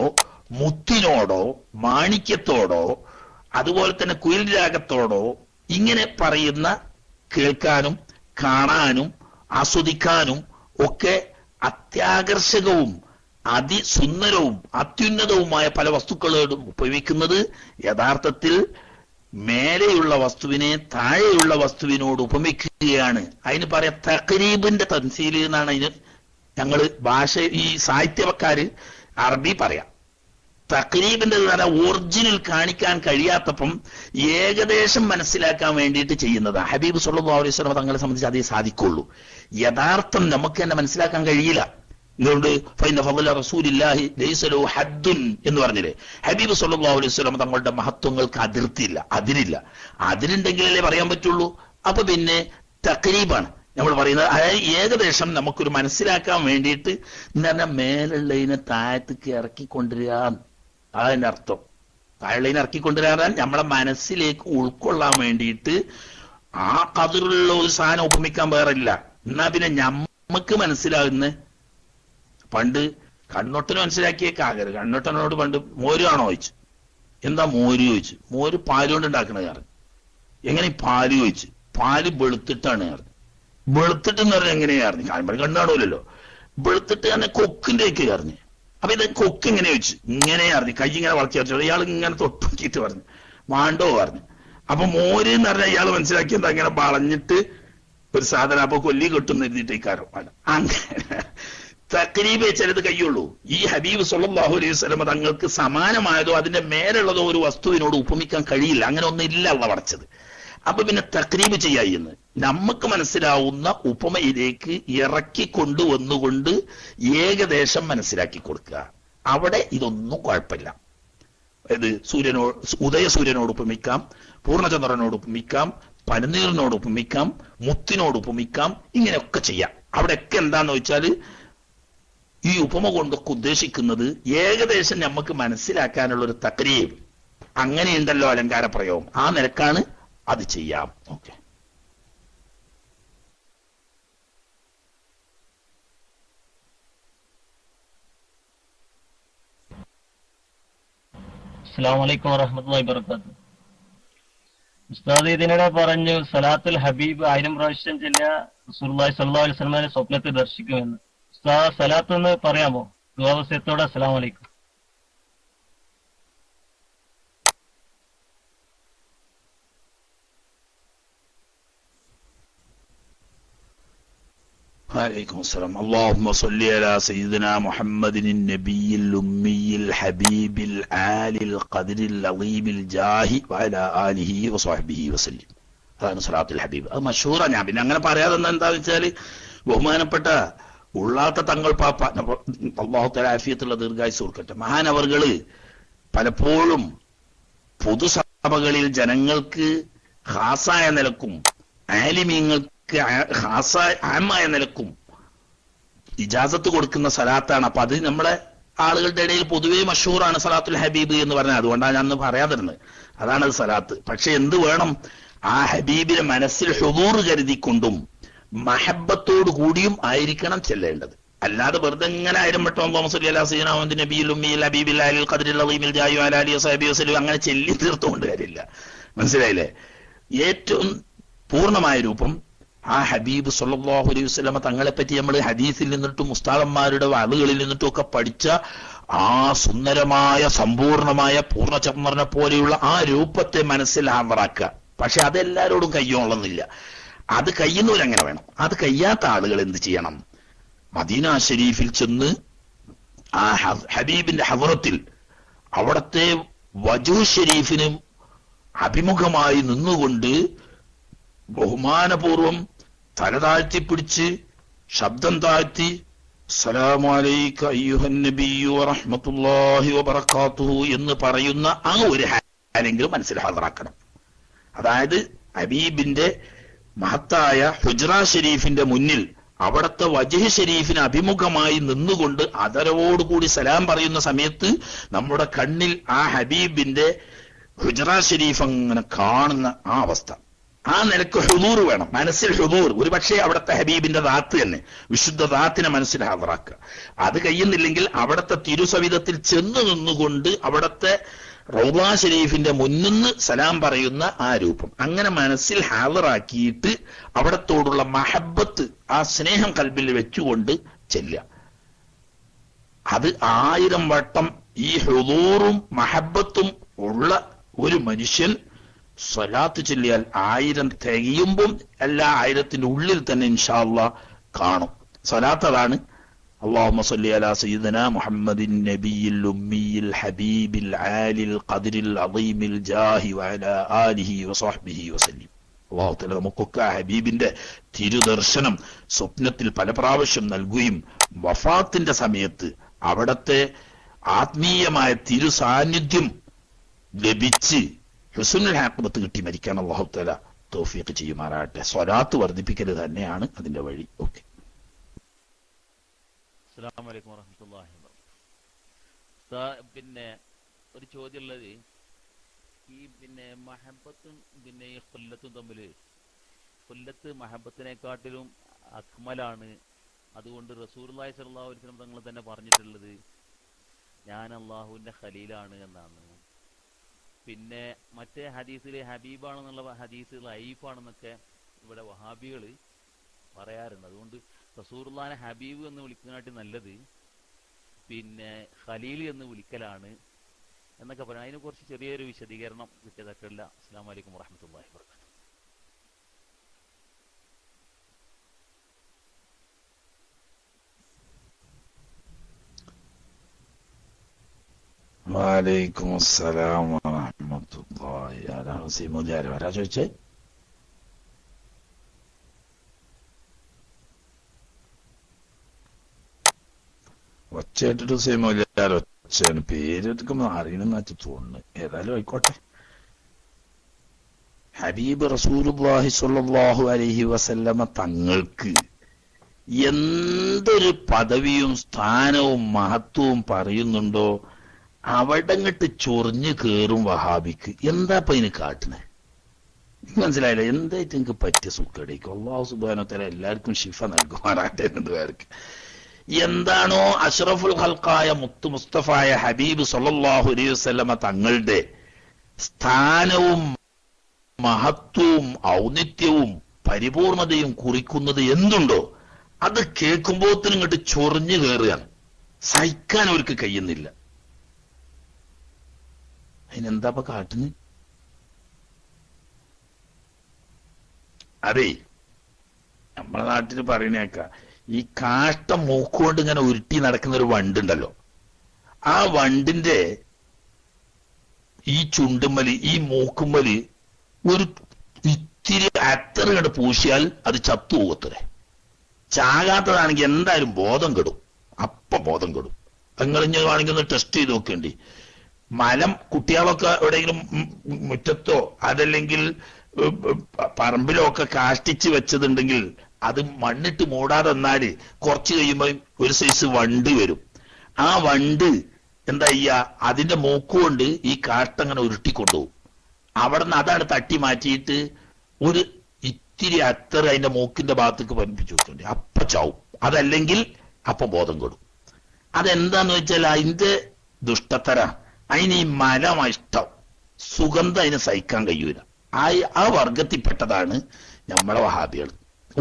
മുത്തിനോടോ മാണിക്യത്തോടോ അതുപോലെ തന്നെ കുയിൽ രാഗത്തോടോ ഇങ്ങനെ പറയുന്ന കേൾക്കാനും കാണാനും ആസ്വദിക്കാനും ഒക്കെ അത്യാകർഷകവും അതിസുന്ദരവും അത്യുന്നതവുമായ പല വസ്തുക്കളോടും ഉപയോഗിക്കുന്നത് യഥാർത്ഥത്തിൽ മേലെയുള്ള വസ്തുവിനെ താഴെയുള്ള വസ്തുവിനോട് ഉപമിക്കുകയാണ്. അതിന് പറയാം തഖരീബിന്റെ തൻസീൽ എന്നാണ് അതിന് ഞങ്ങള് ഈ സാഹിത്യക്കാര് അറബി പറയാം. തഖരീബിന്റെ ഒറിജിനൽ കാണിക്കാൻ കഴിയാത്തപ്പം ഏകദേശം മനസ്സിലാക്കാൻ വേണ്ടിയിട്ട് ചെയ്യുന്നതാണ്. ഹബീബ് സല്ലല്ലാഹു അലൈഹി വസല്ലം തങ്ങളെ സംബന്ധിച്ച് അതേ സാധിക്കുള്ളൂ. യഥാർത്ഥം നമുക്ക് തന്നെ മനസ്സിലാക്കാൻ കഴിയില്ല. ഇതുകൊണ്ട് ഫൈന ഫളല റസൂലില്ലാഹി ലൈസ ലഹു ഹദ്ദുൻ എന്ന് പറഞ്ഞില്ലേ. ഹബീബ് സല്ലല്ലാഹു അലൈഹി വസല്ലം തങ്ങളുടെ മഹത്വങ്ങൾക്ക് അതിർത്തിയില്ല, അതിരില്ല. അതിരുണ്ടെങ്കിലല്ലേ പറയാൻ പറ്റുള്ളൂ. അപ്പൊ പിന്നെ തഖരീബാണ് നമ്മൾ പറയുന്നത്. അതായത് ഏകദേശം നമുക്കൊരു മനസ്സിലാക്കാൻ വേണ്ടിയിട്ട് എന്ന് പറഞ്ഞാൽ മേലുള്ളതിനെ താഴത്തേക്ക് ഇറക്കിക്കൊണ്ടുവരിക. അതിന്റെ അർത്ഥം താഴെയുള്ളതിനെ ഇറക്കിക്കൊണ്ടുവരാൻ നമ്മളെ മനസ്സിലേക്ക് ഉൾക്കൊള്ളാൻ വേണ്ടിയിട്ട് ആ കതിറുള്ള ഒരു സാധനം ഉപമിക്കാൻ വേറില്ല. എന്നാ പിന്നെ ഞമ്മക്ക് മനസ്സിലാകുന്ന പണ്ട് കണ്ണൊട്ടന് മനസ്സിലാക്കിയേക്കാകരുത്. കണ്ണൊട്ടനോട് പണ്ട് മോര് ആണോ ചോദിച്ചു. എന്താ മോര് ചോദിച്ചു. മോര് പാല് കൊണ്ട് ഉണ്ടാക്കണത് കാരണം. എങ്ങനെ പാല് ചോദിച്ചു. പാല് വെളുത്തിട്ടാണ് കാരണം. വെളുത്തിട്ടെന്ന് പറഞ്ഞാൽ എങ്ങനെയായിരുന്നു. കാണുമ്പോൾ കണ്ണാണൂലല്ലോ. വെളുത്തിട്ട് തന്നെ കൊക്കിന്റെ ഒക്കെ പറഞ്ഞു. അപ്പൊ ഇത് കൊക്ക് എങ്ങനെ ചോദിച്ചു. ഇങ്ങനെയായിരുന്നു. കൈ ഇങ്ങനെ വളർത്തി വെച്ചു. ഇയാൾ ഇങ്ങനെ തൊട്ടുക്കിട്ട് പറഞ്ഞു മാണ്ടോ പറഞ്ഞു. അപ്പൊ മോര് എന്ന് പറഞ്ഞാൽ ഇയാൾ മനസ്സിലാക്കി എന്താ ഇങ്ങനെ വളഞ്ഞിട്ട് ഒരു സാധനം അപ്പൊ കൊല്ലി കെട്ടുന്ന എഴുതിയിട്ടേക്കാരോ. അങ്ങനെ തഖരീബേ ചിലത് കഴിയുള്ളൂ. ഈ ഹബീബ് സല്ലല്ലാഹു അലൈഹി വസല്ലം തങ്ങൾക്ക് സമാനമായതോ അതിന്റെ മേലുള്ളതോ ഒരു വസ്തുവിനോട് ഉപമിക്കാൻ കഴിയില്ല. അങ്ങനെ ഒന്നില്ല അള്ള പടച്ചത്. അപ്പൊ പിന്നെ തഖരീബ് ചെയ്യാന്ന് നമുക്ക് മനസ്സിലാവുന്ന ഉപമയിലേക്ക് ഇറക്കി കൊണ്ടുവന്നുകൊണ്ട് ഏകദേശം മനസ്സിലാക്കി കൊടുക്കുക. അവിടെ ഇതൊന്നും കുഴപ്പമില്ല. ഇത് ഉദയസൂര്യനോട് ഉപമിക്കാം, പൂർണ്ണചന്ദ്രനോട് ഉപമിക്കാം, പനിനീറിനോട് ഉപമിക്കാം, മുത്തിനോട് ഉപമിക്കാം. ഇങ്ങനെയൊക്കെ ചെയ്യാം. അവിടെയൊക്കെ എന്താന്ന് വെച്ചാൽ ഈ ഉപമ കൊണ്ടൊക്കെ ഉദ്ദേശിക്കുന്നത് ഏകദേശം നമുക്ക് മനസ്സിലാക്കാനുള്ള ഒരു തഖരീബ്. അങ്ങനെയുണ്ടല്ലോ അലങ്കാര പ്രയോഗം. ആ നിലക്കാണ് അത് ചെയ്യാം. ഓക്കെ. അസ്സലാമു അലൈക്കും വറഹ്മത്തുള്ളാഹി വബറകാതുഹു. ഉസ്താദ് ഇതിനിടെ പറഞ്ഞു സലാത്തുൽ ഹബീബ് 1000 പ്രാവശ്യം ചെല്ലുക റസൂലുള്ളാഹി സ്വല്ലല്ലാഹു അലൈഹി വസല്ലമയെ സ്വപ്നത്തിൽ ദർശിക്കുമെന്ന്. ഉസ്താദ് സലാത്ത് എന്ന് പറയാമോ? ദുആവസ്യത്തോടെ അസ്സലാമു അലൈക്കും. وعليكم السلام. اللهم صل على سيدنا محمد النبي الأمي الحبيب العالي القدر العظيم الجاه وعلى آله وصحبه وسلم. അതാണ് സ്വലാത്തുൽ ഹബീബ്. അത് മഷൂറാ. ഞാൻ പിന്നെ അങ്ങനെ പറയാതെ എന്താണെന്ന് വെച്ചാൽ ബഹുമാനപ്പെട്ട ഉള്ളാത്ത തങ്ങൾ പാപ്പ അല്ലാഹു തആല ആഫിയത്തുള്ള ദീർഘായുസ്സ് കൊടുക്കട്ടെ, മഹാനവർകള് പലപ്പോഴും പൊതുസഭകളിൽ ജനങ്ങൾക്ക് ഖാസായ നിലക്കും ആലിമീങ്ങൾക്ക് ആമായ നിലക്കും ഇജാസത്ത് കൊടുക്കുന്ന സലാത്താണ്. അപ്പൊ അത് നമ്മളെ ആളുകളുടെ ഇടയിൽ പൊതുവേ മഷൂറാണ് സലാത്തുൽ ഹബീബ് എന്ന് പറഞ്ഞാൽ. അതുകൊണ്ടാണ് ഞാൻ പറയാതിരുന്നത്. അതാണ് അത് സലാത്ത്. പക്ഷെ എന്ത് വേണം? ആ ഹബീബിനെ മനസ്സിൽ ഹുദൂർ കരുതിക്കൊണ്ടും മഹബത്തോടു കൂടിയും ആയിരിക്കണം ചെല്ലേണ്ടത്. അല്ലാതെ വെറുതെ ഇങ്ങനെ ആയിരം വട്ടം അല്ലാഹുമ്മ സ്വല്ലി അലാ സയ്യിദിനാ മുഹമ്മദിൻ നബിയിൽ ഉമ്മിയിൽ ഹബീബിൽ അലിൽ ഖദ്രിൽ അളീമിൽ ജായി വഅലാ ആലിഹി വസഹബിഹി വസല്ലം അങ്ങനെ ചെല്ലി തീർത്തുകൊണ്ട് കാര്യമില്ല. മനസ്സിലായില്ലേ? ഏറ്റവും പൂർണ്ണമായ രൂപം ആ ഹബീബ് സല്ലല്ലാഹു അലൈഹി വസല്ലമ തങ്ങളെ പറ്റി നമ്മൾ ഹദീസിൽ നിന്നിട്ടും ഉസ്താദന്മാരുടെ വാളുകളിൽ നിന്നിട്ടും ഒക്കെ പഠിച്ച ആ സുന്ദരമായ സമ്പൂർണമായ പൂർണ്ണചന്ദ്രനെ പോലെയുള്ള ആ രൂപത്തെ മനസ്സിൽ ഹാജറാക്കുക. പക്ഷെ അതെല്ലാരോടും കയ്യോളന്നില്ല. അത് കഴിയുന്നവരങ്ങനെ വേണം. അത് കഴിയാത്ത ആളുകൾ എന്ത് ചെയ്യണം? മദീന ഷരീഫിൽ ചെന്ന് ആ ഹബീബിന്റെ ഹദറത്തിൽ അവിടത്തെ വജൂഹ് ഷരീഫിനും അഭിമുഖമായി നിന്നുകൊണ്ട് ബഹുമാനപൂർവം തല താഴ്ത്തി പിടിച്ച് ശബ്ദം താഴ്ത്തി അസ്സലാമു അലൈക അയ്യുഹൻ നബിയ്യു വറഹ്മത്തുള്ളാഹി വബറകാതുഹു എന്ന് പറയുന്ന ആ ഒരു ഹാലെങ്കിലും മനസ്സിൽ ഹാജറാക്കണം. അതായത് ഹബീബിന്റെ മഹത്തായ ഹുജ്റ ഷരീഫിന്റെ മുന്നിൽ അവിടത്തെ വജ്ഹ് ഷരീഫിന് അഭിമുഖമായി നിന്നുകൊണ്ട് ആദരവോടുകൂടി സലാം പറയുന്ന സമയത്ത് നമ്മുടെ കണ്ണിൽ ആ ഹബീബിന്റെ ഹുജ്റ ഷരീഫ് അങ്ങനെ കാണുന്ന ആ അവസ്ഥ, ആ നിലക്ക് ഹുദൂർ വേണം. മനസ്സിൽ ഹുദൂർ. ഒരു പക്ഷേ അവിടുത്തെ ഹബീബിന്റെ ദാത്ത് തന്നെ, വിശുദ്ധ ദാത്തിനെ മനസ്സിൽ ഹാജറാക്കുക. അത് കഴിയുന്നില്ലെങ്കിൽ അവിടുത്തെ തിരുസവിധത്തിൽ ചെന്ന് നിന്നുകൊണ്ട് അവിടുത്തെ റൗള ഷരീഫിന്റെ മുന്നിന്ന് സലാം പറയുന്ന ആ രൂപം അങ്ങനെ മനസ്സിൽ ഹാജറാക്കിയിട്ട് അവിടത്തോടുള്ള മഹബത്ത്, ആ സ്നേഹം കൽബിൽ വെച്ചുകൊണ്ട് ചെല്ലുക. അത് 1000 വട്ടം ഈ ഹുദൂറും മഹബത്തും ഉള്ള ഒരു മനുഷ്യൻ സ്വലാത്ത് ചൊല്ലിയാൽ 1000 തികയുമ്പം എല്ലാ 1000ത്തിന്റെ ഉള്ളിൽ തന്നെ ഇൻഷാ അല്ലാഹ് കാണും. സ്വലാത്ത് അതാണ്. اللهم صل على سيدنا محمد النبي الأمي الحبيب العالي القدر العظيم الجاه وعلى آله وصحبه وسلم. അല്ലാഹു തആല നമുക്കൊക്കെ ആ ഹബീബിന്റെ തിരുദർശനം സ്വപ്നത്തിൽ പല പ്രാവശ്യം നൽകുകയും വഫാത്തിന്റെ സമയത്ത് അവിടത്തെ ആത്മീയമായ തിരു സാന്നിധ്യം ലഭിച്ച് ഹുസ്നുൽ ആഖിബത്ത് കിട്ടി മരിക്കാൻ അല്ലാഹു തആല തൗഫീഖ് ചെയ്യുമാറാകട്ടെ. സ്വലാത്ത് വർദ്ധിപ്പിക്കൽ തന്നെയാണ് അതിന്റെ വഴി. ഓക്കെ. അസ്സലാമു അലൈക്കും വറഹ്മത്തുള്ളാഹി വബറകാതുഹു. പിന്നെ ഒരു ചോദ്യമുള്ളത്, ഈ പിന്നെ മഹബത്തും പിന്നെ ഈ ഖുല്ലത്തും തമ്മിൽ, ഖുല്ലത്ത് മഹബത്തിനെക്കാട്ടിലും അക്മലാണ്. അതുകൊണ്ട് റസൂലുള്ളാഹി സ്വല്ലല്ലാഹു അലൈഹി വസല്ലം തങ്ങൾ തന്നെ പറഞ്ഞിട്ടുള്ളത് ഞാൻ അള്ളാഹുവിന്റെ ഖലീലാണ് എന്നാണ്. പിന്നെ മറ്റേ ഹദീസിൽ ഹബീബാണെന്നുള്ള ഹദീസ് ലൈഫാണെന്നൊക്കെ ഇവിടെ വഹാബികൾ പറയാറുണ്ട്. അതുകൊണ്ട് റസൂലുള്ളാഹിനെ ഹബീബ് എന്ന് വിളിക്കുന്നതിനായിട്ട് നല്ലത് പിന്നെ ഖലീൽ എന്ന് വിളിക്കലാണ് എന്നൊക്കെ പറയാം. അതിനെ കുറിച്ച് ചെറിയൊരു വിശദീകരണം കിട്ടിയതൊക്കെയില്ല. അസ്സലാമു അലൈക്കും വറഹ്മത്തുള്ളാഹി വബറകാതുഹു. വലൈക്കും അസ്സലാം വറഹ്മത്തുള്ളാഹി. ആരാ ഹുസൈൻ ആരാ ചോദിച്ചേ? ഒച്ചയായിട്ടിട്ട് ഹുസൈൻ മൗലിയാർ ഒച്ചയാണ്. പേരെടുക്കുമ്പോ അറിയണമെന്ന് വെച്ച് തോന്നുന്നു. ഏതായാലും ആയിക്കോട്ടെ. ഹബീബ് റസൂലുള്ളാഹി സ്വല്ലല്ലാഹു അലൈഹി വസല്ലമ തങ്ങൾക്ക് എന്തൊരു പദവിയും സ്ഥാനവും മഹത്വവും പറയുന്നുണ്ടോ അവിടെ അങ്ങോട്ട് ചൊറിഞ്ഞു കേറും വഹാബിക്ക്. എന്താ ഇപ്പൊ ഇതിന് കാട്ടണേ? മനസ്സിലായില്ല. എന്തായിട്ട് എനിക്ക് പറ്റിയ സുഖടിക്കും. അല്ലാഹു സുബ്ഹാനഹു വ തആല എല്ലാവർക്കും ശിഫ നൽകുമാറാകട്ടെ എന്നതുകാർക്ക്. എന്താണോ അഷ്റഫുൽ ഖൽഖായ മുത്തു മുസ്തഫായ ഹബീബ് സല്ലല്ലാഹു അലൈഹി വസല്ലമ തങ്ങളുടെ സ്ഥാനവും മഹത്വവും ഔന്നിത്യവും പരിപൂർണതയും കുറിക്കുന്നത് എന്തുണ്ടോ അത് കേൾക്കുമ്പോഴത്തേനും ഇങ്ങോട്ട് ചൊറിഞ്ഞു കയറുകയാണ്. സഹിക്കാൻ അവർക്ക് കഴിയുന്നില്ല. അതിനെന്താ കാട്ടുന്നു? അതെ, നമ്മളെ നാട്ടിൽ പറയുന്നേക്ക ഈ കാഷ്ടം മൂക്കുകൊണ്ട് ഇങ്ങനെ ഉരുട്ടി നടക്കുന്ന ഒരു വണ്ടുണ്ടല്ലോ, ആ വണ്ടിന്റെ ഈ ചുണ്ടുമ്മല് ഈ മൂക്കുമ്മല് ഒരു ഇത്തിരി അത്തറ് കണ്ട് പൂശിയാൽ അത് ചത്തുപോകത്തരെ. ചാകാത്തതാണെങ്കിൽ എന്തായാലും ബോധം കെടും, അപ്പൊ ബോധം കെടും. നിങ്ങളിഞ്ഞ വേണമെങ്കിൽ ഒന്ന് ടെസ്റ്റ് ചെയ്ത് നോക്കേണ്ടി. മലം കുട്ടികളൊക്കെ എവിടെയെങ്കിലും മുറ്റത്തോ അതല്ലെങ്കിൽ പറമ്പിലോ ഒക്കെ കാഷ്ടിച്ച് വെച്ചതുണ്ടെങ്കിൽ അത് മണ്ണിട്ട് മൂടാതെ വന്നാല് കുറച്ച് കഴിയുമ്പോൾ ഒരു സൈസ് വണ്ട് വരും. ആ വണ്ട് എന്താ ചെയ്യാ, അതിന്റെ മൂക്കുകൊണ്ട് ഈ കാഷ്ടങ്ങനെ ഉരുട്ടിക്കൊണ്ടുപോകും. അവിടെ നിന്ന് അതാണ് തട്ടി മാറ്റിയിട്ട് ഒരു ഇത്തിരി അത്തറ് അതിന്റെ മൂക്കിന്റെ ഭാഗത്തേക്ക് പതിപ്പിച്ചു വെക്കുന്നുണ്ട്, അപ്പൊ ചാവും. അതല്ലെങ്കിൽ അപ്പൊ ബോധം കൊടുക്കും. അതെന്താന്ന് വെച്ചാൽ അതിന്റെ ദുഷ്ടത്തര, അതിന് ഈ മലമ ഇഷ്ടം, സുഗന്ധം അതിന് സഹിക്കാൻ കഴിയൂല. ആ വർഗത്തിൽപ്പെട്ടതാണ് നമ്മളെ വഹാബികൾ.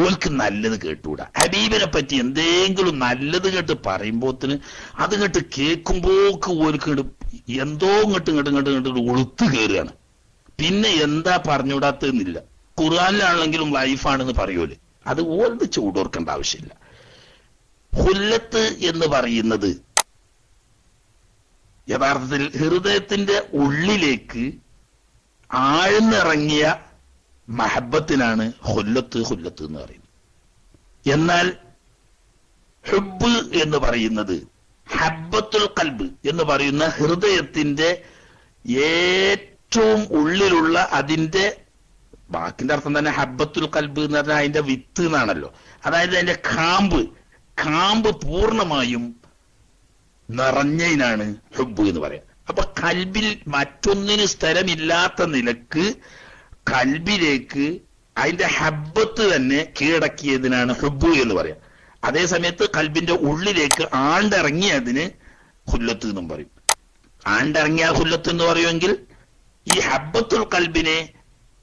ഓൽക്ക് നല്ലത് കേട്ടുകൂടാ. ഹബീബിനെ പറ്റി എന്തെങ്കിലും നല്ലത് കേട്ട് പറയുമ്പോത്തിന് അത് കേട്ട് കേൾക്കുമ്പോക്ക് ഓൽക്ക് എന്തോ ഇങ്ങോട്ട് ഉളുത്ത് കയറുകയാണ്. പിന്നെ എന്താ പറഞ്ഞുകൂടാത്തതെന്നില്ല. ഖുർആനിലാണെങ്കിലും ലൈഫാണെന്ന് പറയൂലേ, അത് ഓൽത് ചൂടോർക്കേണ്ട ആവശ്യമില്ല. ഹുല്ലത്ത് എന്ന് പറയുന്നത് യഥാർത്ഥത്തിൽ ഹൃദയത്തിന്റെ ഉള്ളിലേക്ക് ആഴ്ന്നിറങ്ങിയ മഹബത്തിനാണ് ഹുല്ലത്ത് എന്ന് പറയുന്നത്. എന്നാൽ ഹുബ്ബ് എന്ന് പറയുന്നത് ഹബ്ബത്തുൽ ഖൽബ് എന്ന് പറയുന്ന ഹൃദയത്തിന്റെ ഏറ്റവും ഉള്ളിലുള്ള അതിന്റെ വാക്കിന്റെ അർത്ഥം തന്നെ ഹബ്ബത്തുൽ ഖൽബ് എന്ന് പറഞ്ഞാൽ അതിന്റെ വിത്ത് എന്നാണല്ലോ. അതായത് അതിന്റെ കാമ്പ് പൂർണ്ണമായും നിറഞ്ഞതിനാണ് ഹുബ്ബ് എന്ന് പറയാം. അപ്പൊ കൽബിൽ മറ്റൊന്നിന് സ്ഥലമില്ലാത്ത നിലക്ക് കൽബിലേക്ക് അതിന്റെ ഹബ്ബത്ത് തന്നെ കീഴടക്കിയതിനാണ് ഹുബ്ബ് എന്ന് പറയാം. അതേ സമയത്ത് കൽബിന്റെ ഉള്ളിലേക്ക് ആണ്ടിറങ്ങിയതിന് ഹുല്ലത്ത് എന്നും പറയും. ആണ്ടിറങ്ങിയ ഹുല്ലത്ത് എന്ന് പറയുമെങ്കിൽ ഈ ഹബ്ബത്തുൽ കൽബിനെ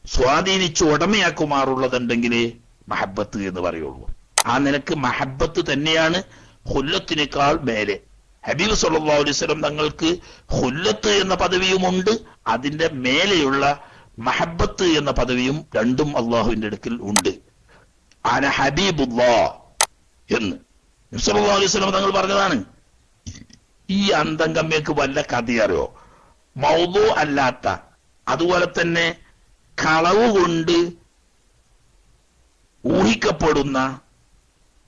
സ്വാധീനിച്ച് ഉടമയാക്കുമാറുള്ളതുണ്ടെങ്കിലേ മഹബത്ത് എന്ന് പറയുള്ളൂ. ആ നിലക്ക് മഹബത്ത് തന്നെയാണ് ഹുല്ലത്തിനേക്കാൾ മേലെ. ഹബീബ് സല്ലല്ലാഹു അലൈഹി വസല്ലം തങ്ങൾക്ക് ഹുല്ലത്ത് എന്ന പദവിയുമുണ്ട്, അതിന്റെ മേലെയുള്ള മഹബത്ത് എന്ന പദവിയും രണ്ടും അള്ളാഹുവിന്റെ അടുക്കൽ ഉണ്ട്. അന ഹബീബുല്ലാഹ് എന്ന് നബി സല്ലല്ലാഹു അലൈഹി വസല്ലം തങ്ങൾ പറഞ്ഞതാണ്. ഈ അന്തംഗമ്മയ്ക്ക് വല്ല കഥയറിയോ? മൗദൂ അല്ലാത്ത, അതുപോലെ തന്നെ കളവ് കൊണ്ട് ഊഹിക്കപ്പെടുന്ന,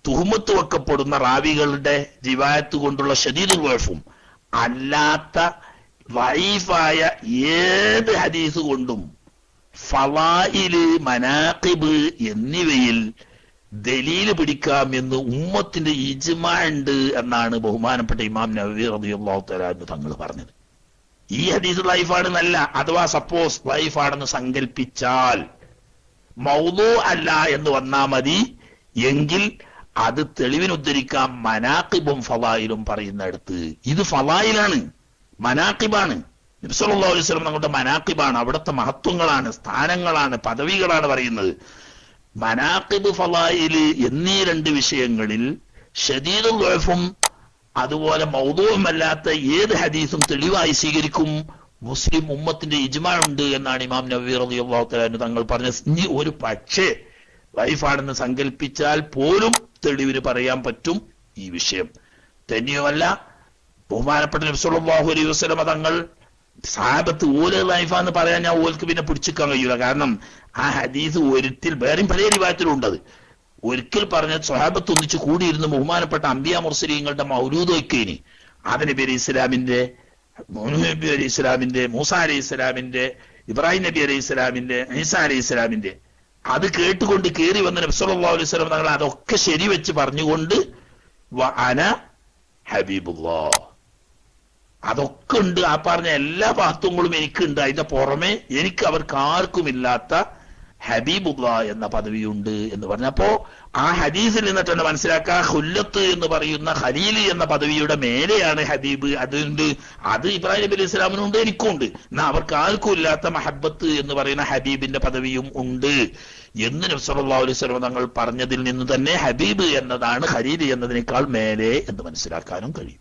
തുഹമത്ത് വെക്കപ്പെടുന്ന റാവികളുടെ റിവായത്ത് കൊണ്ടുള്ള ശദീദുൽ വഅഫും അല്ലാത്ത വഈഫായ ഏത് ഹദീസ് കൊണ്ടും ഫളായില്, മനാഖിബ് എന്നിവയിൽ ദലീല് പിടിക്കാം എന്ന് ഉമ്മത്തിന്റെ ഇജ്മാ ഉണ്ട് എന്നാണ് ബഹുമാനപ്പെട്ട ഇമാം നവവി റളിയല്ലാഹു തആല അൻഹു തങ്ങൾ പറഞ്ഞത്. ഈ ഹദീസ് ലൈഫാണ് എന്നല്ല, അഥവാ സപ്പോസ് ലൈഫാണെന്ന് സങ്കല്പിച്ചാൽ മൗദൂ അല്ല എന്ന് വന്നാ മതി. എങ്കിൽ അത് തെളിവിനുദ്ധരിക്കാം മനാഖിബും ഫളായിലും പറയുന്നിടത്ത്. ഇത് ഫളായിലാണ്, മനാഖിബാണ്. നബി സല്ലല്ലാഹു അലൈഹി വസല്ലം തങ്ങളുടെ മനാഖിബാണ്, അവിടുത്തെ മഹത്വങ്ങളാണ്, സ്ഥാനങ്ങളാണ്, പദവികളാണ് പറയുന്നത്. മനാഖിബ്, ഫളായില് എന്നീ രണ്ട് വിഷയങ്ങളിൽ ശദീദുൽ വഅഫും അതുപോലെ മൗദൂഅല്ലാത്ത ഏത് ഹദീസും തെളിവായി സ്വീകരിക്കും. മുസ്ലിം ഉമ്മത്തിന്റെ ഇജ്മാ ഉണ്ട് എന്നാണ് ഇമാം നവവി റളിയല്ലാഹു തആല തങ്ങൾ പറഞ്ഞത്. ഇനി ഒരു പക്ഷേ ലൈഫാണെന്ന് സങ്കല്പിച്ചാൽ പോലും തെളിവിന് പറയാൻ പറ്റും ഈ വിഷയം. തന്നെയുമല്ല, ബഹുമാനപ്പെട്ട നബി സല്ലല്ലാഹു അലൈഹി വസല്ലം തങ്ങൾ സഹാബത്ത് ഓല് ലൈഫാന്ന് പറയാൻ ഞാൻ ഓൽക്ക് പിന്നെ പിടിച്ചിക്കാൻ കഴിയൂല. കാരണം ആ ഹദീസ് ഒരിക്കൽ വേറെയും പല റിവായത്തിലും ഉണ്ടത്. ഒരിക്കൽ പറഞ്ഞ സ്വഹാബത്ത് ഒന്നിച്ച് കൂടിയിരുന്ന് ബഹുമാനപ്പെട്ട അംബിയാ മുർസലീങ്ങളുടെ മൗലൂദ് വയ്ക്കേനി. ആദം നബി അലൈഹി ഇസ്ലാമിന്റെ, നൂഹ് നബി അലൈഹി ഇസ്ലാമിന്റെ, മൂസ അലൈഹി ഇസ്ലാമിന്റെ, ഇബ്രാഹിം നബി അലൈഹി ഇസ്ലാമിന്റെ, ഈസാ അലൈഹി ഇസ്ലാമിന്റെ അത് കേട്ടുകൊണ്ട് കയറി വന്ന നബി സല്ലല്ലാഹു അലൈഹി വസല്ലം തങ്ങൾ അതൊക്കെ ശരിവെച്ച് പറഞ്ഞുകൊണ്ട് വഅന ഹബീബുല്ലാഹ്, അതൊക്കെ ഉണ്ട്. ആ പറഞ്ഞ എല്ലാ മഹത്വങ്ങളും എനിക്കുണ്ട്. അതിന്റെ പുറമെ എനിക്ക് അവർക്ക് ആർക്കുമില്ലാത്ത ഹബീബുള്ള എന്ന പദവിയുണ്ട് എന്ന് പറഞ്ഞപ്പോ ആ ഹദീസിൽ നിന്നിട്ട് തന്നെ മനസ്സിലാക്കുക ഖുല്ലത്ത് എന്ന് പറയുന്ന ഖലീല് എന്ന പദവിയുടെ മേലെയാണ് ഹബീബ്. അതുകൊണ്ട് അത് ഇബ്രാഹിം നബി അലൈഹി സ്വലാമിനും ഉണ്ട്, എനിക്കും ഉണ്ട്. എന്നാൽ അവർക്ക് ആർക്കും ഇല്ലാത്ത മഹബത്ത് എന്ന് പറയുന്ന ഹബീബിന്റെ പദവിയും ഉണ്ട് എന്ന് നബി സല്ലല്ലാഹു അലൈഹി വസല്ലം തങ്ങൾ പറഞ്ഞതിൽ നിന്ന് തന്നെ ഹബീബ് എന്നതാണ് ഖലീൽ എന്നതിനേക്കാൾ മേലെ എന്ന് മനസ്സിലാക്കാനും കഴിയും.